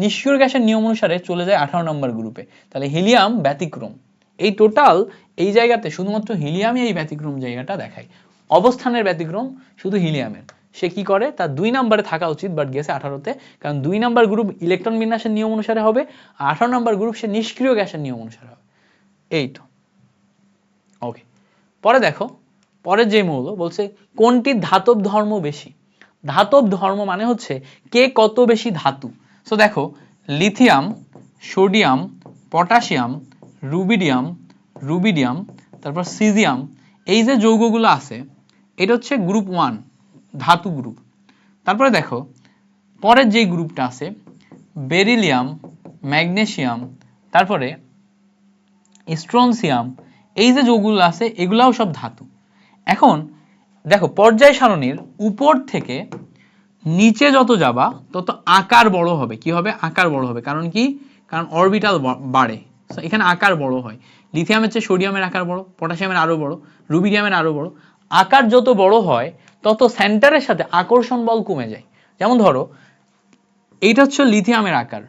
নিষ্ক্রিয় গ্যাসের নিয়ম অনুসারে চলে যায় 18 নম্বর গ্রুপে। তাহলে হিলিয়াম ব্যতিক্রম। এই টোটাল এই জায়গাতে শুধুমাত্র হিলিয়ামই এই ব্যতিক্রম জায়গাটা দেখায়, অবস্থানের ব্যতিক্রম শুধু হিলিয়ামের। সে কি করে, তার 2 নম্বরে থাকা উচিত বাট গেছে 18তে, কারণ 2 নাম্বার গ্রুপ ইলেকট্রন বিন্যাসের নিয়ম অনুসারে হবে, আর 18 নম্বর গ্রুপ সে নিষ্ক্রিয় গ্যাসের নিয়ম অনুসারে হবে। এই তো ওকে। পরে দেখো পরের যে মৌল বলছে কোনটি ধাতব ধর্ম বেশি। ধাতব ধর্ম মানে হচ্ছে কে কত বেশি ধাতু। সো দেখো লিথিয়াম, সোডিয়াম, পটাশিয়াম, রুবিডিয়াম, তারপর সিজিয়াম, এই যে যৌগগুলো আছে এটা হচ্ছে গ্রুপ 1 ধাতু গ্রুপ। তারপরে দেখো পরের যে গ্রুপটা আছে বেরিলিয়াম, ম্যাগনেসিয়াম, তারপরে স্ট্রনসিয়াম, এই যে যৌগগুলো আছে এগুলাও সব ধাতু। এখন দেখো পর্যায় সারণীর উপর থেকে নিচে যত যাবা তত আকার বড় হবে। কি হবে? আকার বড় হবে। কারণ কি? কারণ অরবিটাল বাড়ে, এখানে আকার বড় হয়। লিথিয়ামের চেয়ে সোডিয়ামের আকার বড়, পটাশিয়ামের আরো বড়, রুবিডিয়ামের আরো বড়। আকার যত বড় হয় তত সেন্টারের সাথে আকর্ষণ বল কমে যায়। যেমন ধরো এইটা হচ্ছে লিথিয়ামের আকার,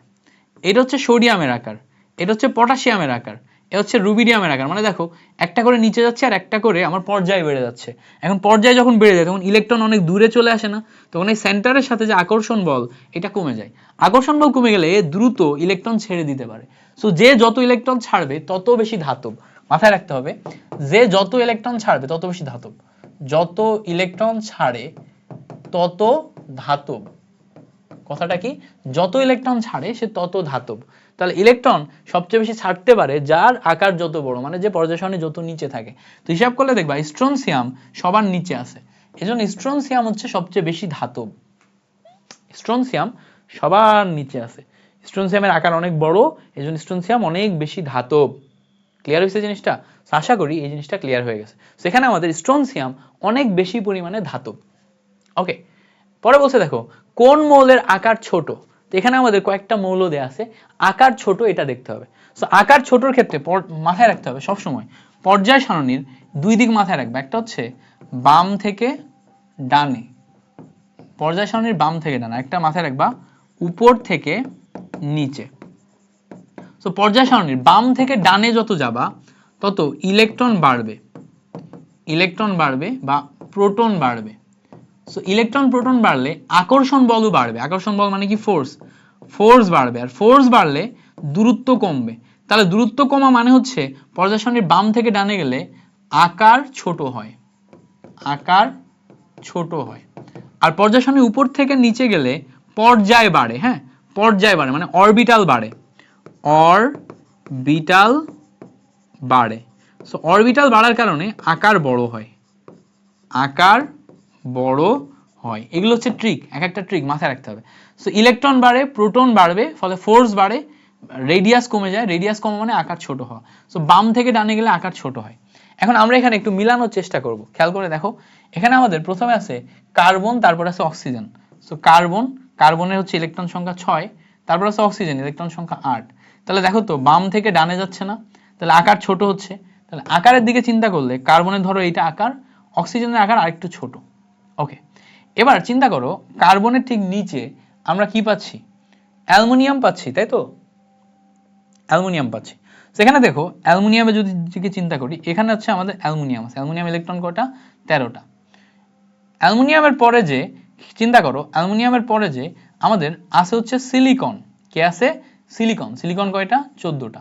এটা হচ্ছে সোডিয়ামের আকার, এটা হচ্ছে পটাশিয়ামের আকার, এটা হচ্ছে রুবিডিয়ামের আকার। মানে দেখো একটা করে নিচে যাচ্ছে আর একটা করে আমার পর্যায় বেড়ে যাচ্ছে। এখন পর্যায় যখন বেড়ে যায় তখন ইলেকট্রন অনেক দূরে চলে আসে না, তখন এই সেন্টারের সাথে যে আকর্ষণ বল এটা কমে যায়। আকর্ষণ বল কমে গেলে দ্রুত ইলেকট্রন ছেড়ে দিতে পারে। সো যে যত ইলেকট্রন ছাড়বে তত বেশি ধাতব। মাথায় রাখতে হবে যে যত ইলেকট্রন ছাড়বে তত বেশি ধাতব, যত ইলেকট্রন ছাড়ে তত ধাতব। কথাটা কি? যত ইলেকট্রন ছাড়ে সে তত ধাতব। তাহলে ইলেকট্রন সবচেয়ে বেশি ছাড়তে পারে যার আকার যত বড়, মানে যে পর্যায় সারণী যত নিচে থাকে। তো হিসাব করলে দেখবা স্ট্রনসিয়াম সবার নিচে আছে, এজন্য স্ট্রনসিয়াম হচ্ছে সবচেয়ে বেশি ধাতব। স্ট্রনসিয়াম সবার নিচে আছে, স্ট্রনসিয়ামের আকার অনেক বড়, এজন্য স্ট্রনসিয়াম অনেক বেশি ধাতব। ক্লিয়ার হয়েছে জিনিসটা? আশা করি এই জিনিসটা ক্লিয়ার হয়ে গেছে। সেখানে আমাদের স্ট্রনসিয়াম অনেক বেশি পরিমাণে ধাতব। ওকে, পরে বলছে দেখো কোন মৌলের আকার ছোট। তো এখানে আমাদের কয়েকটা মৌল দেয়া আছে, আকার ছোট এটা দেখতে হবে। সো আকার ছোটর ক্ষেত্রে মাথায় রাখতে হবে সব সময় পর্যায় সারণীর 2 দিক মাথায় রাখবে, একটা হচ্ছে বাম থেকে ডানে, পর্যায় সারণীর বাম থেকে ডানে, একটা মাথায় রাখবা উপর থেকে নিচে। সো পর্যায় সারণীর বাম থেকে ডানে যত যাবা তত ইলেকট্রন বাড়বে বা প্রোটন বাড়বে। সো ইলেকট্রন প্রোটন বাড়লে আকর্ষণ বলও বাড়বে। আকর্ষণ বল মানে কি? ফোর্স বাড়বে, আর ফোর্স বাড়লে দূরত্ব কমবে। তাহলে দূরত্ব কমা মানে হচ্ছে পর্যায় সারণীর বাম থেকে ডানে গেলে আকার ছোট হয়, আর পর্যায় সারণীর উপর থেকে নিচে গেলে পর্যায় বাড়ে। হ্যাঁ, পর্যায় বাড়ে মানে অরবিটাল বাড়ে, সো অরবিটাল বাড়ার কারণে আকার বড় হয়, আকার বড় হয়। এগুলো হচ্ছে ট্রিক, এক একটা ট্রিক মাথায় রাখতে হবে। সো ইলেকট্রন বাড়ে, প্রোটন বাড়বে, ফলে ফোর্স বাড়ে, রেডিয়াস কমে যায়, রেডিয়াস কমে মানে আকার ছোট হওয়া। সো বাম থেকে ডানে গেলে আকার ছোট হয়। এখন আমরা এখানে একটু মিলানোর চেষ্টা করব, খেয়াল করে দেখো। এখানে আমাদের প্রথমে আছে কার্বন, তারপর আছে অক্সিজেন। সো কার্বন, কার্বনের হচ্ছে ইলেকট্রন সংখ্যা 6, তারপর আছে অক্সিজেন, ইলেকট্রন সংখ্যা 8। তাহলে দেখো তো বাম থেকে ডানে যাচ্ছে না, তাহলে আকার ছোট হচ্ছে। তাহলে আকারের দিকে চিন্তা করলে কার্বনের ধরো এইটা আকার, অক্সিজেনের আকার আরেকটু ছোট। ওকে, এবার চিন্তা করো কার্বনের ঠিক নিচে আমরা কি পাচ্ছি? অ্যালুমিনিয়াম পাচ্ছি, তাই তো? অ্যালুমিনিয়াম পাচ্ছি। সেখানে দেখো অ্যালুমিনিয়ামে যদি চিন্তা করি, এখানে হচ্ছে আমাদের অ্যালুমিনিয়াম আছে, অ্যালুমিনিয়াম ইলেকট্রন কয়টা? 13টা। অ্যালুমিনিয়ামের পরে যে চিন্তা করো, অ্যালুমিনিয়ামের পরে যে আমাদের আছে হচ্ছে সিলিকন। কে আছে? সিলিকন। সিলিকন কয়টা? 14টা।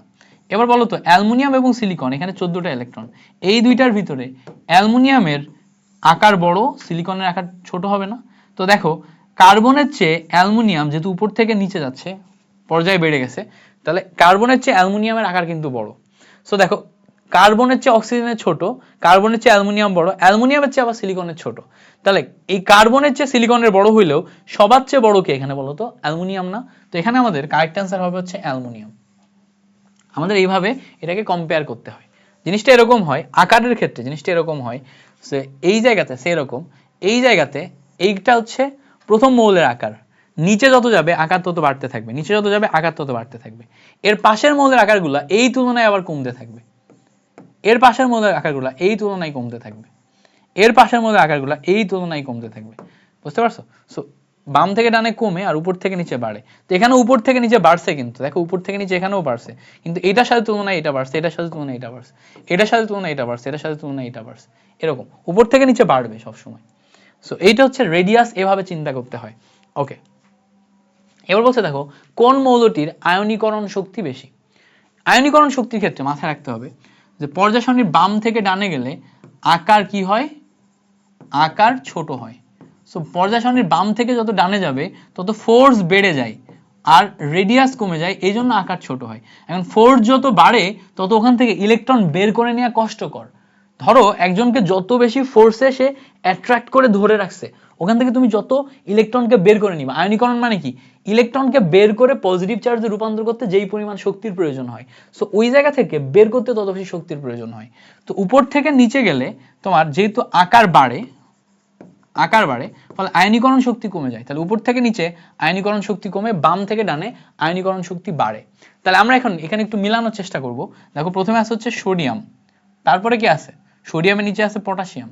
এবার বলো তো অ্যালুমিনিয়াম এবং সিলিকন, এখানে 14টা ইলেকট্রন, এই দুইটার ভিতরে অ্যালুমিনিয়ামের আকার বড়, সিলিকনের আকার ছোট হবে না? তো দেখো কার্বনের চেয়ে অ্যালুমিনিয়াম যেহেতু উপর থেকে নিচে যাচ্ছে, পর্যায়ে বেড়ে গেছে, তাহলে কার্বনের চেয়ে অ্যালুমিনিয়ামের আকার কিন্তু বড়। সো দেখো কার্বনের চেয়ে অক্সিজেনের ছোট, কার্বনের চেয়ে অ্যালুমিনিয়াম বড়, অ্যালুমিনিয়ামের চেয়ে আবার সিলিকনের ছোট। তাহলে এই কার্বনের চেয়ে সিলিকনের বড় হইলেও সবার চেয়ে বড় কে এখানে বলো তো? অ্যালুমিনিয়াম না? তো এখানে আমাদের কারেক্ট অ্যান্সার হবে হচ্ছে অ্যালুমিনিয়াম। আমাদের এইভাবে এটাকে কম্পেয়ার করতে হয়। জিনিসটা এরকম হয় আকারের ক্ষেত্রে, জিনিসটা এরকম হয় যে এই জায়গাতে সেরকম, এই জায়গাতে এইটা হচ্ছে প্রথম মৌলের আকার, নিচে যত যাবে আকার তত বাড়তে থাকবে, নিচে যত যাবে আকার তত বাড়তে থাকবে। এর পাশের মৌলের আকারগুলো এই তুলনায় আবার কমতে থাকবে, এর পাশের মৌলের আকারগুলো এই তুলনায় কমতে থাকবে, এর পাশের মৌলের আকারগুলো এই তুলনায় কমতে থাকবে। বুঝতে পারছো? সো বাম থেকে ডানে কমে আর উপর থেকে নিচে বাড়ে। তো এখানে উপর থেকে নিচে বাড়ছে, কিন্তু দেখো উপর থেকে নিচে এখানেও বাড়ছে, কিন্তু এটার সাথে তুলনায় এটা বাড়ছে, এটার সাথে তুলনায় এটা বাড়ছে, এটার সাথে তুলনায় এটা বাড়ছে, এটার সাথে তুলনায় এটা বাড়ছে, এরকম উপর থেকে নিচে বাড়বে সবসময়। সো এইটা হচ্ছে রেডিয়াস, এভাবে চিন্তা করতে হয়। ওকে, এবার বলছে দেখো কোন মৌলটির আয়নীকরণ শক্তি বেশি? আয়নীকরণ শক্তির ক্ষেত্রে মাথায় রাখতে হবে যে পর্যায় সারণীর বাম থেকে ডানে গেলে আকার কি হয়? আকার ছোট হয়। সো পর্যায় সারণীর বাম থেকে যত ডানে যাবে তত ফোর্স বেড়ে যায় আর রেডিয়াস কমে যায়, এই জন্য আকার ছোট হয়। এখন ফোর্স যত বাড়ে তত ওখান থেকে ইলেকট্রন বের করে নেওয়া কষ্টকর। ধরো একজনকে যত বেশি ফোর্সে সে অ্যাট্রাক্ট করে ধরে রাখছে, ওখান থেকে তুমি যত ইলেকট্রনকে বের করে নিবা। আয়নীকরণ মানে কি? ইলেকট্রনকে বের করে পজিটিভ চার্জে রূপান্তর করতে যেই পরিমাণ শক্তির প্রয়োজন হয়, সো ওই জায়গা থেকে বের করতে তত বেশি শক্তির প্রয়োজন হয়। তো উপর থেকে নিচে গেলে তোমার যেহেতু আকার বাড়ে, আকার বাড়ে, ফলে আয়নীকরণ শক্তি কমে যায়। তাহলে উপর থেকে নিচে আয়নীকরণ শক্তি কমে, বাম থেকে ডানে আয়নীকরণ শক্তি বাড়ে। তাহলে আমরা এখন এখানে একটু মিলানোর চেষ্টা করব। দেখো প্রথমে আছে হচ্ছে সোডিয়াম, তারপরে কি আছে? সোডিয়ামের নিচে আছে পটাশিয়াম।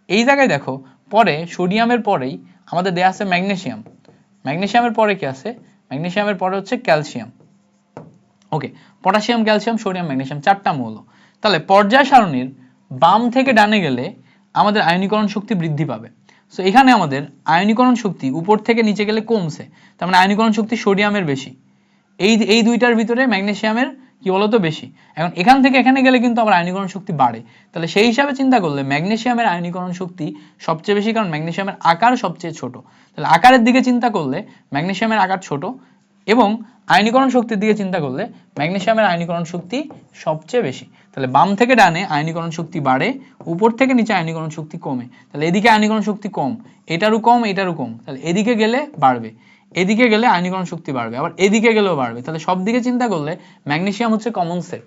এই জায়গায় দেখো পরে সোডিয়ামের পরেই আমাদের দেয়া আছে ম্যাগনেসিয়াম, ম্যাগনেসিয়ামের পরে কি আছে? ম্যাগনেসিয়ামের পরে হচ্ছে ক্যালসিয়াম। ওকে, পটাশিয়াম, ক্যালসিয়াম, সোডিয়াম, ম্যাগনেসিয়াম, 4টা মৌল। তাহলে পর্যায় সারণীর বাম থেকে ডানে গেলে আমাদের আয়নীকরণ শক্তি বৃদ্ধি পাবে। সো এখানে আমাদের আয়নীকরণ শক্তি উপর থেকে নিচে গেলে কমছে, তার মানে আয়নীকরণ শক্তি সোডিয়ামের বেশি, এই দুইটার ভিতরে ম্যাগনেসিয়ামের কি বলতো বেশি। এখন এখান থেকে এখানে গেলে কিন্তু আবার আয়নীকরণ শক্তি বাড়ে। তাহলে সেই হিসাবে চিন্তা করলে ম্যাগনেসিয়ামের আয়নীকরণ শক্তি সবচেয়ে বেশি, কারণ ম্যাগনেসিয়ামের আকার সবচেয়ে ছোট। তাহলে আকারের দিকে চিন্তা করলে ম্যাগনেসিয়ামের আকার ছোট, এবং আয়নীকরণ শক্তির দিকে চিন্তা করলে ম্যাগনেসিয়ামের আয়নীকরণ শক্তি সবচেয়ে বেশি। তাহলে বাম থেকে ডানে আয়নীকরণ শক্তি বাড়ে, উপর থেকে নিচে আয়নীকরণ শক্তি কমে। তাহলে এদিকে আয়নীকরণ শক্তি কম, এটারও কম, এটারও কম, তাহলে এদিকে গেলে বাড়বে, এদিকে গেলে আয়নীকরণ শক্তি বাড়বে, আবার এদিকে গেলেও বাড়বে। তাহলে সব দিকে চিন্তা করলে ম্যাগনেসিয়াম হচ্ছে কমন সেট,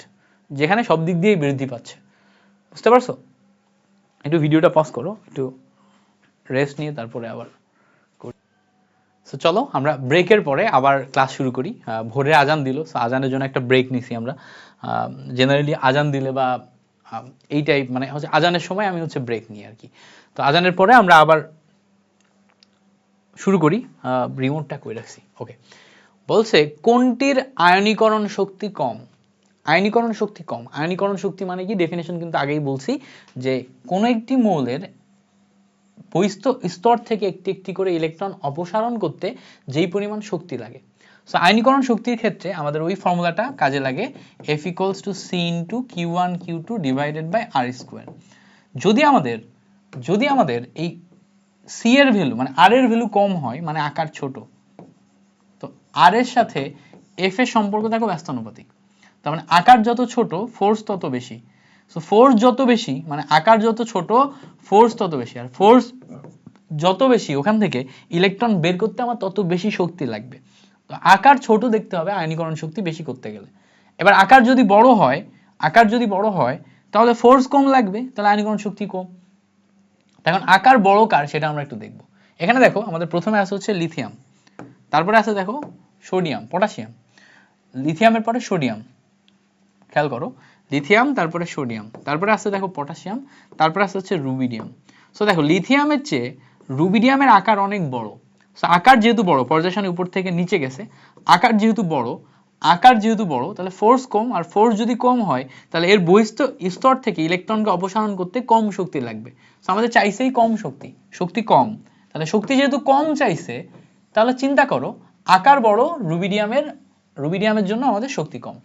যেখানে সব দিক দিয়েই বৃদ্ধি পাচ্ছে। বুঝতে পারছো? একটু ভিডিওটা পজ করো, একটু রেস্ট নিয়ে তারপরে আবার করি। সো চলো আমরা ব্রেকের পরে আবার ক্লাস শুরু করি। ভোরে আজান দিল, সো আজানের জন্য একটা ব্রেক নিছি আমরা। জেনারেলি আজান দিলে বা এই টাইপ মানে হচ্ছে আজানের সময় আমি হচ্ছে ব্রেক নিই আর কি। তো আজানের পরে আমরা আবার শুরু করি। রিমোটটা কই রাখছি? ওকে, বলছে কোনটির আয়নীকরণ শক্তি কম? আয়নীকরণ শক্তি কম, আয়নীকরণ শক্তি মানে কি? ডেফিনেশন কিন্তু আগেই বলছি যে কোন একটি মৌলের বহিস্থ স্তর থেকে একটি একটি করে ইলেকট্রন অপসারণ করতে যেই পরিমাণ শক্তি লাগে। সো আয়নীকরণ শক্তির ক্ষেত্রে আমাদের ওই ফর্মুলাটা কাজে লাগে, F equals to C into Q1 Q2 divided by R square। যদি আমাদের এই C এর ভ্যালু মানে R এর ভ্যালু কম হয়, মানে আকার ছোট, তো R এর সাথে F এর সম্পর্ক থাকবে ব্যস্তানুপাতিক। তার মানে আকার যত ছোট ফোর্স তত বেশি। সো ফোর্স যত বেশি মানে আকার যত ছোট ফোর্স তত বেশি, আর ফোর্স যত বেশি ওখান থেকে ইলেকট্রন বের করতে আমার তত বেশি শক্তি লাগবে। তো আকার ছোট দেখতে হবে আয়নীকরণ শক্তি বেশি করতে গেলে। এবার আকার যদি বড় হয়, আকার যদি বড় হয় তাহলে ফোর্স কম লাগবে, তাহলে আয়নীকরণ শক্তি কম। এখন আকার বড় কার সেটা আমরা একটু দেখব। এখানে দেখো আমাদের প্রথমে আছে হচ্ছে লিথিয়াম, তারপরে আছে দেখো সোডিয়াম, পটাশিয়াম, লিথিয়ামের পরে সোডিয়াম, খেয়াল করো লিথিয়াম তারপরে সোডিয়াম, তারপরে আছে দেখো পটাশিয়াম, তারপরে আছে হচ্ছে রুবিডিয়াম। সো দেখো লিথিয়ামের চেয়ে রুবিডিয়ামের আকার অনেক বড়। সো আকার যেহেতু বড়, পর্যায় সারণী উপর থেকে নিচে গেছে, আকার যেহেতু বড় তাহলে ফোর্স কম, আর ফোর্স যদি কম হয় তাহলে এর বহিস্থ স্তর থেকে ইলেকট্রনকে অপসারণ করতে কম শক্তি লাগবে। সো আমাদের চাইছেই কম শক্তি কম, তাহলে শক্তি যেহেতু কম চাইছে তাহলে চিন্তা করো আকার বড় রুবিডিয়ামের জন্য আমাদের শক্তি কম।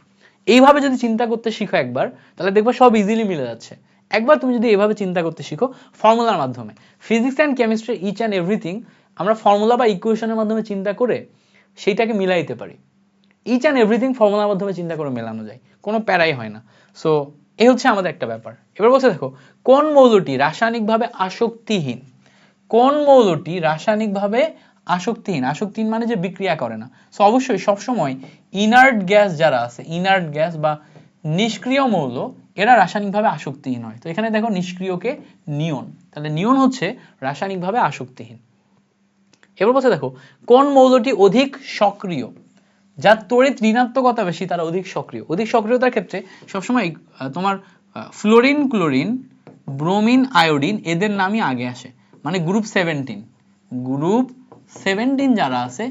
এইভাবে যদি চিন্তা করতে শিখো একবার, তাহলে দেখবা সব ইজিলি মিলে যাচ্ছে। একবার তুমি যদি এইভাবে চিন্তা করতে শিখো ফর্মুলার মাধ্যমে, physics and chemistry each and everything আমরা ফর্মুলা বা ইকুয়েশনের মাধ্যমে চিন্তা করে সেইটাকে মিলাইতে পারি। ইচ অ্যান্ড এভরিথিং ফর্মুলার মাধ্যমে চিন্তা করে মেলানো যায়, কোনো প্যারাই হয় না। সো এই হচ্ছে আমাদের একটা ব্যাপার। এবার বলছে দেখো কোন মৌলটি রাসায়নিকভাবে আসক্তিহীন, কোন মৌলটি রাসায়নিকভাবে আসক্তিহীন, আসক্তিহীন মানে যে বিক্রিয়া করে না। সো অবশ্যই সবসময় ইনার্ট গ্যাস যারা আছে, ইনার্ট গ্যাস বা নিষ্ক্রিয় মৌল, এরা রাসায়নিকভাবে আসক্তিহীন হয়। তো এখানে দেখো নিষ্ক্রিয়কে নিয়ন, তাহলে নিয়ন হচ্ছে রাসায়নিকভাবে আসক্তিহীন। এবার বলছে দেখো কোন মৌলটি অধিক সক্রিয়, যার তড়িৎ ঋণাত্মকতা বেশি তারা অধিক সক্রিয়। অধিক সক্রিয়তার ক্ষেত্রে সবসময় তোমার ফ্লোরিন, ক্লোরিন, ব্রোমিন, আয়োডিন এদের নামই আগে আসে, মানে গ্রুপ 17 যারা আছে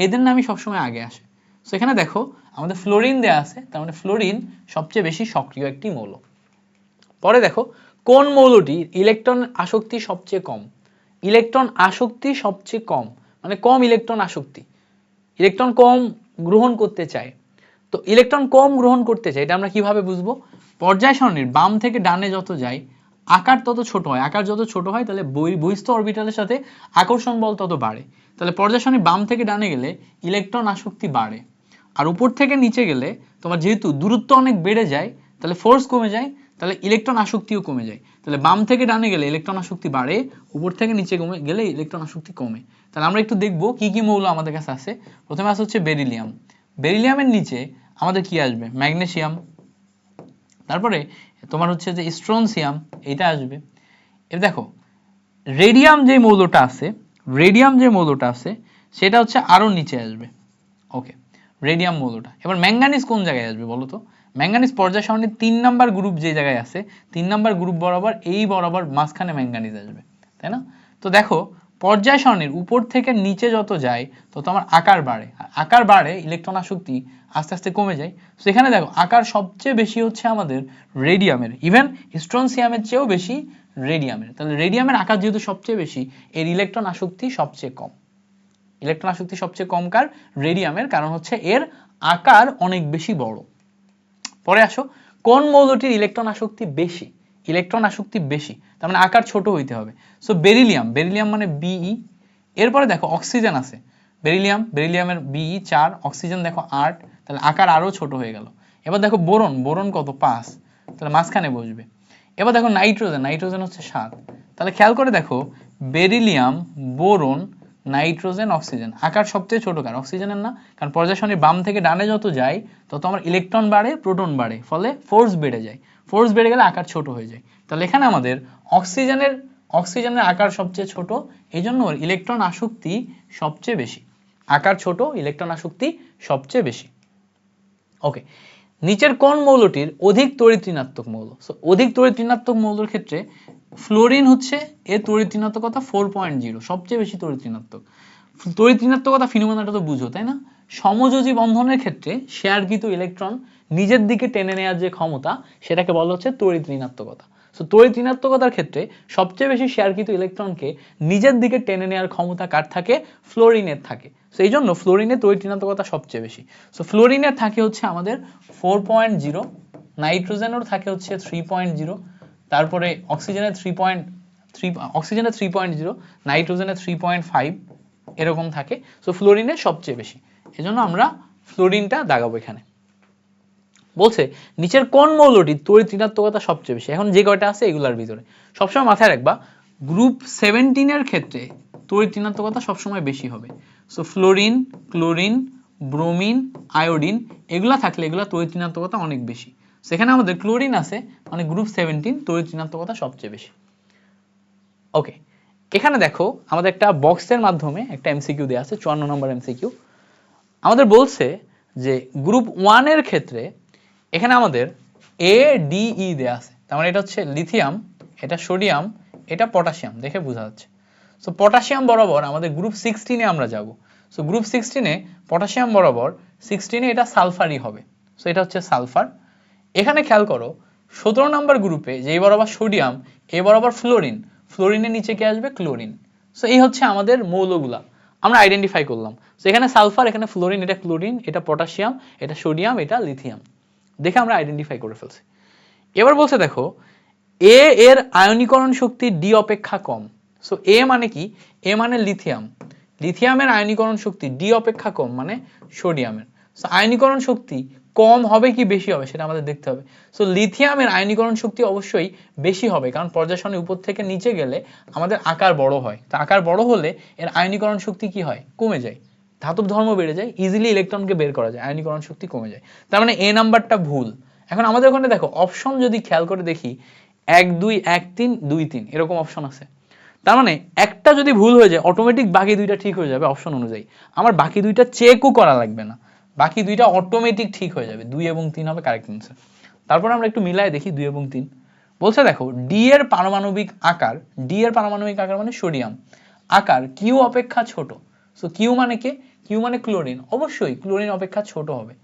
এদের নামই সবসময় আগে আসে। সো এখানে দেখো আমাদের ফ্লোরিন দেয়া আছে, তার মানে ফ্লোরিন সবচেয়ে বেশি সক্রিয় একটি মৌল। পরে দেখো কোন মৌলটির ইলেকট্রন আসক্তি সবচেয়ে কম, ইলেকট্রন আসক্তি সবচেয়ে কম মানে কম ইলেকট্রন আসক্তি, ইলেকট্রন কম গ্রহণ করতে চায়। তো ইলেকট্রন কম গ্রহণ করতে চায় এটা আমরা কিভাবে বুঝবো, পর্যায় সারণীর বাম থেকে ডানে যত যায় আকার তত ছোট হয়, আকার যত ছোট হয় তাহলে বহিস্থ অরবিটালের সাথে আকর্ষণ বল তত বাড়ে। তাহলে পর্যায় সারণী বাম থেকে ডানে গেলে ইলেকট্রন আসক্তি বাড়ে, আর উপর থেকে নিচে গেলে তোমার যেহেতু দূরত্ব অনেক বেড়ে যায় তাহলে ফোর্স কমে যায়, তাহলে ইলেকট্রন আসক্তিও কমে যায়। তাহলে বাম থেকে ডানে গেলে ইলেকট্রন আসক্তি বাড়ে, উপর থেকে নিচে গেলে ইলেকট্রন আসক্তি কমে। তাহলে আমরা একটু দেখবো কি কি মৌল আমাদের কাছে আছে। প্রথমে আছে হচ্ছে বেরিলিয়াম, বেরিলিয়ামের নিচে আমাদের কি আসবে, ম্যাগনেসিয়াম, তারপরে তোমার হচ্ছে যে স্ট্রনসিয়াম এটা আসবে। এবার দেখো রেডিয়াম যে মৌলটা আছে সেটা হচ্ছে আরো নিচে আসবে। ওকে, রেডিয়াম মৌলটা। এবার ম্যাঙ্গানিজ কোন জায়গায় আসবে বলো তো, ম্যাঙ্গানিজ পর্যায় সারণীর 3 নাম্বার গ্রুপ যে জায়গায় আছে, 3 নাম্বার গ্রুপ বরাবর এই বরাবর মাঝখানে ম্যাঙ্গানিজ আসবে, তাই না? তো দেখো পর্যায় সারণীর উপর থেকে নিচে যত যায় তত আমার আকার বাড়ে, আকার বাড়ে ইলেকট্রন আসক্তি আস্তে আস্তে কমে যায়। সেখানে দেখো আকার সবচেয়ে বেশি হচ্ছে আমাদের রেডিয়ামের, ইভেন স্ট্রনসিয়ামের চেয়েও বেশি রেডিয়ামের। তাহলে রেডিয়ামের আকার যেহেতু সবচেয়ে বেশি, এর ইলেকট্রন আসক্তি সবচেয়ে কম, ইলেকট্রন আসক্তি সবচেয়ে কম কার, রেডিয়ামের, কারণ হচ্ছে এর আকার অনেক বেশি বড়। পরে আসো কোন মৌলটির ইলেকট্রন আসক্তি বেশি, ইলেকট্রন আসক্তি বেশি তার মানে আকার ছোট হইতে হবে। সো বেরিলিয়াম মানে বিই। এরপরে দেখো অক্সিজেন আছে, বেরিলিয়ামের বিই 4, অক্সিজেন দেখো 8, তাহলে আকার আরো ছোট হয়ে গেল। এবার দেখো বোরন কত 5, তাহলে মাঝখানে বসবে। এবার দেখো নাইট্রোজেন হচ্ছে 7, তাহলে খেয়াল করে দেখো বেরিলিয়াম, বোরন, নাইট্রোজেন, অক্সিজেন আকার সবচেয়ে ছোট কার, অক্সিজেনের না, কারণ পর্যায় সারণীর বাম থেকে ডানে যত যায় তত আমার ইলেকট্রন বাড়ে, প্রোটন বাড়ে, ফলে ফোর্স বেড়ে যায়, ফোর্স বেড়ে গেলে আকার ছোট হয়ে যায়। তাহলে এখানে আমাদের অক্সিজেনের আকার সবচেয়ে ছোট, এই জন্য ইলেকট্রন আসক্তি সবচেয়ে বেশি, আকার ছোট ইলেকট্রন আসক্তি সবচেয়ে বেশি। ওকে, নিচের কোন মৌলটির অধিক তড়িৎ ঋণাত্মক মৌল, সো অধিক তড়িৎ ঋণাত্মক মৌলের ক্ষেত্রে ফ্লোরিন হচ্ছে এর তড়িৎ ঋণাত্মকতা 4.0, সবচেয়ে বেশি তড়িৎ ঋণাত্মক। তড়িৎ ঋণাত্মকতা ফিনোমেনাটা তো বুঝো তাই না, সমযোজী বন্ধনের ক্ষেত্রে শেয়ারকৃত ইলেকট্রন নিজের দিকে টেনে নেওয়ার যে ক্ষমতা সেটাকে বলা হচ্ছে তড়িৎ ঋণাত্মকতা। সো তড়িৎ ঋণাত্মকতার ক্ষেত্রে সবচেয়ে বেশি শেয়ারকৃত ইলেকট্রনকে নিজের দিকে টেনে নেওয়ার ক্ষমতা কার থাকে, ফ্লোরিনের থাকে। সো এই জন্য ফ্লোরিনের তড়িৎ ঋণাত্মকতা সবচেয়ে বেশি। সো ফ্লোরিনের থাকে হচ্ছে আমাদের 4.0, নাইট্রোজেনের থাকে হচ্ছে 3.0, তারপরে অক্সিজেনের 3.0, নাইট্রোজেনের 3.5 এরকম থাকে। সো ফ্লোরিনের সবচেয়ে বেশি, এজন্য আমরা ফ্লোরিনটা দাগাবো এখানে। বলছে নিচের কোন মৌলটি তড়িৎ ঋণাত্মকতা সবচেয়ে বেশি। এখন যে কয়টা আছে এগুলার ভিতরে সবসময় মাথায় রাখবা গ্রুপ 17 এর ক্ষেত্রে তড়িৎ ঋণাত্মকতা সবসময় বেশি হবে। So fluorine, chlorine, bromine, iodine এগুলা থাকলে এগুলা তড়িৎ ঋণাত্মকতা অনেক বেশি। সেখানে আমাদের ক্লোরিন আছে মানে গ্রুপ 17 তড়িৎ ঋণাত্মকতা সবচেয়ে বেশি। ওকে, এখানে দেখো আমাদের একটা বক্সের মাধ্যমে একটা এমসিকিউ দেওয়া আছে, 54 নম্বর এমসিকিউ। আমাদের বলছে যে গ্রুপ 1 এর ক্ষেত্রে এখানে আমাদের এ ডি ই দেওয়া আছে, তার মানে এটা হচ্ছে লিথিয়াম, এটা সোডিয়াম, এটা পটাশিয়াম, দেখে বোঝা যাচ্ছে। সো পটাশিয়াম বরাবর আমাদের গ্রুপ 16 এ আমরা যাব। সো গ্রুপ 16 এ পটাশিয়াম বরাবর 16 এ এটা সালফারই হবে। সো এটা হচ্ছে সালফার। এখানে খেয়াল করো 17 নম্বর গ্রুপে যেই বরাবর সোডিয়াম, এই বরাবর ফ্লোরিন, ফ্লোরিনের নিচে কি আসবে? ক্লোরিন। সো এই হচ্ছে আমাদের মৌলগুলা আমরা আইডেন্টিফাই করলাম। সো এখানে সালফার, এখানে ফ্লোরিন, এটা ক্লোরিন, এটা পটাশিয়াম, এটা সোডিয়াম, এটা লিথিয়াম, দেখে আমরা আইডেন্টিফাই করে ফেলছি। এবার বলছে দেখো এ এর আয়নীকরণ শক্তি ডি অপেক্ষা কম। সো এ মানে কি? এ মানে লিথিয়াম, লিথিয়ামের আয়নীকরণ শক্তি ডি অপেক্ষা কম মানে সোডিয়ামের। সো আয়নীকরণ শক্তি কম হবে কি বেশি হবে সেটা আমাদের দেখতে হবে। সো লিথিয়ামের আয়নীকরণ শক্তি অবশ্যই বেশি হবে, কারণ পর্যায় সারণী উপর থেকে নিচে গেলে আমাদের আকার বড় হয়। তো আকার বড় হলে এর আয়নীকরণ শক্তি কি হয়? কমে যায়, ধাতব ধর্ম বেড়ে যায়, ইজিলি ইলেকট্রনকে বের করা যায়, আয়নীকরণ শক্তি কমে যায়। তার মানে এ নাম্বারটা ভুল। এখন আমাদের ওখানে দেখো অপশন যদি খেয়াল করে দেখি 1 2 1 3 2 3 এরকম অপশন আছে। তার মানে একটা যদি ভুল হয়ে যায় অটোমেটিক বাকি দুইটা ঠিক হয়ে যাবে অপশন অনুযায়ী। আমার বাকি দুইটা চেকও করা লাগবে না, বাকি দুইটা অটোমেটিক ঠিক হয়ে যাবে। 2 এবং 3 হবে কারেক্ট অ্যান্সার। তারপর আমরা একটু মিলায় দেখি 2 এবং 3। বলছে দেখো ডি এর পারমাণবিক আকার, ডি এর পারমাণবিক আকার মানে সোডিয়াম আকার কিউ অপেক্ষা ছোট। সো কিউ মানে কে? কিউ মানে ক্লোরিন, অবশ্যই ক্লোরিন অপেক্ষা ছোট হবে,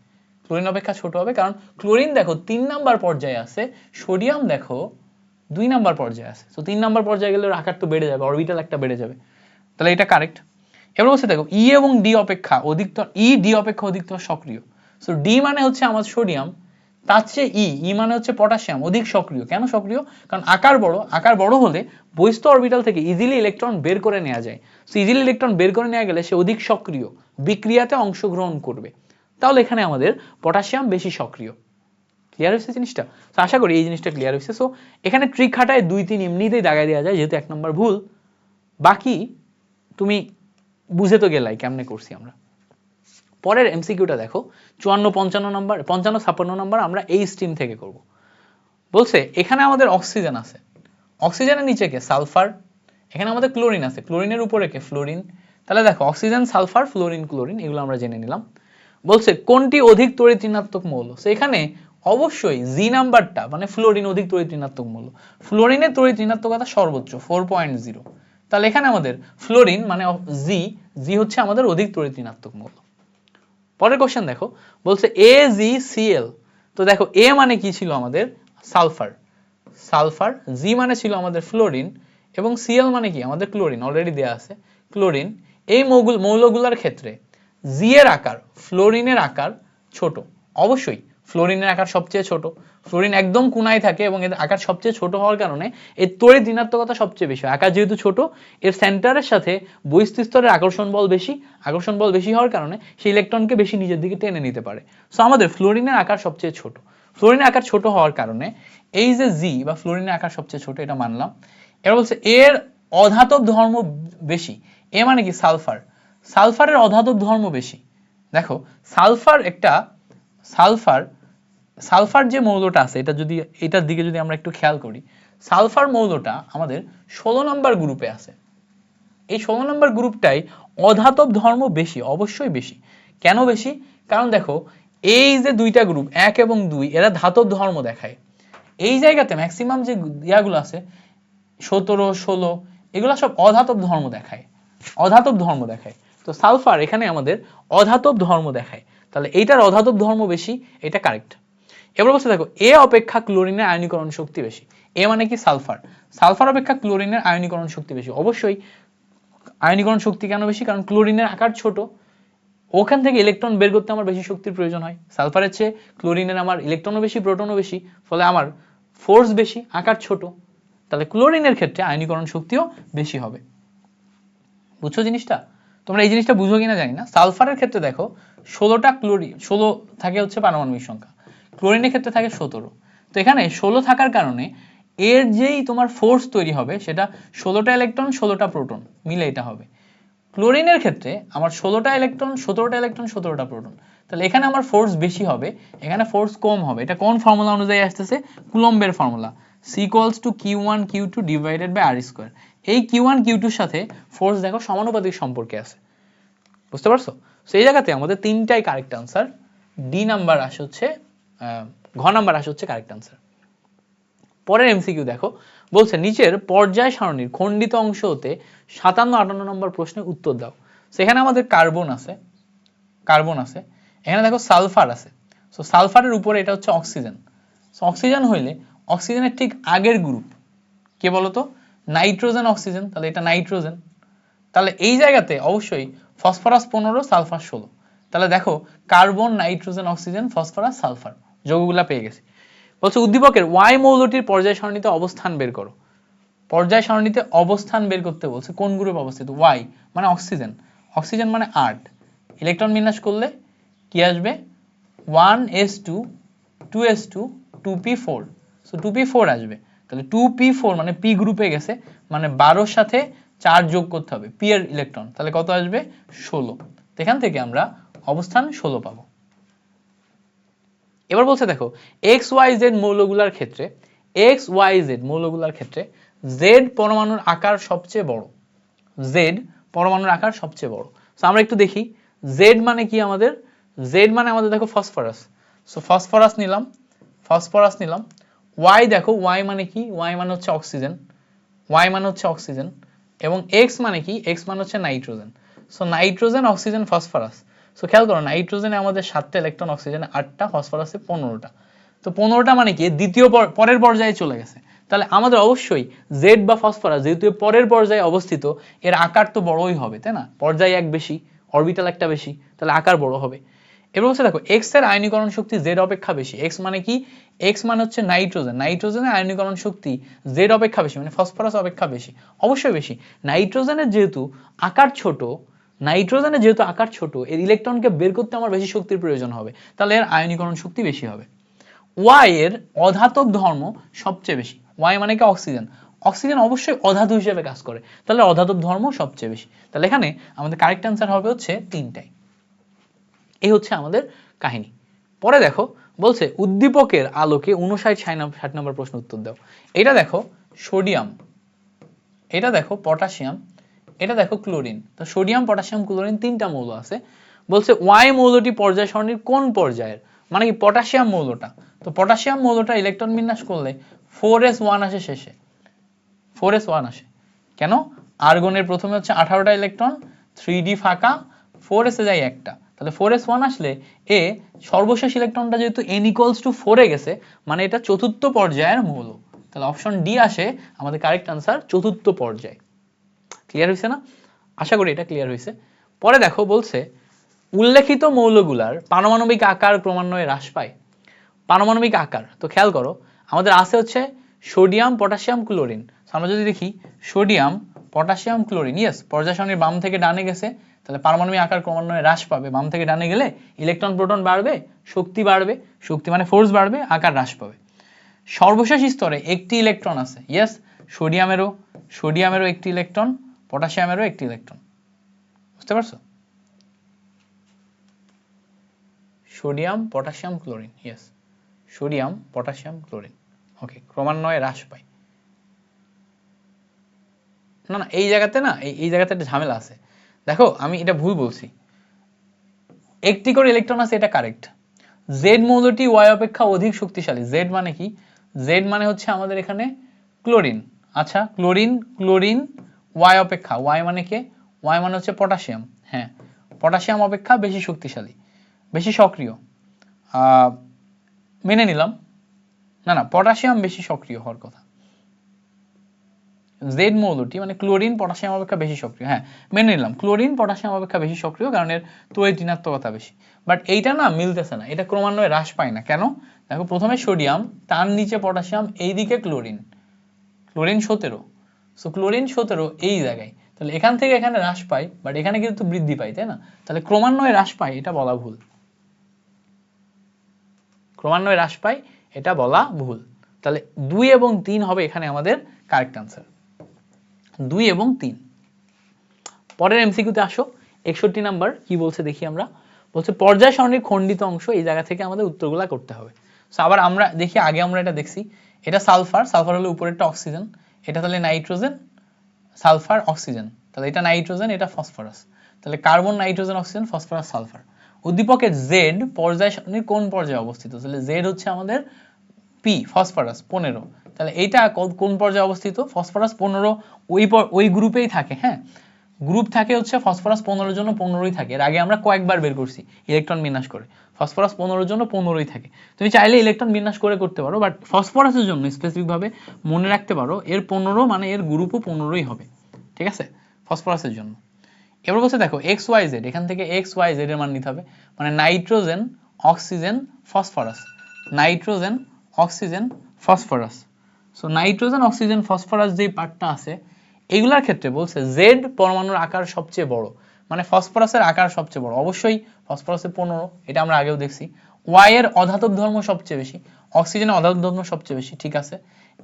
ক্লোরিন অপেক্ষা ছোট হবে, কারণ ক্লোরিন দেখো 3 নাম্বার পর্যায়ে আছে, সোডিয়াম দেখো 2 নাম্বার পর্যায়ে আছে। সো 3 নাম্বার পর্যায়ে গেলে আকার তো বেড়ে যাবে, অরবিটাল একটা বেড়ে যাবে, তাহলে এটা কারেক্ট। এবার বলছে দেখো ই এবং ডি অপেক্ষা অধিকতর, ই ডি অপেক্ষা অধিকতর সক্রিয়। সো ডি মানে হচ্ছে আমার সোডিয়াম, তার চেয়ে ই মানে হচ্ছে পটাশিয়াম অধিক সক্রিয়। কেন সক্রিয়? কারণ আকার বড়, আকার বড় হলে বহিস্থ অরবিটাল থেকে ইজিলি ইলেকট্রন বের করে নেওয়া যায়। সো ইজিলি ইলেকট্রন বের করে নেওয়া গেলে সে অধিক সক্রিয়, বিক্রিয়াতে অংশগ্রহণ করবে। তাহলে এখানে আমাদের পটাশিয়াম বেশি সক্রিয়। ক্লিয়ার হয়েছে জিনিসটা? তো আশা করি এই জিনিসটা ক্লিয়ার হয়েছে। সো এখানে ট্রিক খাটায় 2 3 এমনিতেই দাগায় দেওয়া যায়, যেহেতু 1 নম্বর ভুল। বাকি তুমি বুঝে তো গেলাই কেমনে করছি আমরা। পরের এমসিকিউটা দেখো 54 55 নম্বর, 55 56 নম্বর আমরা এই স্ট্রিম থেকে করব। বলছে এখানে আমাদের অক্সিজেন আছে, অক্সিজেনের নিচে কে? সালফার। এখানে আমাদের ক্লোরিন আছে, ক্লোরিনের উপরে কে? ফ্লোরিন। তাহলে দেখো অক্সিজেন, সালফার, ফ্লোরিন, ক্লোরিন এগুলো আমরা জেনে নিলাম। বলছে কোনটি অধিক তড়িৎ ঋণাত্মক মৌল। সো এখানে অবশ্যই জি নাম্বারটা মানে ফ্লোরিন অধিক তড়িৎ ঋণাত্মক মৌল। ফ্লোরিনের তড়িৎ ঋণাত্মকতা সর্বোচ্চ 4.0। তাহলে এখানে আমাদের ফ্লোরিন মানে জি, জি হচ্ছে আমাদের অধিক তড়িৎ ঋণাত্মক মৌল। পরের কোশ্চেন দেখো বলছে AgCl। তো দেখো এ মানে কি ছিল আমাদের? সালফার, সালফার, জি মানে ছিল আমাদের ফ্লোরিন এবং Cl মানে কি? আমাদের ক্লোরিন, অলরেডি দেয়া আছে ক্লোরিন। এই মৌলগুলোর ক্ষেত্রে জি এর আকার ফ্লোরিনের আকার ছোট, অবশ্যই ফ্লোরিনের আকার সবচেয়ে ছোট। ফ্লোরিন একদম কোনায় থাকে এবং এর আকার সবচেয়ে ছোট হওয়ার কারণে এর তড়িৎ ঋণাত্মকতা সবচেয়ে বেশি। আকার যেহেতু ছোট, এর সেন্টারের সাথে বহিস্থ স্তরের আকর্ষণ বল বেশি, আকর্ষণ বল বেশি হওয়ার কারণে সেই ইলেকট্রনকে বেশি নিজের দিকে টেনে নিতে পারে। সো আমাদের ফ্লোরিনের আকার সবচেয়ে ছোট, ফ্লোরিনের আকার ছোট হওয়ার কারণে এই যে জি বা ফ্লোরিনের আকার সবচেয়ে ছোট এটা মানলাম। এবার বলছে এর অধাতব ধর্ম বেশি। এ মানে কি? সালফার, সালফারের অধাতব ধর্ম বেশি। দেখো সালফার একটা, সালফার, সালফার যে মৌলটা আছে এটা যদি, এটার দিকে যদি আমরা একটু খেয়াল করি, সালফার মৌলটা আমাদের 16 নম্বর গ্রুপে আছে। এই 16 নম্বর গ্রুপটাই অধাতব ধর্ম বেশি, অবশ্যই বেশি। কেন বেশি? কারণ দেখো এই যে দুইটা গ্রুপ 1 এবং 2 এরা ধাতব ধর্ম দেখায়। এই জায়গাতে ম্যাক্সিমাম যে ইয়াগুলো আছে 17 16 এগুলো সব অধাতব ধর্ম দেখায়, অধাতব ধর্ম দেখায়। তো সালফার এখানে আমাদের অধাতব ধর্ম দেখায়, তাহলে এইটার অধাতব ধর্ম বেশি, এটা কারেক্ট। এবার বলছে দেখো এ অপেক্ষা ক্লোরিনের আয়নীকরণ শক্তি বেশি। এ মানে কি? সালফার, সালফার অপেক্ষা ক্লোরিনের আয়নীকরণ শক্তি বেশি। অবশ্যই আয়নীকরণ শক্তি কেন বেশি? কারণ ক্লোরিনের আকার ছোট, ওখান থেকে ইলেকট্রন বের করতে আমার বেশি শক্তির প্রয়োজন হয়। সালফারের চেয়ে ক্লোরিনের আমার ইলেকট্রনও বেশি, প্রোটনও বেশি, ফলে আমার ফোর্স বেশি, আকার ছোট। তাহলে ক্লোরিনের ক্ষেত্রে আয়নীকরণ শক্তিও বেশি হবে। বুঝছো জিনিসটা? তোমরা এই জিনিসটা বুঝো কিনা জানি না। সালফারের ক্ষেত্রে দেখো 16টা ক্লোরিন, 16 থাকে হচ্ছে পারমাণবিক সংখ্যা, ক্লোরিনের ক্ষেত্রে থাকে 17। তো এখানে 16 থাকার কারণে এর যেই তোমার ফোর্স তৈরি হবে সেটা 16টা ইলেকট্রন 16টা প্রোটন মিলে এটা হবে। ক্লোরিনের ক্ষেত্রে আমার 16টা ইলেকট্রন 17টা ইলেকট্রন 17টা প্রোটন, তাহলে এখানে আমার ফোর্স বেশি হবে, এখানে ফোর্স কম হবে। এটা কোন ফর্মুলা অনুযায়ী আসতেছে? কুলম্বের formula, C = Q1 Q2 divided by R square. এই Q1 Q2 এর সাথে ফোর্স দেখো সমানুপাতিক সম্পর্কে আছে, বুঝতে পারছো? সো এই জায়গাতে আমাদের তিনটাই কারেক্ট আনসার, ডি নাম্বার আসে হচ্ছে, ঘ নাম্বার আসে হচ্ছে কারেক্ট আনসার। পরের এমসিকিউ দেখো, বলছে নিচের পর্যায় সারণীর খণ্ডিত অংশ হতে 57-58 নম্বর প্রশ্নের উত্তর দাও। সেখানে আমাদের কার্বন আছে, এখানে দেখো সালফার আছে। সো সালফারের উপরে এটা হচ্ছে অক্সিজেন। সো অক্সিজেন হইলে অক্সিজেনের ঠিক আগের গ্রুপ কে বলতো? নাইট্রোজেন অক্সিজেন, তাহলে এটা নাইট্রোজেন। তাহলে এই জায়গাতে অবশ্যই ফসফরাস 15 সালফার 16। তাহলে দেখো carbon nitrogen oxygen phosphorus sulphur যৌগগুলা পেয়ে গেছি। বলছে উদ্দীপকের ওয়াই মৌলটির পর্যায় সারণীতে অবস্থান বের করো। পর্যায় সারণীতে অবস্থান বের করতে বলছে, কোন গ্রুপে অবস্থিত? ওয়াই মানে অক্সিজেন, অক্সিজেন মানে 8, ইলেকট্রন বিন্যাস করলে কি আসবে? 1s2 2s2 2p4, so 2p4 আসবে। তাহলে 2p4 মানে p গ্রুপে গেছে, মানে 12 সাথে 4 যোগ করতে হবে p এর ইলেকট্রন, তাহলে কত আসবে? 16। এখান থেকে আমরা অবস্থান 16 পাবো। এবার বলছে দেখো XYZ মৌলগুলার ক্ষেত্রে, XYZ মৌলগুলার ক্ষেত্রে Z পরমাণুর আকার সবচেয়ে বড়, Z পরমাণুর আকার সবচেয়ে বড়। সো আমরা একটু দেখি Z মানে কি আমাদের? Z মানে আমাদের দেখো ফসফরাস, সো ফসফরাস নিলাম, Y দেখো Y মানে কি? Y মানে হচ্ছে অক্সিজেন, Y মানে হচ্ছে অক্সিজেন। এবং X মানে কি? X মানে হচ্ছে nitrogen. So nitrogen oxygen phosphorus. So খেয়াল করো নাইট্রোজেনে আমাদের 7টা ইলেকট্রন, অক্সিজেনে 8টা, ফসফরাসে 15টা। তো 15টা মানে কি? দ্বিতীয় পরের পর্যায়ে চলে গেছে। তাহলে আমাদের অবশ্যই জেড বা ফসফরাস যেহেতু পরের পর্যায়ে অবস্থিত, এর আকার তো বড়ই হবে, তাই না? পর্যায় এক বেশি, অরবিটাল একটা বেশি, তাহলে আকার বড় হবে। এবার হচ্ছে দেখো এক্স এর আয়নীকরণ শক্তি জেড অপেক্ষা বেশি। এক্স মানে কি? এক্স মানে হচ্ছে নাইট্রোজেন, নাইট্রোজেনের আয়নীকরণ শক্তি জেড অপেক্ষা বেশি, মানে ফসফরাস অপেক্ষা বেশি, অবশ্যই বেশি। নাইট্রোজেনের যেহেতু আকার ছোট, এর ইলেকট্রনকে বের করতে আমার বেশি শক্তির প্রয়োজন হবে, তাহলে এর আয়নীকরণ শক্তি বেশি হবে। ওয়াই এর অধাতব ধর্ম সবচেয়ে বেশি। ওয়াই মানে কি? অক্সিজেন, অক্সিজেন অবশ্যই অধাতু হিসেবে কাজ করে, তাহলে অধাতব ধর্ম সবচেয়ে বেশি। তাহলে এখানে আমাদের কারেক্ট অ্যান্সার হবে হচ্ছে তিনটাই। এই হচ্ছে আমাদের কাহিনী। পরে দেখো বলছে উদ্দীপকের আলোকে 59-60 নম্বর প্রশ্ন উত্তর দাও। এটা দেখো সোডিয়াম, এটা দেখো পটাশিয়াম, এটা দেখো ক্লোরিন। তো সোডিয়াম পটাশিয়াম ক্লোরিন তিনটা মৌল আছে। বলছে ওয়াই মৌলটি পর্যায় সারণীর কোন পর্যায়ের? মানে কি? পটাশিয়াম মৌলটা। তো পটাশিয়াম মৌলটা ইলেকট্রন বিন্যাস করলে 4s1 আসে শেষে, 4s1 আসে। কেন? আর্গনের প্রথমে হচ্ছে 18টা ইলেকট্রন, 3d ফাঁকা, 4s এ যায় একটা, তাহলে 4s1 আসলে এ সর্বশেষ ইলেকট্রনটা যেহেতু n = 4 এ গেছে, মানে এটা চতুর্থ পর্যায়ের মৌল। তাহলে অপশন ডি আসে আমাদের কারেক্ট আনসার, চতুর্থ পর্যায়। ক্লিয়ার হয়েছে না? আশা করি এটা ক্লিয়ার হয়েছে। পরে দেখো বলছে উল্লেখিত মৌলগুলার পারমাণবিক আকার ক্রমান্বয়ে হ্রাস পায়। পারমাণবিক আকার, তো খেয়াল করো আমাদের আছে হচ্ছে সোডিয়াম পটাশিয়াম ক্লোরিন। আমরা যদি দেখি সোডিয়াম পটাশিয়াম ক্লোরিন, ইয়েস, পর্যায় সারণীর বাম থেকে ডানে গেছে, তাহলে পারমাণবিক আকার ক্রমান্বয়ে হ্রাস পাবে। বাম থেকে ডানে গেলে ইলেকট্রন প্রোটন বাড়বে, শক্তি বাড়বে, শক্তি মানে ফোর্স বাড়বে, আকার হ্রাস পাবে। সর্বশেষ স্তরে একটি ইলেকট্রন আছে, ইয়েস, সোডিয়ামেরও একটি ইলেকট্রন, পটাশিয়ামেরও একটি ইলেকট্রন। বুঝতে পারছো? Sodium potassium chlorine, yes, sodium potassium chlorine, okay, ক্রমান্বয়ে হ্রাস পায়। না না, এই জায়গাতে না, এই জায়গাতে একটা ঝামেলা আছে। দেখো আমি এটা ভুল বলছি, একটি করে ইলেকট্রন আছে, এটা কারেক্ট। জেড মৌলটি ওয়াই অপেক্ষা অধিক শক্তিশালী। জেড মানে কি? জেড মানে হচ্ছে আমাদের এখানে ক্লোরিন। আচ্ছা, ক্লোরিন ওয়াই অপেক্ষা, ওয়াই মানে কে? ওয়াই মানে হচ্ছে পটাশিয়াম। হ্যাঁ, পটাশিয়াম অপেক্ষা বেশি শক্তিশালী, বেশি সক্রিয়, মেনে নিলাম। না না, পটাশিয়াম বেশি সক্রিয় হওয়ার কথা। জেড মৌলটি মানে ক্লোরিন পটাশিয়াম অপেক্ষা বেশি সক্রিয়, হ্যাঁ মেনে নিলাম, ক্লোরিন পটাশিয়াম অপেক্ষা বেশি সক্রিয়, কারণ এর তড়িৎ ঋণাত্মকতা বেশি। বাট এইটা না মিলতেছে না, এটা ক্রমান্বয়ে হ্রাস পায় না। কেন? দেখো প্রথমে সোডিয়াম, তার নিচে পটাশিয়াম, এইদিকে ক্লোরিন, ক্লোরিন 17, সো ক্লোরিন 17 এই জায়গায়, তাহলে এখান থেকে এখানে হ্রাস পায়, বাট এখানে কিন্তু বৃদ্ধি পায়, তাই না? তাহলে ক্রমান্বয়ে হ্রাস পায় এটা বলা ভুল, ক্রমান্বয়ে হ্রাস পায় এটা বলা ভুল। তাহলে 2 এবং 3 হবে এখানে আমাদের কারেক্ট আনসার, 2 এবং 3। পরের এমসিকিউতে আসো, 61 নাম্বার কি বলছে দেখি আমরা। বলছে পর্যায় সারণীর খণ্ডিত অংশ, এই জায়গা থেকে আমাদের উত্তরগুলা করতে হবে। সো আবার আমরা দেখি, আগে আমরা এটা দেখছি, এটা সালফার, সালফার হলো উপরেরটা অক্সিজেন, এটা তাহলে নাইট্রোজেন, সালফার, অক্সিজেন, তাহলে এটা নাইট্রোজেন, এটা ফসফরাস, তাহলে carbon, nitrogen, oxygen, phosphorus, sulphur. উদ্দীপকের জেড পর্যায় সারণীর কোন পর্যায়ে অবস্থিত? তাহলে জেড হচ্ছে আমাদের পি, ফসফরাস 15, তাহলে এইটা কোন পর্যায়ে অবস্থিত? ফসফরাস 15 ওই গ্রুপেই থাকে। হ্যাঁ, গ্রুপ থাকে হচ্ছে ফসফরাস 15 জন্য 15ই থাকে। এর আগে আমরা কয়েকবার বের করছি ইলেকট্রন বিন্যাস করে, ফসফরাস 15 জন্য 15ই থাকে। তুমি চাইলে ইলেকট্রন বিন্যাস করে করতে পারো, বাট ফসফরাসের জন্য স্পেসিফিক ভাবে মনে রাখতে পারো এর 15 মানে এর গ্রুপও 15ই হবে, ঠিক আছে, ফসফরাসের জন্য। এবার বলছে দেখো এক্স ওয়াই জেড, এখান থেকে এক্স ওয়াই জেড এর মান নিতে হবে, মানে nitrogen, oxygen, phosphorus, nitrogen, oxygen, phosphorus. So nitrogen, oxygen, phosphorus যেই পার্টটা আছে এগুলার ক্ষেত্রে বলছে জেড পরমাণুর আকার সবচেয়ে বড়, মানে ফসফরাসের আকার সবচেয়ে বড়, অবশ্যই ফসফরাসের 15, এটা আমরা আগেও দেখছি। ওয়াই এর অধাতব ধর্ম সবচেয়ে বেশি, অক্সিজেনের অধাতব ধর্ম সবচেয়ে বেশি, ঠিক আছে।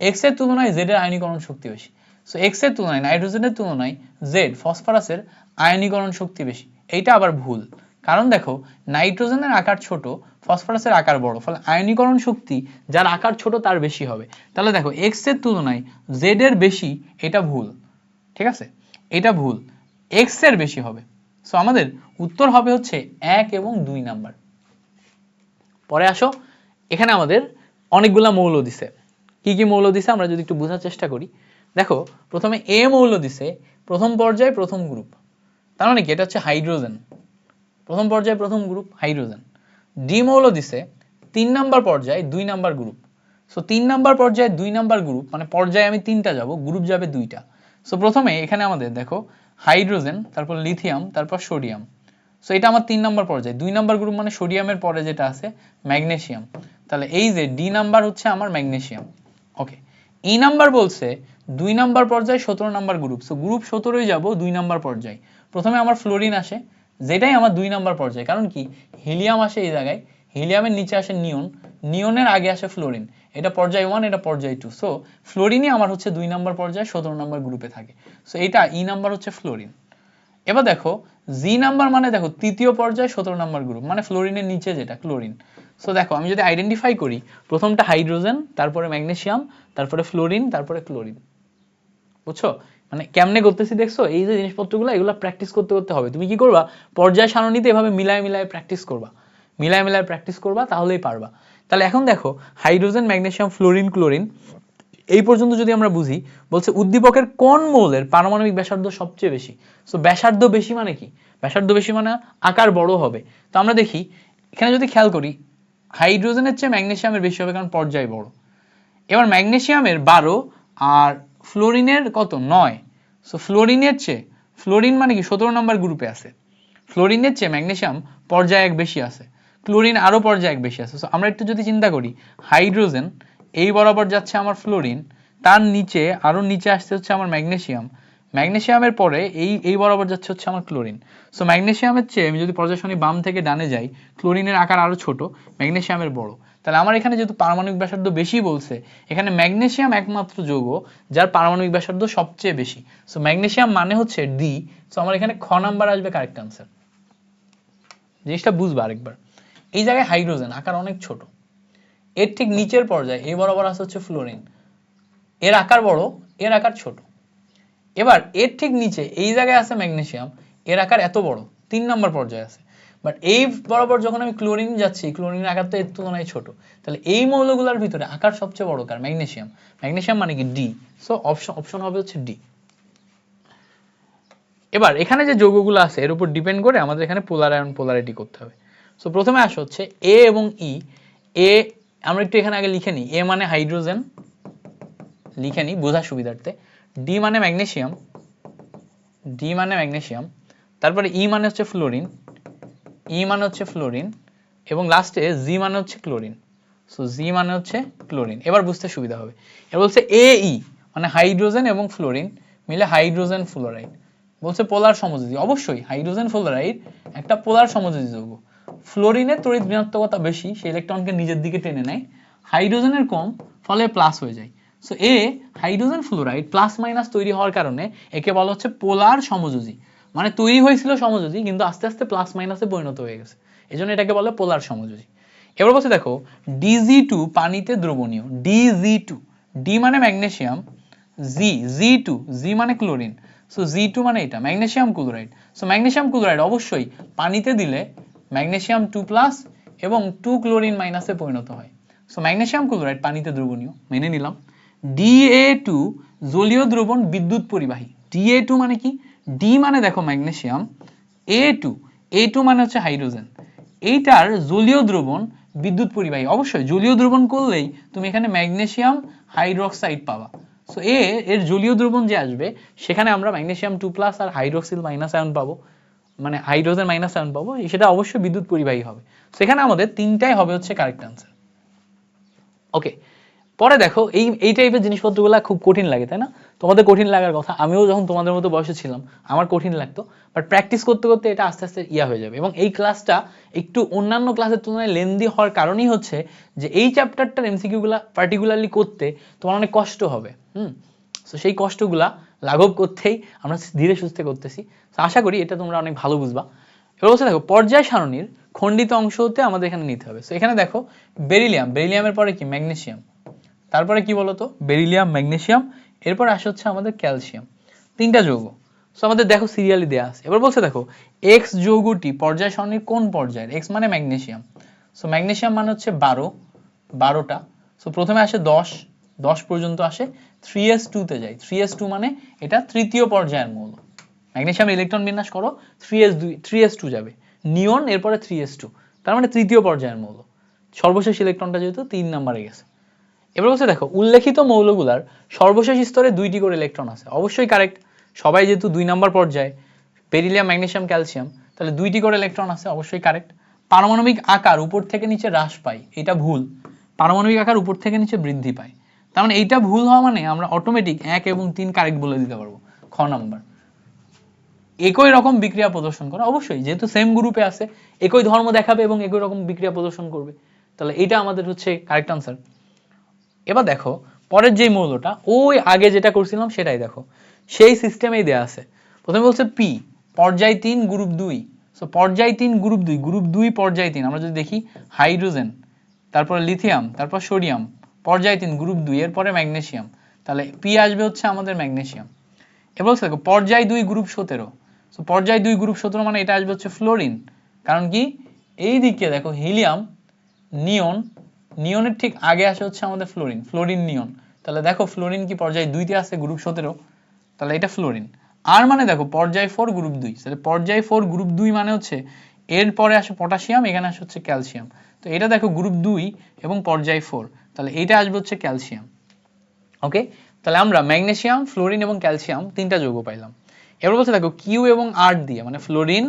এক্স এর তুলনায় জেড এর আয়নীকরণ শক্তি বেশি। সো এক্স এর তুলনায়, নাইট্রোজেনের তুলনায় জেড, ফসফরাসের আয়নীকরণ শক্তি বেশি। এইটা আবার ভুল, কারণ দেখো নাইট্রোজেনের আকার ছোট, ফসফরাসের আকার বড়, ফলে আয়নীকরণ শক্তি যার আকার ছোট তার বেশি হবে। তাহলে দেখো এক্স এর তুলনায় জেড এর বেশি, এটা ভুল, ঠিক আছে, এটা ভুল, এক্স এর বেশি হবে। সো আমাদের উত্তর হবে হচ্ছে 1 এবং 2 নাম্বার। পরে আসো, এখানে আমাদের অনেকগুলা মৌল দিছে। কি কি মৌল দিছে আমরা যদি একটু বোঝার চেষ্টা করি। দেখো প্রথমে এ মৌল দিছে, প্রথম পর্যায়ে প্রথম গ্রুপ, তার মানে কি এটা হচ্ছে হাইড্রোজেন, প্রথম পর্যায়ে প্রথম গ্রুপ হাইড্রোজেন। ডি মৌল দিছে 3 নাম্বার পর্যায়ে 2 নাম্বার গ্রুপ। সো 3 নাম্বার পর্যায়ে 2 নাম্বার গ্রুপ, মানে পর্যায়ে আমি 3টা যাব, গ্রুপ যাবে 2টা। সো প্রথমে এখানে আমাদের দেখো হাইড্রোজেন, তারপর লিথিয়াম, তারপর সোডিয়াম। সো এটা আমার 3 নাম্বার পর্যায়ে, 2 নাম্বার গ্রুপ মানে সোডিয়ামের পরে যেটা আছে ম্যাগনেসিয়াম, তাহলে এই যে ডি নাম্বার হচ্ছে আমার ম্যাগনেসিয়াম। ওকে, ই নাম্বার বলছে 2 নাম্বার পর্যায়ে 17 নাম্বার গ্রুপ। সো গ্রুপ 17ই যাব 2 নাম্বার পর্যায়ে। প্রথমে আমার ফ্লোরিন আসে, যেটাই আমার 2 নাম্বার পর্যায়ে, কারণ কি হিলিয়াম আসে এই জায়গায়, হিলিয়ামের নিচে আসে নিয়ন, নিয়নের আগে আসে ফ্লোরিন, এটা পর্যায় 1, এটা পর্যায় 2। সো ফ্লোরিনই আমার হচ্ছে 2 নাম্বার পর্যায়ে 17 নাম্বার গ্রুপে থাকে। সো এটা ই নাম্বার হচ্ছে ফ্লোরিন। এবার দেখো জি নাম্বার মানে দেখো তৃতীয় পর্যায়ে 17 নাম্বার গ্রুপ, মানে ফ্লোরিনের নিচে যেটা ক্লোরিন। সো দেখো আমি যদি আইডেন্টিফাই করি, প্রথমটা হাইড্রোজেন, তারপরে ম্যাগনেসিয়াম, তারপরে ফ্লোরিন, তারপরে ক্লোরিন। বুঝছো মানে কেমনে করতেছি দেখছো? এই যে জিনিসপত্রগুলো এগুলো প্র্যাকটিস করতে করতে হবে। তুমি কি করবা, পর্যায় সারণীতে এভাবে মিলায় মিলায় প্র্যাকটিস করবা, মিলায় মিলায় প্র্যাকটিস করবা, তাহলেই পারবা। তাহলে এখন দেখো হাইড্রোজেন, ম্যাগনেসিয়াম, ফ্লোরিন, ক্লোরিন, এই পর্যন্ত যদি আমরা বুঝি, বলছে উদ্দীপকের কোন মৌলের পারমাণবিক ব্যাসার্ধ সবচেয়ে বেশি। সো ব্যাসার্ধ বেশি মানে কি? ব্যাসার্ধ বেশি মানে আকার বড় হবে। তো আমরা দেখি এখানে যদি খেয়াল করি, হাইড্রোজেনের চেয়ে ম্যাগনেসিয়ামের বেশি হবে, কারণ পর্যায় বড়। এবার ম্যাগনেসিয়ামের 12 আর ফ্লোরিনের কত 9। সো ফ্লোরিনের চেয়ে, ফ্লোরিন মানে কি 17 নাম্বার গ্রুপে আছে, ফ্লোরিনের চেয়ে ম্যাগনেসিয়াম পর্যায় 1 বেশি আছে, ক্লোরিন আরো পর্যায় 1 বেশি আছে। সো আমরা একটু যদি চিন্তা করি, হাইড্রোজেন এই বরাবর যাচ্ছে আমার ফ্লোরিন, তার নিচে আরো নিচে আসছে হচ্ছে আমার ম্যাগনেসিয়াম, ম্যাগনেসিয়ামের পরে এই বরাবর যাচ্ছে হচ্ছে আমার ক্লোরিন। সো ম্যাগনেসিয়ামের চেয়ে আমি যদি পর্যায় সারণী বাম থেকে ডানে যাই, ক্লোরিনের আকার আরো ছোট, ম্যাগনেসিয়ামের বড়। তাহলে আমার এখানে যেহেতু পারমাণবিক ব্যাসার্ধ বেশি বলছে, এখানে ম্যাগনেসিয়াম একমাত্র যৌগ যার পারমাণবিক ব্যাসার্ধ সবচেয়ে বেশি। সো ম্যাগনেসিয়াম মানে হচ্ছে ডি। সো আমার এখানে খ নাম্বার আসবে কারেক্ট আনসার। জিনিসটা বুঝবা আরেকবার, এই জায়গায় হাইড্রোজেন আকার অনেক ছোট, এর ঠিক নিচের পর্যায়ে এই বরাবর আছে হচ্ছে ফ্লোরিন, এর আকার বড়, এর আকার ছোট। এবার এর ঠিক নিচে এই জায়গায় আছে ম্যাগনেসিয়াম, এর আকার এত বড়, 3 নাম্বার পর্যায়ে আছে। বাট এই বরাবর যখন আমি ক্লোরিন যাচ্ছি, ক্লোরিনের আকার তো এর তুলনায় ছোট। তাহলে এই মৌলগুলোর ভিতরে আকার সবচেয়ে বড় কার? ম্যাগনেসিয়াম। ম্যাগনেসিয়াম মানে কি ডি। সো অপশন হবে হচ্ছে ডি। এবার এখানে যে যৌগগুলো আছে এর উপর ডিপেন্ড করে আমাদের এখানে পোলার আয়ন পোলারিটি করতে হবে। সো প্রথমে আসে হচ্ছে এ এবং ই। এ আমরা একটু এখানে আগে লিখে নিই, এ মানে হাইড্রোজেন, লিখে নিই বোঝার সুবিধার্থে। ডি মানে ম্যাগনেসিয়াম, ডি মানে ম্যাগনেসিয়াম, তারপরে ই মানে হচ্ছে ফ্লোরিন, ই মানে হচ্ছে ফ্লোরিন, এবং লাস্টে জি মানে হচ্ছে ক্লোরিন। সো জি মানে হচ্ছে ক্লোরিন। এবার বুঝতে সুবিধা হবে। এবার বলছে এ ই মানে হাইড্রোজেন এবং ফ্লোরিন মিলে হাইড্রোজেন ফ্লোরাইড। বলছে পোলার সমযোজী, অবশ্যই হাইড্রোজেন ফ্লোরাইড একটা পোলার সমযোজী যৌগ। ফ্লোরিনের তড়িৎ ঋণাত্মকতা বেশি, সে ইলেকট্রনকে নিজের দিকে টেনে নেয়, হাইড্রোজেনের কম, ফলে প্লাস হয়ে যায়। সো এ হাইড্রোজেন ফ্লোরাইড প্লাস মাইনাস তৈরি হওয়ার কারণে একে বলা হচ্ছে পোলার সমযোজী, মানে তৈরি হয়েছিল সমযোজী কিন্তু আস্তে আস্তে প্লাস মাইনাসে পরিণত হয়ে গেছে, এজন্য এটাকে বলে পোলার সমযোজী। এবার বলছে দেখো Dg2 পানিতে দ্রবণীয়, Dg2, ডি মানে ম্যাগনেসিয়াম, জি মানে ক্লোরিন, সো G2 মানে এটা magnesium chloride. So magnesium chloride অবশ্যই পানিতে দিলে ম্যাগনেসিয়াম 2+ এবং 2 ক্লোরিন মাইনাসে পরিণত হয়। সো ম্যাগনেসিয়াম ক্লোরাইড পানিতে দ্রবণীয়, মেনে নিলাম। Da2 জলীয় দ্রবণ বিদ্যুৎ পরিবাহী, Da2 মানে কি, ডি মানে দেখো ম্যাগনেসিয়াম, A2 মানে হচ্ছে হাইড্রোজেন, এইটার জলীয় দ্রবণ বিদ্যুৎ পরিবাহী, অবশ্যই জলীয় দ্রবণ করলেই তুমি এখানে ম্যাগনেসিয়াম হাইড্রোক্সাইড পাবা। সো এর জলীয় দ্রবণ যে আসবে সেখানে আমরা ম্যাগনেসিয়াম 2+ আর হাইড্রোক্সিল মাইনাস আয়ন পাবো, মানে হাইড্রোজেন মাইনাস আয়ন পাবো, সেটা অবশ্যই বিদ্যুৎ পরিবাহী হবে। সেখানে আমাদের তিনটাই হবে হচ্ছে কারেক্ট আনসার। ওকে, পরে দেখো এই টাইপের জিনিসপত্রগুলো খুব কঠিন লাগে, তাই না? তোমাদের কঠিন লাগার কথা, আমিও যখন তোমাদের মতো বয়সে ছিলাম আমার কঠিন লাগতো, বাট প্র্যাকটিস করতে করতে এটা আস্তে আস্তে হয়ে যাবে। এবং এই ক্লাসটা একটু অন্যান্য ক্লাসের তুলনায় লেন্দি হওয়ার কারণই হচ্ছে যে এই চ্যাপ্টারটার এমসিকিউগুলা পার্টিকুলারলি করতে তোমার অনেক কষ্ট হবে। সো সেই কষ্টগুলা লাঘব করতেই আমরা ধীরে সুস্থে করতেছি। আশা করি এটা তোমরা অনেক ভালো বুঝবা। এবার বলছে দেখো পর্যায় সারণীর খণ্ডিত অংশ হতে আমাদের এখানে নিতে হবে। সো এখানে দেখো বেরিলিয়ামের পরে কি ম্যাগনেসিয়াম, তারপরে কি বলতো বেরিলিয়াম, ম্যাগনেসিয়াম, এরপর আসে হচ্ছে আমাদের ক্যালসিয়াম, তিনটা যৌগ। সো আমাদের দেখো সিরিয়ালি দেয়া আছে। এবার বলছে দেখো এক্স যৌগটি পর্যায় সারণীর কোন পর্যায়ের, এক্স মানে ম্যাগনেসিয়াম, সো ম্যাগনেসিয়াম মানে হচ্ছে 12টা। সো প্রথমে আসে 10 পর্যন্ত আসে, 3s2 তে যায়, 3s2 মানে এটা তৃতীয় পর্যায়ের মৌল। ম্যাগনেসিয়াম ইলেকট্রন বিন্যাস করো 3s2 যাবে, নিয়ন এরপরে 3s2, তার মানে তৃতীয় পর্যায়ের মৌল। সর্বশেষ ইলেকট্রনটা যেহেতু 3 নম্বরে গেছে। এবার বলছে দেখো উল্লেখিত মৌলগুলার সর্বশেষ স্তরে 2টি করে ইলেকট্রন আছে, অবশ্যই কারেক্ট, সবাই যেহেতু 2 নম্বর পর্যায়ে, বেরিলিয়াম, ম্যাগনেসিয়াম, ক্যালসিয়াম, তাহলে 2টি করে ইলেকট্রন আছে, অবশ্যই কারেক্ট। পারমাণবিক আকার উপর থেকে নিচে হ্রাস পায়, এটা ভুল, পারমাণবিক আকার উপর থেকে নিচে বৃদ্ধি পায়, তার মানে এইটা ভুল হওয়া মানে আমরা অটোমেটিক 1 এবং 3 কারেক্ট বলে দিতে পারবো। খ নাম্বার একই রকম বিক্রিয়া প্রদর্শন করে, অবশ্যই যেহেতু সেম গ্রুপে আছে একই ধর্ম দেখাবে এবং একই রকম বিক্রিয়া প্রদর্শন করবে, তাহলে এটা আমাদের হচ্ছে কারেক্ট আনসার। এবার দেখো পরের যে মৌলটা ওই আগে যেটা করছিলাম সেটাই দেখো সেই সিস্টেমেই দেয়া আছে। প্রথমে বলছে পি পর্যায় 3 গ্রুপ 2, সো পর্যায় 3 গ্রুপ 2 পর্যায় 3 আমরা যদি দেখি হাইড্রোজেন, তারপরে লিথিয়াম, তারপর সোডিয়াম, পর্যায় 3 গ্রুপ 2, এরপরে ম্যাগনেসিয়াম, তাহলে পি আসবে হচ্ছে আমাদের ম্যাগনেসিয়াম। এবার বলছে দেখো পর্যায় 2 গ্রুপ 17, সো পর্যায় 2 গ্রুপ 17 মানে এটা আসবে হচ্ছে ফ্লোরিন, কারণ কি এই দিকে দেখো হিলিয়াম, নিয়নের ঠিক আগে আসে হচ্ছে আমাদের ফ্লোরিন নিয়ন, তাহলে দেখো ফ্লোরিন কি পর্যায় 2 তে আছে গ্রুপ 17, তাহলে এটা ফ্লোরিন। আর মানে দেখো পর্যায় 4 গ্রুপ 2, তাহলে পর্যায় 4 গ্রুপ 2 মানে হচ্ছে এরপরে আসে পটাশিয়াম, এখানে আসে হচ্ছে ক্যালসিয়াম, তো এটা দেখো গ্রুপ 2 এবং পর্যায় 4, তাহলে এটা আসবে হচ্ছে ক্যালসিয়াম। ওকে, তাহলে আমরা ম্যাগনেসিয়াম, ফ্লোরিন এবং ক্যালসিয়াম তিনটা যৌগ পাইলাম। এবার বলছে দেখো কিউ এবং আর দিয়ে, মানে ফ্লোরিন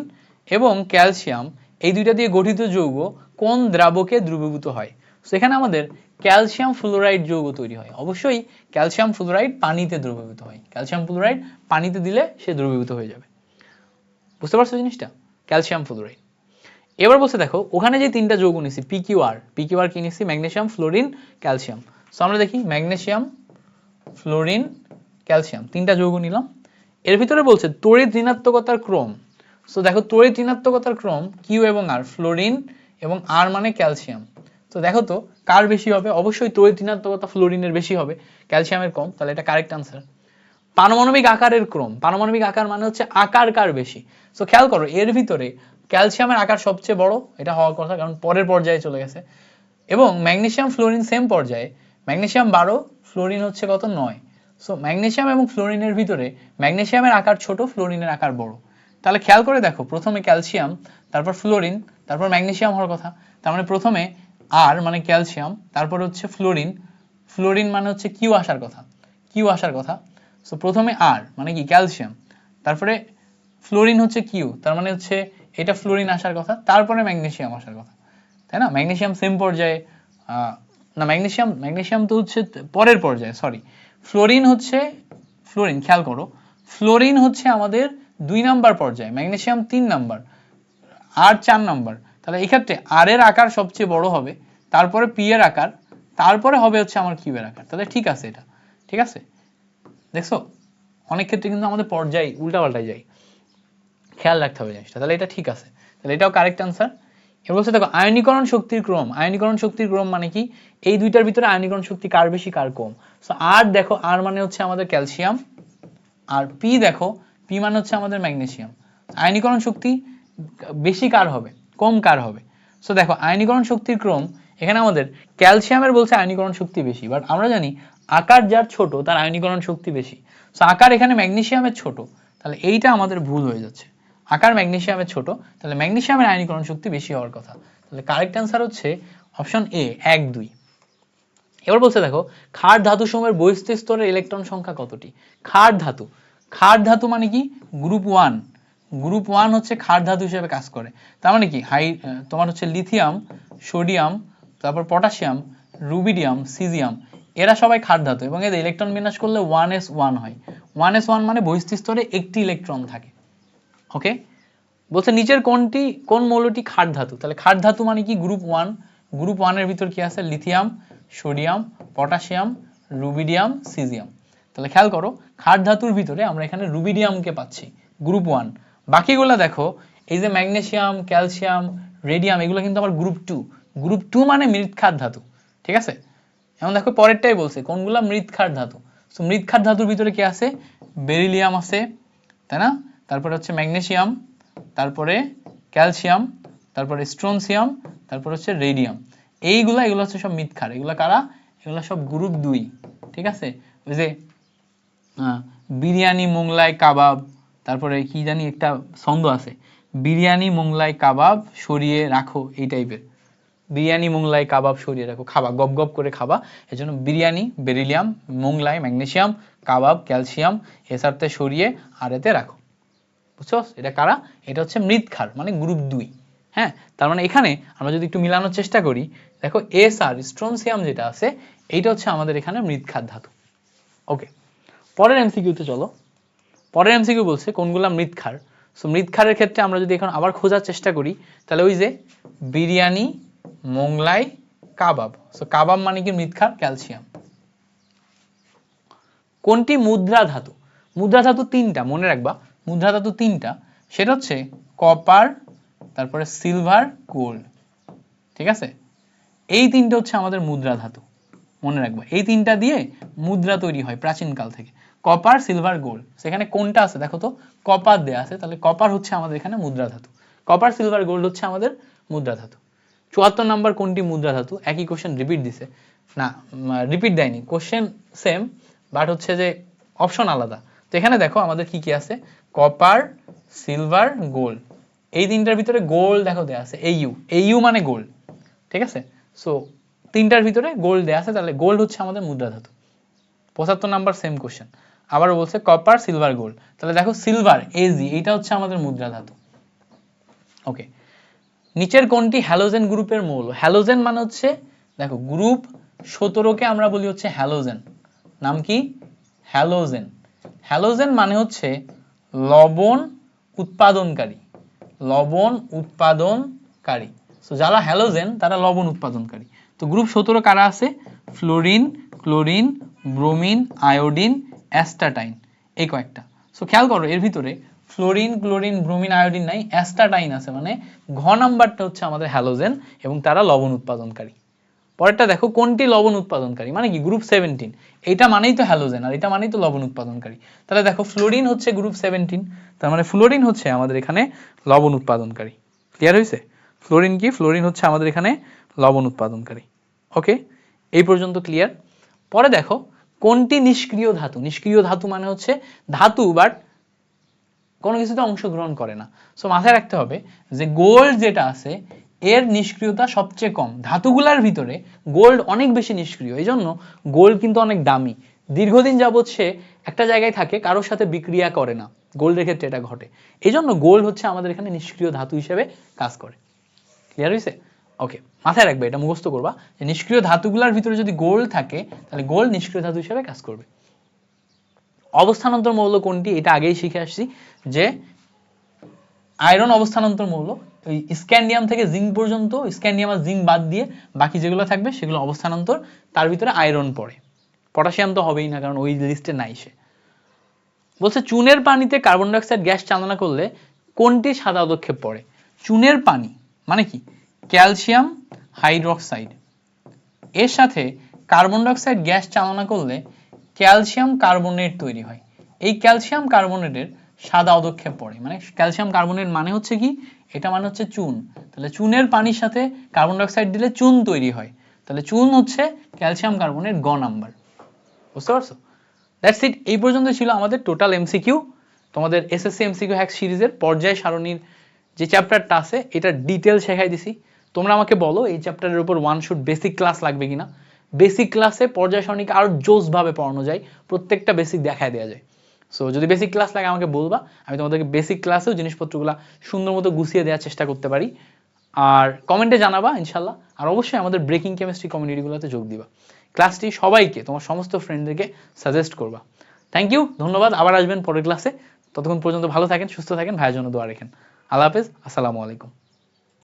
এবং ক্যালসিয়াম এই দুইটা দিয়ে গঠিত যৌগ কোন দ্রাবকে দ্রবীভূত হয়। সেখানে আমাদের ক্যালসিয়াম ফ্লোরাইড যৌগ তৈরি হয়, অবশ্যই ক্যালসিয়াম ফ্লোরাইড পানিতে দ্রবীভূত হয়, ক্যালসিয়াম ফ্লোরাইড পানিতে দিলে সে দ্রবীভূত হয়ে যাবে। বুঝতে পারছো জিনিসটা, ক্যালসিয়াম ফ্লোরাইড। এবার বলছে দেখো ওখানে যে তিনটা যৌগ নিছি পিকিউআর কি নিছি, ম্যাগনেসিয়াম, ফ্লোরিন, ক্যালসিয়াম। সো আমরা দেখি ম্যাগনেসিয়াম, ফ্লোরিন, ক্যালসিয়াম তিনটা যৌগ নিলাম। এর ভিতরে বলছে তড়িৎ ঋণাত্মকতার ক্রম। সো দেখো তড়িৎ ঋণাত্মকতার ক্রম কিউ এবং আর, ফ্লোরিন এবং আর মানে ক্যালসিয়াম। তো দেখো তো কার বেশি হবে, অবশ্যই তড়িৎ ঋণাত্মকতা ফ্লোরিনের বেশি হবে, ক্যালসিয়ামের কম, তাহলে এটা কারেক্ট আনসার। পারমাণবিক আকারের ক্রম, পারমাণবিক আকার মানে হচ্ছে আকার কার বেশি। সো খেয়াল করো এর ভিতরে ক্যালসিয়ামের আকার সবচেয়ে বড়, এটা হওয়ার কথা কারণ পরের পর্যায়ে চলে গেছে, এবং ম্যাগনেসিয়াম, ফ্লোরিন সেম পর্যায়ে, ম্যাগনেসিয়াম 12, ফ্লোরিন হচ্ছে কত 9। সো ম্যাগনেসিয়াম এবং ফ্লোরিনের ভিতরে ম্যাগনেসিয়ামের আকার ছোট, ফ্লোরিনের আকার বড়। তাহলে খেয়াল করে দেখো প্রথমে ক্যালসিয়াম, তারপর ফ্লোরিন, তারপর ম্যাগনেসিয়াম হওয়ার কথা, তার মানে প্রথমে আর মানে ক্যালসিয়াম, তারপর হচ্ছে ফ্লোরিন মানে হচ্ছে কিউ আসার কথা। সো প্রথমে আর মানে কি ক্যালসিয়াম, তারপরে ফ্লোরিন হচ্ছে কিউ, তার মানে হচ্ছে এটা ফ্লোরিন আসার কথা, তারপরে ম্যাগনেসিয়াম আসার কথা, তাই না? ম্যাগনেসিয়াম সেম পর্যায়ে, না ম্যাগনেসিয়াম তো হচ্ছে পরের পর্যায়ে, সরি, ফ্লোরিন খেয়াল করো, ফ্লোরিন হচ্ছে আমাদের 2 নাম্বার পর্যায়ে, ম্যাগনেসিয়াম 3 নাম্বার, আর 4 নাম্বার, তাহলে এই ক্ষেত্রে আর এর আকার সবচেয়ে বড় হবে, তারপরে পি এর আকার, তারপরে হবে হচ্ছে আমার কিউ এর আকার। তাহলে ঠিক আছে, এটা ঠিক আছে। দেখছো অনেক ক্ষেত্রে কিন্তু আমাদের পর্যায় উল্টাপাল্টায় যায়, খেয়াল রাখতে হবে জিনিসটা। তাহলে এটা ঠিক আছে, তাহলে এটাও কারেক্ট আনসার। এবার বলছে দেখো আয়নীকরণ শক্তির ক্রম। আয়নীকরণ শক্তির ক্রম মানে কি, এই দুইটার ভিতরে আয়নীকরণ শক্তি কার বেশি কার কম। সো আর দেখো, আর মানে হচ্ছে আমাদের ক্যালসিয়াম, আর পি দেখো, পি মানে হচ্ছে আমাদের ম্যাগনেসিয়াম। আয়নীকরণ শক্তি বেশি কার হবে, কম কার হবে। সো দেখো আয়নীকরণ শক্তির ক্রম, এখানে আমাদের ক্যালসিয়ামের বলছে আয়নীকরণ শক্তি বেশি, বাট আমরা জানি আকার যার ছোট তার আয়নীকরণ শক্তি বেশি। সো আকার এখানে ম্যাগনেসিয়ামের ছোট, তাহলে এইটা আমাদের ভুল হয়ে যাচ্ছে। আকার ম্যাগনেসিয়ামের ছোট, তাহলে ম্যাগনেসিয়ামের আয়নীকরণ শক্তি বেশি হওয়ার কথা। তাহলে কারেক্ট অ্যান্সার হচ্ছে অপশন এ 1, 2। এবার বলছে দেখো ক্ষার ধাতু সমূহের বহিস্থ স্তরের ইলেকট্রন সংখ্যা কতটি। ক্ষার ধাতু, ক্ষার ধাতু মানে কি গ্রুপ 1, গ্রুপ 1 হচ্ছে ক্ষার ধাতু হিসেবে কাজ করে। তার মানে কি তোমার হচ্ছে লিথিয়াম, সোডিয়াম, তারপর পটাশিয়াম, রুবিডিয়াম, সিজিয়াম, এরা সবাই ক্ষার ধাতু এবং এদের ইলেকট্রন বিন্যাস করলে 1s1 হয়। 1s1 মানে বহিস্থ স্তরে একটি ইলেকট্রন থাকে। ওকে, বলছে নিচের কোন মৌলটি ক্ষার ধাতু। তাহলে ক্ষার ধাতু মানে কি গ্রুপ 1, গ্রুপ 1 এর ভিতর কি আছে lithium, sodium, potassium, rubidium, caesium. তাহলে খেয়াল করো ক্ষার ধাতুর ভিতরে আমরা এখানে রুবিডিয়ামকে পাচ্ছি গ্রুপ 1। বাকিগুলো দেখো এই যে ম্যাগনেসিয়াম, ক্যালসিয়াম, রেডিয়াম, এগুলো কিন্তু আবার গ্রুপ 2। গ্রুপ 2 মানে মৃৎক্ষার ধাতু, ঠিক আছে। এখন দেখো পরেরটাই বলছে কোনগুলা মৃৎক্ষার ধাতু। সো মৃৎক্ষার ধাতুর ভিতরে কি আছে, বেরিলিয়াম আছে, তাই না, তারপরে হচ্ছে ম্যাগনেসিয়াম, তারপরে ক্যালসিয়াম, তারপরে স্ট্রনসিয়াম, তারপর হচ্ছে রেডিয়াম। এগুলো হচ্ছে সব মৃৎক্ষার। এগুলো কারা, এগুলো সব গ্রুপ 2, ঠিক আছে। ওই যে বিরিয়ানি মোংলাই কাবাব, তারপরে কি জানি একটা ছন্দ আছে, বিরিয়ানি মোংলাই কাবাব সরিয়ে রাখো, এই টাইপের, বিরিয়ানি মোংলাই কাবাব সরিয়ে রাখো, খাবা গপ গপ করে খাবা, এজন্য বিরিয়ানি বেরিলিয়াম, মোংলাই ম্যাগনেসিয়াম, কাবাব ক্যালসিয়াম, এসারতে সরিয়ে আর এতে রাখো। বুঝছো এটা কারা, এটা হচ্ছে মৃৎক্ষার মানে গ্রুপ 2। হ্যাঁ, তার মানে এখানে আমরা যদি একটু মিলানোর চেষ্টা করি, দেখো এসআর স্ট্রনসিয়াম যেটা আছে এইটা হচ্ছে আমাদের এখানে মৃৎক্ষার ধাতু। ওকে, পরের এমসিকিউতে চলো। পরের এমসিকিউ বলছে কোনগুলা মৃৎক্ষার। সো মৃৎক্ষারের ক্ষেত্রে আমরা যদি এখন আবার খোঁজার চেষ্টা করি, তাহলে ওই যে বিরিয়ানি, মোংলাই, কাবাব। সো কাবাব মানে কি মৃৎক্ষার, ক্যালসিয়াম। কোনটি মুদ্রা ধাতু। মুদ্রা ধাতু 3টা, মনে রাখবা মুদ্রা ধাতু 3টা, সেটা হচ্ছে কপার, তারপরে সিলভার, গোল্ড, ঠিক আছে। এই 3টে হচ্ছে আমাদের মুদ্রা ধাতু, মনে রাখবা এই 3টা দিয়ে মুদ্রা তৈরি হয় প্রাচীনকাল থেকে, কপার, সিলভার, গোল্ড। সেখানে কোনটা আছে দেখো তো, কপার দেয়া আছে, তাহলে কপার হচ্ছে আমাদের এখানে মুদ্রা ধাতু, কপার, সিলভার, গোল্ড হচ্ছে আমাদের মুদ্রা ধাতু। 74 নাম্বার কোনটি মুদ্রা ধাতু, একই কোশ্চেন রিপিট দিছে না, রিপিট দেয়নি, কোশ্চেন সেম বাট হচ্ছে যে অপশন আলাদা। তো এখানে দেখো আমাদের কি কি আছে, কপার, সিলভার, গোল্ড। এই 3টার ভিতরে গোল্ড দেখো দেয়া আছে এইউ মানে গোল্ড, ঠিক আছে। সো 3টার ভিতরে গোল্ড দেয়া আছে, তাহলে গোল্ড হচ্ছে আমাদের মুদ্রা ধাতু। 75 নাম্বার সেম কোশ্চেন, আবারও বলছে কপার, সিলভার, গোল্ড। তাহলে দেখো সিলভার এজি, এটা হচ্ছে আমাদের মুদ্রা ধাতু। ওকে, নিচের কোনটি হ্যালোজেন গ্রুপের মৌল। হ্যালোজেন মানে হচ্ছে দেখো গ্রুপ 17কে আমরা বলি হচ্ছে হ্যালোজেন। নাম কি, হ্যালোজেন। হ্যালোজেন মানে হচ্ছে লবণ উৎপাদনকারী, লবণ উৎপাদনকারী। সো যারা হ্যালোজেন তারা লবণ উৎপাদনকারী। তো গ্রুপ 17 কারা আছে, ফ্লোরিন, ক্লোরিন, ব্রোমিন, আয়োডিন, অ্যাস্টাটাইন, এই কয়েকটা। সো খেয়াল করো এর ভিতরে ফ্লোরিন, ক্লোরিন, ব্রোমিন, আয়োডিন নাই, অ্যাস্টাটাইন আছে, মানে ঘ নাম্বারটা হচ্ছে আমাদের হ্যালোজেন এবং তারা লবণ উৎপাদনকারী। পরেরটা দেখো কোনটি লবণ উৎপাদনকারী, মানে কি গ্রুপ 17, এটা মানেই তো হ্যালোজেন আর এটা মানেই তো লবণ উৎপাদনকারী। তাহলে দেখো ফ্লোরিন হচ্ছে গ্রুপ 17, তার মানে ফ্লোরিন হচ্ছে আমাদের এখানে লবণ উৎপাদনকারী। ক্লিয়ার হয়েছে, ফ্লোরিন কি, ফ্লোরিন হচ্ছে আমাদের এখানে লবণ উৎপাদনকারী। ওকে, এই পর্যন্ত ক্লিয়ার। পরে দেখো কোনটি নিষ্ক্রিয় ধাতু। নিষ্ক্রিয় ধাতু মানে হচ্ছে ধাতু বাট কোনো কিছুতে অংশগ্রহণ করে না। সো মাথায় রাখতে হবে যে গোল্ড যেটা আছে এর নিষ্ক্রিয়তা সবচেয়ে কম, ধাতুগুলার ভিতরে গোল্ড অনেক বেশি নিষ্ক্রিয়, এই জন্য গোল্ড কিন্তু অনেক দামি। দীর্ঘদিন যাবৎ সে একটা জায়গায় থাকে, কারোর সাথে বিক্রিয়া করে না, গোল্ডের ক্ষেত্রে এটা ঘটে। এই জন্য গোল্ড হচ্ছে আমাদের এখানে নিষ্ক্রিয় ধাতু হিসেবে কাজ করে। ক্লিয়ার হয়েছে, ওকে, মাথায় রাখবে, এটা মুখস্থ করবা যে নিষ্ক্রিয় ধাতুগুলার ভিতরে যদি গোল্ড থাকে তাহলে গোল্ড নিষ্ক্রিয় ধাতু হিসেবে কাজ করবে। অবস্থানান্তর মৌল কোনটি, এটা আগেই শিখে আসছি যে আয়রন অবস্থানান্তর মৌল, ওই স্ক্যান্ডিয়াম থেকে জিঙ্ক পর্যন্ত, স্ক্যান্ডিয়াম আর জিঙ্ক বাদ দিয়ে বাকি যেগুলো থাকবে সেগুলো অবস্থানান্তর, তার ভিতরে আয়রন পড়ে। পটাশিয়াম তো হবেই না, কারণ ওই লিস্টে নাই সে। বলছে চুনের পানিতে কার্বন ডাইঅক্সাইড গ্যাস চালনা করলে কোনটি সাদা পদক্ষেপ পড়ে? চুনের পানি মানে কি? ক্যালসিয়াম হাইড্রোক্সাইড, এর সাথে কার্বন ডাইঅক্সাইড গ্যাস চালনা করলে ক্যালসিয়াম কার্বনেট তৈরি হয়। এই ক্যালসিয়াম কার্বনেটের সাদা পদক্ষেপ পড়ে, মানে ক্যালসিয়াম কার্বনেট মানে হচ্ছে কি? এটা মানে হচ্ছে চুন। তাহলে চুনের পানির সাথে কার্বন ডাইঅক্সাইড দিলে চুন তৈরি হয়, তাহলে চুন হচ্ছে ক্যালসিয়াম কার্বনেট, গ নাম্বার। বুঝতে পারছো? That's it. এই পর্যন্ত ছিল আমাদের টোটাল এমসিকিউ। তোমাদের এসএসসি এমসিকিউ হ্যাক সিরিজের পর্যায় সারণীর যে চ্যাপ্টারটা আছে এটা ডিটেল শেখাই দিছি। তোমরা আমাকে বলো এই চ্যাপ্টারের উপর ওয়ান শুট বেসিক ক্লাস লাগবে কিনা। বেসিক ক্লাসে পর্যায় সারণীকে আরো জোস ভাবে পড়ানো যায়, প্রত্যেকটা বেসিক দেখায় দেওয়া যায়। সো যদি বেসিক ক্লাস লাগে আমাকে বলবা, আমি তোমাদেরকে বেসিক ক্লাসেও জিনিসপত্রগুলো সুন্দর মতো গুছিয়ে দেওয়ার চেষ্টা করতে পারি। আর কমেন্টে জানাবা ইনশাল্লাহ। আর অবশ্যই আমাদের ব্রেকিং কেমিস্ট্রি কমিউনিটিগুলোতে যোগ দিবা। ক্লাসটি সবাইকে, তোমার সমস্ত ফ্রেন্ডদেরকে সাজেস্ট করবা। থ্যাংক ইউ, ধন্যবাদ। আবার আসবেন পরের ক্লাসে। ততক্ষণ পর্যন্ত ভালো থাকেন, সুস্থ থাকেন, ভাইয়ের জন্য দোয়া রাখেন। আল্লাহ হাফেজ, আসসালামু আলাইকুম।